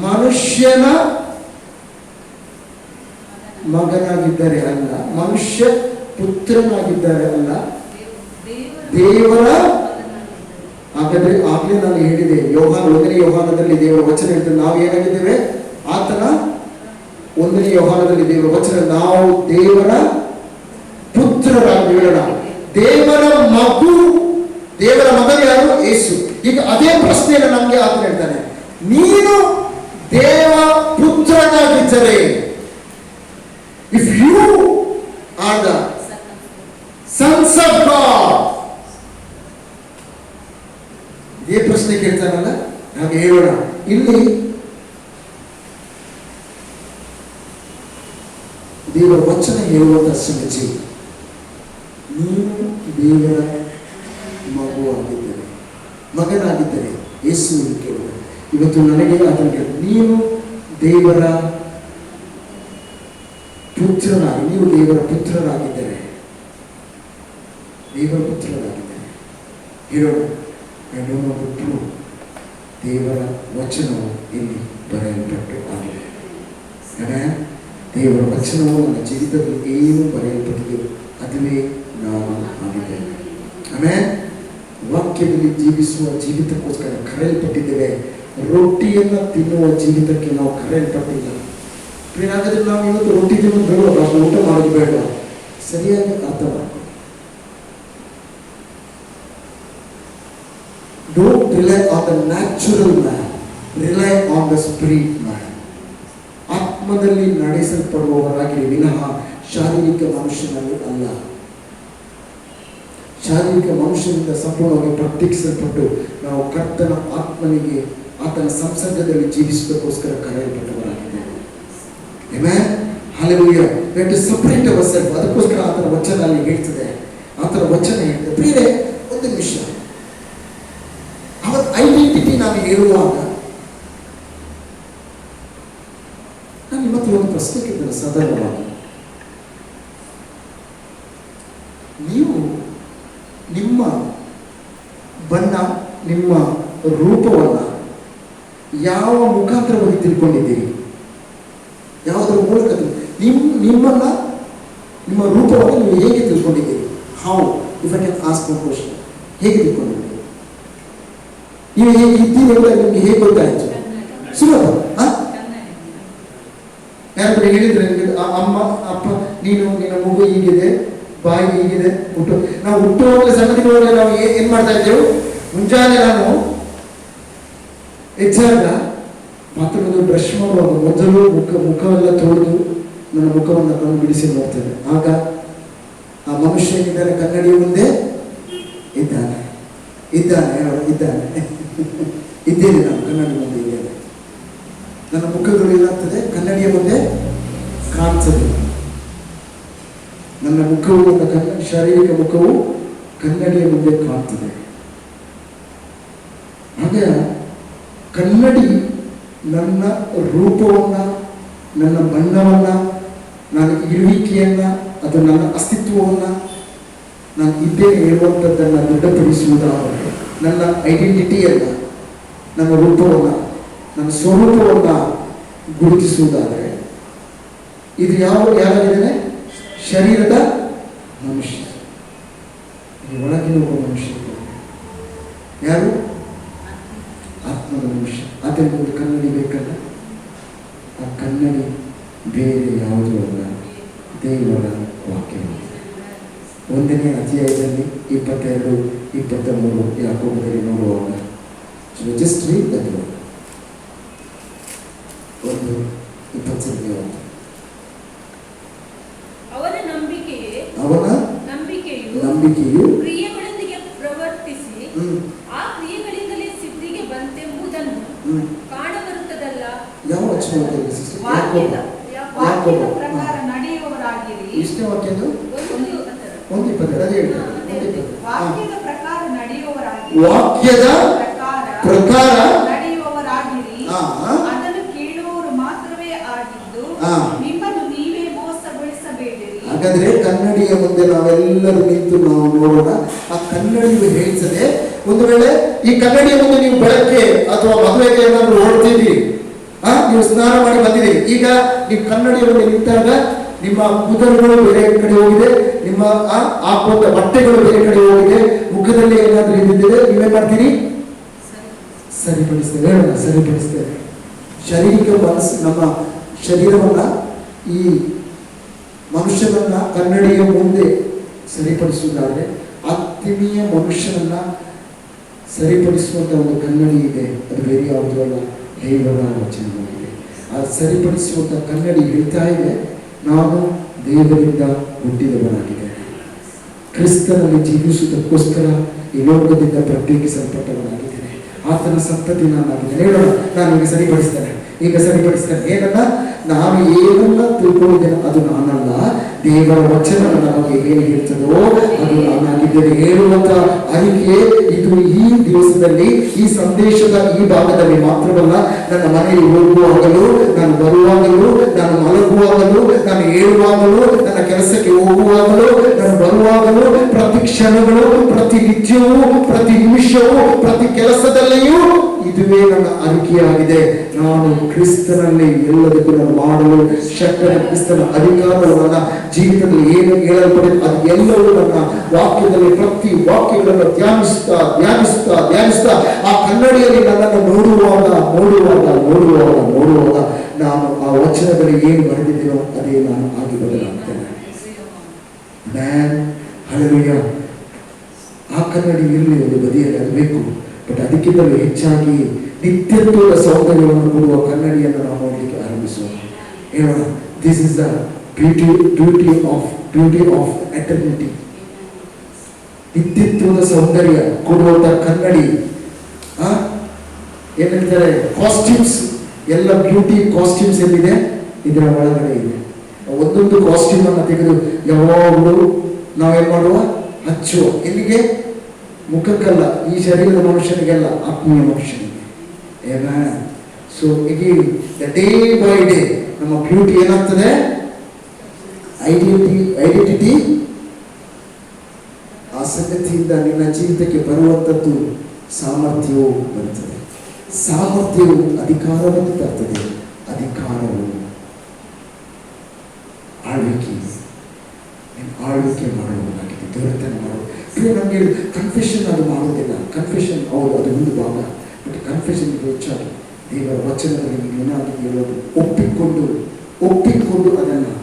ಮನುಷ್ಯನ ಮಗನಾಗಿದ್ದರೆ ಅಲ್ಲ, ಮನುಷ್ಯ ಪುತ್ರನಾಗಿದ್ದಾರೆ ಅಲ್ಲ, ದೇವರ. ಹಾಗಾದ್ರೆ ಆಗ್ಲೇ ನಾನು ಹೇಳಿದೆ, ಯೋಹಾನ 1ನೇ ಯೋಹಾನದಲ್ಲಿ ದೇವರ ವಚನ ಹೇಳ್ತೇವೆ. ನಾವು ಏನಾಗಿದ್ದೇವೆ? ಆತನ 1ನೇ ಯೋಹಾನದಲ್ಲಿ ದೇವರ ವಚನ, ನಾವು ದೇವರ ಪುತ್ರರಾಗಿ ಹೇಳೋಣ. ದೇವರ ಮಗನು ಯಾರು? ಯೇಸು. ಈಗ ಅದೇ ಪ್ರಶ್ನೆಯನ್ನು ನಮಗೆ ಆತನ ಹೇಳ್ತಾನೆ, ನೀನು ದೇವ ಪುತ್ರನಾಗಿದ್ದರೆ, if you are the sons of God, ಇದೇ ಪ್ರಶ್ನೆ ಕೇಳ್ತಾನಲ್ಲ, ಹಾಗೆ ಹೇಳೋಣ. ಇಲ್ಲಿ ದೇವರ ವಚನ ಹೇಳುವಂತಹ ಸಂಗತಿ, ನೀನು ದೇವರ ಮಗನಾಗಿದ್ದರೆ ಯೇಸು ಕೇಳುವ. ಇವತ್ತು ನನಗೆ ಆತನಿಗೆ, ನೀನು ದೇವರ ಪುತ್ರನಾಗಿ, ನೀವು ದೇವರ ಪುತ್ರರಾಗಿದ್ದರೆ ಹೇಳೋಣ. ಬಿಟ್ಟು ದೇವರ ವಚನವು ಇಲ್ಲಿ ಬರೆಯಲ್ಪಟ್ಟು ಆಗಿದೆ. ದೇವರ ವಚನವು ನನ್ನ ಜೀವಿತದಲ್ಲಿ ಏನು ಬರೆಯಲ್ಪಟ್ಟಿದೆ ಅದುವೇ ನಾನು ಆಗಿದ್ದೇನೆ. ಆಮೇಲೆ ವಾಕ್ಯ ವಾಕ್ಯದಲ್ಲಿ ಜೀವಿಸುವ ಜೀವಿತಕ್ಕೋಸ್ಕರ ಕರೆಯಲ್ಪಟ್ಟಿದ್ದೇವೆ. ರೊಟ್ಟಿಯನ್ನು ತಿನ್ನುವ ಜೀವಿತಕ್ಕೆ ನಾವು ಕರೆಯಲ್ಪಟ್ಟಿಲ್ಲ. ಹಾಗಾದ್ರೆ ನಾವು ಇವತ್ತು ರೊಟ್ಟಿ ತಿನ್ನೋದು ಬೇಡ, ಅಷ್ಟು ಊಟ ಮಾಡೋದು ಬೇಡ. ಸರಿಯಾಗಿ ಅರ್ಥ ಮಾಡ್ಕೊಂಡು don't rely on the natural man, rely on the spirit man. ಆತ್ಮದಲ್ಲಿ ನಡೆಸಲ್ಪಡುವವರಾಗಿ ವಿನಃ ಶಾರೀರಿಕ ಮನುಷ್ಯನಲ್ಲಿ ಅಲ್ಲ. ಶಾರೀರಿಕ ಮನುಷ್ಯನಿಂದ ಸಂಪೂರ್ಣವಾಗಿ ಪ್ರತ್ಯೇಕಿಸಲ್ಪಟ್ಟು ನಾವು ಕರ್ತನ ಆತ್ಮನಿಗೆ ಆತನ ಸಂಸರ್ಗದಲ್ಲಿ ಜೀವಿಸುವುದಕ್ಕೋಸ್ಕರ ಕರೆಯಲ್ಪಟ್ಟವರಾಗಿದ್ದೇವೆ. Amen, hallelujah. We have to separate ourself. ಅದಕ್ಕೋಸ್ಕರ ಆತನ ವಚನ ಅಲ್ಲಿ ಹೇಳ್ತದೆ, ಆತನ ವಚನ ಹೇಳ್ತದೆ. ಪ್ರಿಯರೇ, ಒಂದು ನಿಮಿಷ, ಅವರ ಐಡೆಂಟಿಟಿ ನಾನು ಹೇಳುವಾಗ ನಾನು ನಿಮ್ಮ ಹತ್ರ ಒಂದು ಪ್ರಶ್ನೆ ಕೇಳಿದ್ದೇನೆ ಸಾಧಾರಣವಾಗಿ. ನೀವು ನಿಮ್ಮ ಬಣ್ಣ, ನಿಮ್ಮ ರೂಪವನ್ನು ಯಾವ ಮುಖಾಂತರವಾಗಿ ತಿಳ್ಕೊಂಡಿದ್ದೀರಿ? ಯಾವುದರ ಮೂಲಕ ನಿಮ್ಮನ್ನ, ನಿಮ್ಮ ರೂಪವನ್ನು ನೀವು ಹೇಗೆ ತಿಳ್ಕೊಂಡಿದ್ದೀರಿ? How, if I can ask one question, ಹೇಗೆ ತಿಳ್ಕೊಂಡಿದ್ದೀರಿ? ನೀವು ಹೇಗೆ ಇದ್ದೀರಿ ಅಂತ ನಿಮಗೆ ಹೇಗೆ ಗೊತ್ತಾಯ್ತು? ಸುಲಭ. ಯಾರಾದ್ರೂ ಹೇಳಿದ್ರೆ ಅಮ್ಮ ಅಪ್ಪ ನೀನು, ನಿನ್ನ ಮಗು ಹೀಗಿದೆ, ಬಾಯಿ ಹೀಗಿದೆ, ನಾವು ಹುಟ್ಟುವಾಗಲೇ ಸಣ್ಣದಿರುವಾಗಲೇ ನಾವು ಏನ್ ಮಾಡ್ತಾ ಇದ್ದೇವೆ? ಮುಂಜಾನೆ ನಾನು ಎಚ್ಚಾಗ ಮಾತಾಡೋದು, ಬ್ರಷ್ ಮಾಡುವಾಗ ಮೊದಲು ಮುಖವೆಲ್ಲ ತೊಳೆದು ನನ್ನ ಮುಖವನ್ನು ಕಣ್ಣು ಬಿಡಿಸಿ ನೋಡ್ತೇನೆ. ಆಗ ಆ ಮನುಷ್ಯ ಏನಿದ್ದಾನೆ ಕನ್ನಡಿಯ ಮುಂದೆ ಇದ್ದಾನೆ, ಇದ್ದೇನೆ, ನಾನು ಕನ್ನಡಿ ಮುಂದೆ ಇದ್ದೇನೆ. ನನ್ನ ಮುಖಗಳು ಏನಾಗ್ತದೆ? ಕನ್ನಡಿಯ ಮುಂದೆ ಕಾಣ್ತದೆ. ನನ್ನ ಮುಖವು, ನನ್ನ ಶಾರೀರಿಕ ಮುಖವು ಕನ್ನಡಿಯ ಮುಂದೆ ಕಾಣ್ತದೆ. ಆಗ ಕನ್ನಡಿ ನನ್ನ ರೂಪವನ್ನ, ನನ್ನ ಬಣ್ಣವನ್ನ, ನನ್ನ ಇರುವಿಕೆಯನ್ನ, ಅದು ನನ್ನ ಅಸ್ತಿತ್ವವನ್ನ, ನಾನು ಇದ್ದೇನೆ ಹೇಳುವಂಥದ್ದನ್ನು ದೃಢಪಡಿಸುವುದಾದರೆ, ನನ್ನ ಐಡೆಂಟಿಟಿಯನ್ನ, ನನ್ನ ರೂಪವನ್ನ, ನನ್ನ ಸ್ವರೂಪವನ್ನ ಗುರುತಿಸುವುದಾದರೆ, ಇದು ಯಾರಾಗಿದ್ದೇನೆ? ಶರೀರದ ಮನುಷ್ಯ. ಒಳಗಿನ ಒಬ್ಬ ಮನುಷ್ಯ ಯಾರು? ಆತ್ಮದ ಮನುಷ್ಯ. ಅದರಿಂದ ಒಂದು ಕನ್ನಡಿ ಬೇಕಲ್ಲ. ಆ ಕನ್ನಡಿ ಬೇರೆ ಯಾವುದೂ ಅಲ್ಲ, ದೇವರ ವಾಕ್ಯವಾಗಿದೆ. 1ನೇ ಅಧ್ಯಾಯದಲ್ಲಿ 22, 23 ಯಾಕೋಬದಲ್ಲಿ ನೋಡುವಾಗ, ಜಸ್ಟ್ ರೀಡ್ ದಟ್ ವರ್ಡ್. 1:27. ಅವನ ನಂಬಿಕೆಯು ಕ್ರಿಯೆಗಳೊಂದಿಗೆ ಪ್ರವರ್ತಿಸಿ ಆ ಕ್ರಿಯೆಗಳಿಂದಲೇ ಸಿದ್ಧಿಗೆ ಬಂತೆಂಬುದನ್ನು ಕಾಣಬರುತ್ತದಲ್ಲ. ಯಾವ ವಚನ? ವಾಕ್ಯದ ಪ್ರಕಾರ ನಡೆಯುವವರಾಗಿರಿ. ಇಷ್ಟೇ ವಾಕ್ಯದು 1:22. ವಾಕ್ಯದ ಪ್ರಕಾರ ನಡೆಯುವವರಾಗಿರಿ. ವಾಕ್ಯದ ಪ್ರಕಾರ ನಡೆಯುವವರಾಗಿರಿ. ಅದನ್ನು ಕೇಳುವವರು ಮಾತ್ರವೇ ಆಗಿದ್ದು ನಿಮ್ಮನ್ನು ನೀವೇ ಮೋಸಗೊಳಿಸಬೇಡಿರಿ. ಹಾಗಾದ್ರೆ ಕನ್ನಡಿಯ ಮುಂದೆ ನಾವೆಲ್ಲರೂ ನಿಂತು ನಾವು ನೋಡೋಣ. ಆ ಕನ್ನಡಿಯು ಹೇಳ್ತದೆ, ಒಂದು ವೇಳೆ ಈ ಕನ್ನಡಿಯ ಮುಂದೆ ನೀವು ಬೆಳಗ್ಗೆ ಅಥವಾ ಮದುವೆಗೆ ಏನಾದ್ರು ಓಡ್ತಿದ್ದೀರಿ, ನೀವು ಸ್ನಾನ ಮಾಡಿ ಬಂದಿದ್ದೀರಿ, ಈಗ ನೀವು ಕನ್ನಡಿಯ ಮುಂದೆ ನಿಂತಾಗ ನಿಮ್ಮ ಕೂದಲುಗಳು ಬೇರೆ ಕಡೆ ಹೋಗಿದೆ, ನಿಮ್ಮ ಹಾಕುವಂತ ಬಟ್ಟೆಗಳು ಬೇರೆ ಕಡೆ ಹೋಗಿದೆ, ಮುಖದಲ್ಲಿ ಏನಾದ್ರೂ ಇದ್ದಿದ್ದರೆ ನೀವೇನ್ ಮಾಡ್ತೀರಿ? ಸರಿಪಡಿಸ್ತೇವೆ. ಹೇಳೋಣ, ಸರಿಪಡಿಸ್ತೇವೆ. ಶಾರೀರಿಕ ಮನಸ್ಸು, ನಮ್ಮ ಶರೀರವನ್ನ, ಈ ಮನುಷ್ಯನನ್ನ ಕನ್ನಡಿಯ ಮುಂದೆ ಸರಿಪಡಿಸುವುದಾದ್ರೆ, ಆತ್ಮೀಯ ಮನುಷ್ಯನನ್ನ ಸರಿಪಡಿಸುವಂತ ಒಂದು ಕನ್ನಡಿ ಇದೆ. ಅದು ಬೇರೆ ಯಾವುದೂ ಅಲ್ಲ, ದೇವರ ವಚನವಾಗಿದೆ. ಆ ಸರಿಪಡಿಸುವಂತ ಕನ್ನಡಿ ಹೇಳ್ತಾ ಇದೆ, ನಾನು ದೇವರಿಂದ ಹುಟ್ಟಿದವನಾಗಿದೆ, ಕ್ರಿಸ್ತನಲ್ಲಿ ಜೀವಿಸುವುದಕ್ಕೋಸ್ಕರ ಈ ಲೋಕದಿಂದ ಪ್ರತ್ಯೇಕಿಸಲ್ಪಟ್ಟವನಾಗಿದ್ದೇನೆ, ಆತನ ಸಂತತಿ ನಾನಾಗಿದ್ದೇನೆ. ಹೇಳೋಣ, ನಾನು ಈಗ ಸರಿಪಡಿಸ್ತೇನೆ. ಏನನ್ನ? ನಾನು ಏನನ್ನ ತಿಳ್ಕೊಂಡಿದ್ದೇನೆ ಅದು ನಾನಲ್ಲ, ದೇವರ ವಚನ ನಮಗೆ ಏನು ಹೇಳ್ತದೋ ಅದು ನಾನಾಗಿದ್ದೇನೆ ಹೇಳುವಂತ ಅರಿಕೆ ಇದು. ಈ ದಿವಸದಲ್ಲಿ, ಈ ಸಂದೇಶದ ಈ ಭಾಗದಲ್ಲಿ ಮಾತ್ರವಲ್ಲ, ನನ್ನ ಮನೆಗೆ ಹೋಗುವಾಗಲೂ, ನಾನು ಬರುವಾಗಲೂ, ನಾನು ಮಲಗುವಾಗಲೂ, ನಾನು ಹೇಳುವಾಗಲೂ, ನನ್ನ ಕೆಲಸಕ್ಕೆ ಹೋಗುವಾಗಲೂ, ನಾನು ಬರುವಾಗಲೂ, ಪ್ರತಿ ಕ್ಷಣಗಳು, ಪ್ರತಿ ನಿತ್ಯವೂ, ಪ್ರತಿ ನಿಮಿಷವೂ, ಪ್ರತಿ ಕೆಲಸದಲ್ಲಿಯೂ ಇದುವೇ ನನ್ನ ಅರಿಕೆಯಾಗಿದೆ. ನಾನು ಕ್ರಿಸ್ತನಲ್ಲಿ ಎಲ್ಲದಕ್ಕೂ ನಾನು ಮಾಡಲು ಶಕ್ತನ ಕ್ರಿಸ್ತನ ಅಧಿಕಾರವು ನನ್ನ ಜೀವಿತದಲ್ಲಿ ಏನು ಹೇಳಲ್ಪಡಿದೆ ಅದು ಎಲ್ಲವೂ ನನ್ನ ವಾಕ್ಯದಲ್ಲಿ ಪ್ರತಿ ವಾಕ್ಯಗಳನ್ನು ಧ್ಯಾನಿಸ್ತಾ ಆ ಕನ್ನಡಿಯಲ್ಲಿ ನನ್ನನ್ನು ನೋಡುವಾಗ ನಾನು ಆ ವಚನದಲ್ಲಿ ಏನು ಬರೆದಿದ್ದೀನೋ ಅದೇ ನಾನು ಆಗಿ ಬದಲಾಗ್ತೇನೆ. ಹಲ್ಲೆಲೂಯಾ. ಆ ಕನ್ನಡಿ ಇರಲಿ ಒಂದು ಬದಿಯಲ್ಲಿ ಅದು ಬೇಕು. ಬಟ್ ಅದಕ್ಕಿಂತಲೂ ಹೆಚ್ಚಾಗಿ ನಿತ್ಯತ್ವದ ಸೌಂದರ್ಯವನ್ನು ಕೊಡುವ ಕನ್ನಡಿಯನ್ನು ನಾವು ನೋಡಲಿಕ್ಕೆ ಆರಂಭಿಸುವ. ಹೇಳೋಣ, this is the beauty of eternity. ನಿತ್ಯತ್ವದ ಸೌಂದರ್ಯ ಕೊಡುವಂತ ಕನ್ನಡಿ. ಏನ್ ಹೇಳ್ತಾರೆ, ಕಾಸ್ಟ್ಯೂಮ್ಸ್ ಎಲ್ಲ ಬ್ಯೂಟಿ ಕಾಸ್ಟ್ಯೂಮ್ಸ್ ಎಲ್ಲಿದೆ, ಇದರ ಒಳಗಡೆ ಇದೆ. ಒಂದೊಂದು ಕಾಸ್ಟ್ಯೂಮ್ ಅನ್ನು ತೆಗೆದು ಯಾವಾಗಲೂ ನಾವೇನ್ ಮಾಡುವ, ಹಚ್ಚುವ. ಎಲ್ಲಿಗೆ? ಮುಖಕ್ಕಲ್ಲ, ಈ ಶರೀರದ ಮನುಷ್ಯನಿಗೆಲ್ಲ, ಆತ್ಮೀಯ ಮನುಷ್ಯನಿಗೆ. ಸೊ ಈಗ ಡೇ ಬೈ ಡೇ ನಮ್ಮ ಬ್ಯೂಟಿ ಏನಾಗ್ತದೆ, ಐಡೆಂಟಿಟಿ ಆ ಸಂಗತಿಯಿಂದ ನಿನ್ನ ಜೀವಿತಕ್ಕೆ ಬರುವಂಥದ್ದು ಸಾಮರ್ಥ್ಯವು ಬರುತ್ತದೆ. ಸಾಮರ್ಥ್ಯವು ಅಧಿಕಾರವನ್ನು ತರ್ತದೆ. ಅಧಿಕಾರವು ಆಳ್ವಿಕೆ ಮಾಡುವುದಾಗಿದೆ. ದೊರೆತನ ಮಾಡುವುದು. ನಮಗೆ ಕನ್ಫೆಷನ್ ಅದು ಮಾಡುವುದಿಲ್ಲ. ಕನ್ಫೆಷನ್ ಹೌದು, ಅದು ಒಂದು ಭಾಗ. ಬಟ್ ಕನ್ಫೆಷನ್ ಹೆಚ್ಚಾಗಿ ದೇವರ ವಚನದಲ್ಲಿ ಏನಾಗಿ ಹೇಳೋದು, ಒಪ್ಪಿಕೊಂಡು ಅದನ್ನು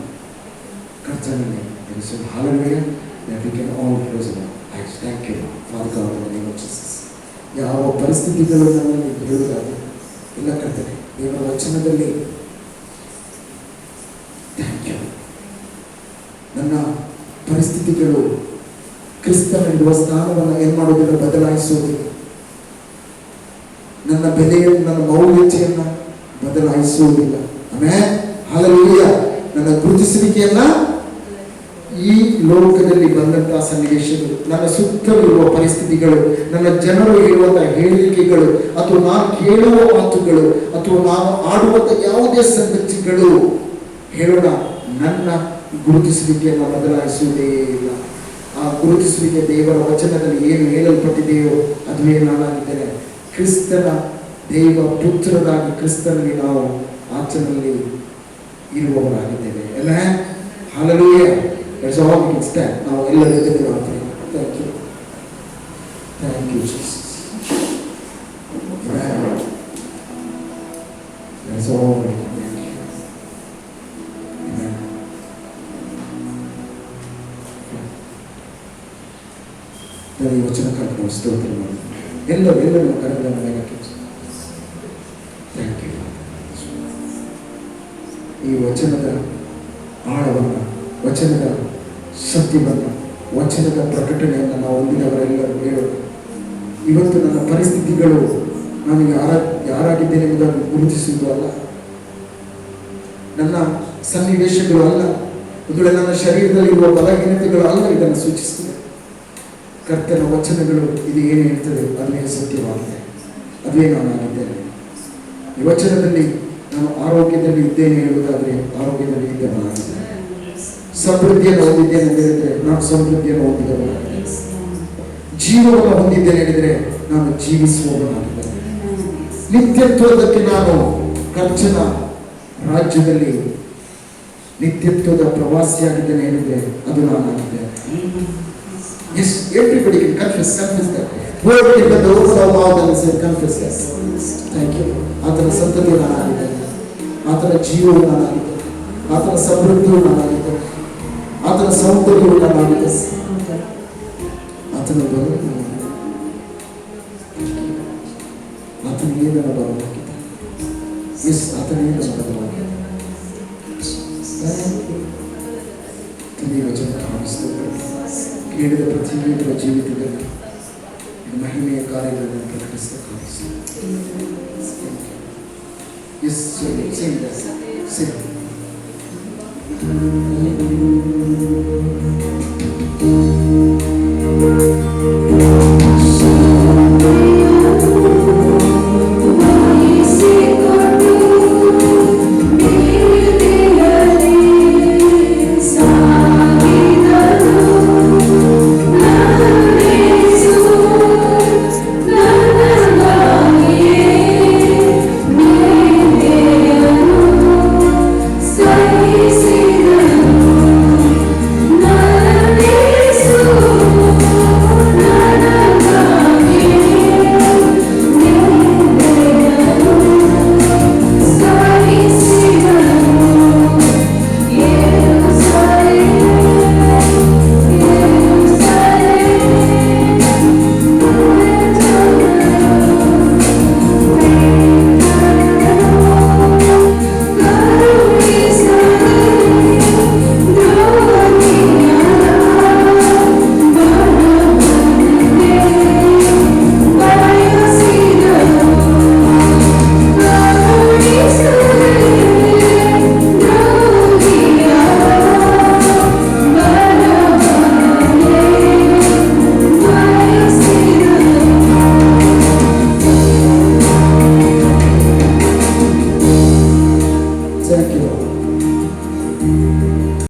ಕರ್ತನಲ್ಲಿ ತಿಳಿಸೋದು. Hallelujah. That we can all praise God. I thank you, Father God, in the name of Jesus. ಯಾವ ಪರಿಸ್ಥಿತಿಗಳನ್ನು ಹೇಳುವುದಾದ್ರೆ ಎಲ್ಲ ಕರ್ತನೆ ದೇವರ ವಚನದಲ್ಲಿ ಥ್ಯಾಂಕ್ ಯು. ನನ್ನ ಪರಿಸ್ಥಿತಿಗಳು ಕ್ರಿಸ್ತನಿರುವ ಸ್ಥಾನವನ್ನು ಏನ್ ಮಾಡೋದಿಲ್ಲ, ಬದಲಾಯಿಸುವುದಿಲ್ಲ. ನನ್ನ ಬೆಲೆಯನ್ನು, ನನ್ನ ಮೌಲ್ಯತೆಯನ್ನ ಬದಲಾಯಿಸುವುದಿಲ್ಲ. ಆಮೇಲೆ ಹಲ್ಲೆಲೂಯಾ. ನನ್ನ ಗುರುತಿಸುವಿಕೆಯನ್ನ ಈ ಲೋಕದಲ್ಲಿ ಬಂದಂತಹ ಸನ್ನಿವೇಶಗಳು, ನನ್ನ ಸುತ್ತಲಿರುವ ಪರಿಸ್ಥಿತಿಗಳು, ನನ್ನ ಜನರು ಹೇಳುವಂತಹ ಹೇಳಿಕೆಗಳು, ಅಥವಾ ನಾನು ಕೇಳುವ ಮಾತುಗಳು, ಅಥವಾ ನಾನು ಆಡುವಂತ ಯಾವುದೇ ಸಂಗತಿಗಳು ಹೇಳೋಣ, ನನ್ನ ಗುರುತಿಸುವಿಕೆಯನ್ನು ಬದಲಾಯಿಸುವುದೇ ಇಲ್ಲ. ಆ ಗುರುತಿಸುವಿಕೆ ದೇವರ ವಚನದಲ್ಲಿ ಏನು ಹೇಳಲ್ಪಟ್ಟಿದೆಯೋ ಅದುವೇ ನಾನಾಗಿದ್ದೇನೆ. ಕ್ರಿಸ್ತನ ದೇವ ಪುತ್ರರಾಗಿ ಕ್ರಿಸ್ತನಲ್ಲಿ ನಾವು ಆಚರಣೆಯಲ್ಲಿ ಇರುವವರಾಗಿದ್ದೇವೆ. ಎಲ್ಲ Hallelujah. That's all we can stand. ನಾವು ಎಲ್ಲರೂ ಎದ್ದು ಮಾಡ್ತೇವೆ. Thank you. Thank you, Jesus. Amen. That's all we can do. Amen. ಈ ವಚನಕ್ಕಾಗಿ ನಾವು ಸ್ತೋತ್ರ ಮಾಡಿ ಎಲ್ಲರೂ ಕರೆಗಳನ್ನು ಮೇಲಕ್ಕೆ. Thank you. ಈ ವಚನದ ಆಳವನ್ನು, ವಚನದ ಸತ್ಯವನ್ನು, ವಚನದ ಪ್ರಕಟಣೆಯನ್ನು ನಾವು ಹೊಂದಿದವರೆಲ್ಲರೂ ಹೇಳೋದು. ಇವತ್ತು ನನ್ನ ಪರಿಸ್ಥಿತಿಗಳು ನಾನು ಯಾರಾಗಿದ್ದೇನೆ ಎಂಬುದನ್ನು ಗುರುತಿಸುವುದು ಅಲ್ಲ, ನನ್ನ ಸನ್ನಿವೇಶಗಳು ಅಲ್ಲ, ಒಂದು ವೇಳೆ ನನ್ನ ಶರೀರದಲ್ಲಿರುವ ಬಲಹೀನತೆಗಳು ಅಲ್ಲ ಇದನ್ನು ಸೂಚಿಸುತ್ತದೆ. ಕರ್ತನ ವಚನಗಳು ಇದು ಏನು ಹೇಳ್ತದೆ ಅದೇ ಸತ್ಯವಾಗಿದೆ, ಅದೇ ನಾನಾಗಿದ್ದೇನೆ. ಈ ವಚನದಲ್ಲಿ ನಾನು ಆರೋಗ್ಯದಲ್ಲಿ ಇದ್ದೇನೆ ಹೇಳುವುದಾದರೆ ಆರೋಗ್ಯದಲ್ಲಿ ಇದ್ದೇನೆ. ಸಮೃದ್ಧಿಯನ್ನು ಹೊಂದಿದ್ದೇನೆ ಅಂತ ಹೇಳಿದ್ರೆ ನಾನು ಸಮೃದ್ಧಿಯನ್ನು ಹೊಂದಿದವನಾಗಿದ್ದೇನೆ. ಜೀವವನ್ನು ಹೊಂದಿದ್ದೇನೆ ಹೇಳಿದರೆ ನಾನು ಜೀವಿಸುವವನಾಗಿದ್ದೇನೆ. ನಿತ್ಯತ್ವದಕ್ಕೆ ನಾನು ಕರ್ತನ ರಾಜ್ಯದಲ್ಲಿ ನಿತ್ಯತ್ವದ ಪ್ರವಾಸಿಯಾಗಿದ್ದೇನೆ ಹೇಳಿದ್ರೆ ಅದು ನಾನಾಗಿದ್ದೇನೆ. Yes, everybody can confess that. Whoever did the doors of mouth and said confess that. Thank you. ಆತನ ಸಂತತಿ ನಾನಾಗಿದ್ದೇನೆ, ಆತನ ಜೀವವು ನಾನಾಗಿದ್ದೇನೆ, ಆತನ ಸಮೃದ್ಧಿಯು ನಾನಾಗಿದ್ದೇನೆ, ಆತನ ಸೌಂದರ್ಯವು ನಾನಾಗಿದ್ದೇನೆ, ಆತನ ಬದುಕು ಆತನಿಗೆ ನನ್ನ ಬಲವಾಗಿದ್ದಾನೆ. ಎಸ್, ಆತನಿಗೆ ನನ್ನ ಬಲವಾಗಿದ್ದಾನೆ. ವಚನ ಕಾಣಿಸ್ತದೆ. ಕೇಳಿದ ಪ್ರತಿಯೊಬ್ಬರ ಜೀವಿತದಲ್ಲಿ ಮಹಿಮೆಯ ಕಾರ್ಯಗಳನ್ನು ಪ್ರಕಟಿಸ್ತಾ ಕಾಣಿಸ್ತದೆ. ಎಸ್,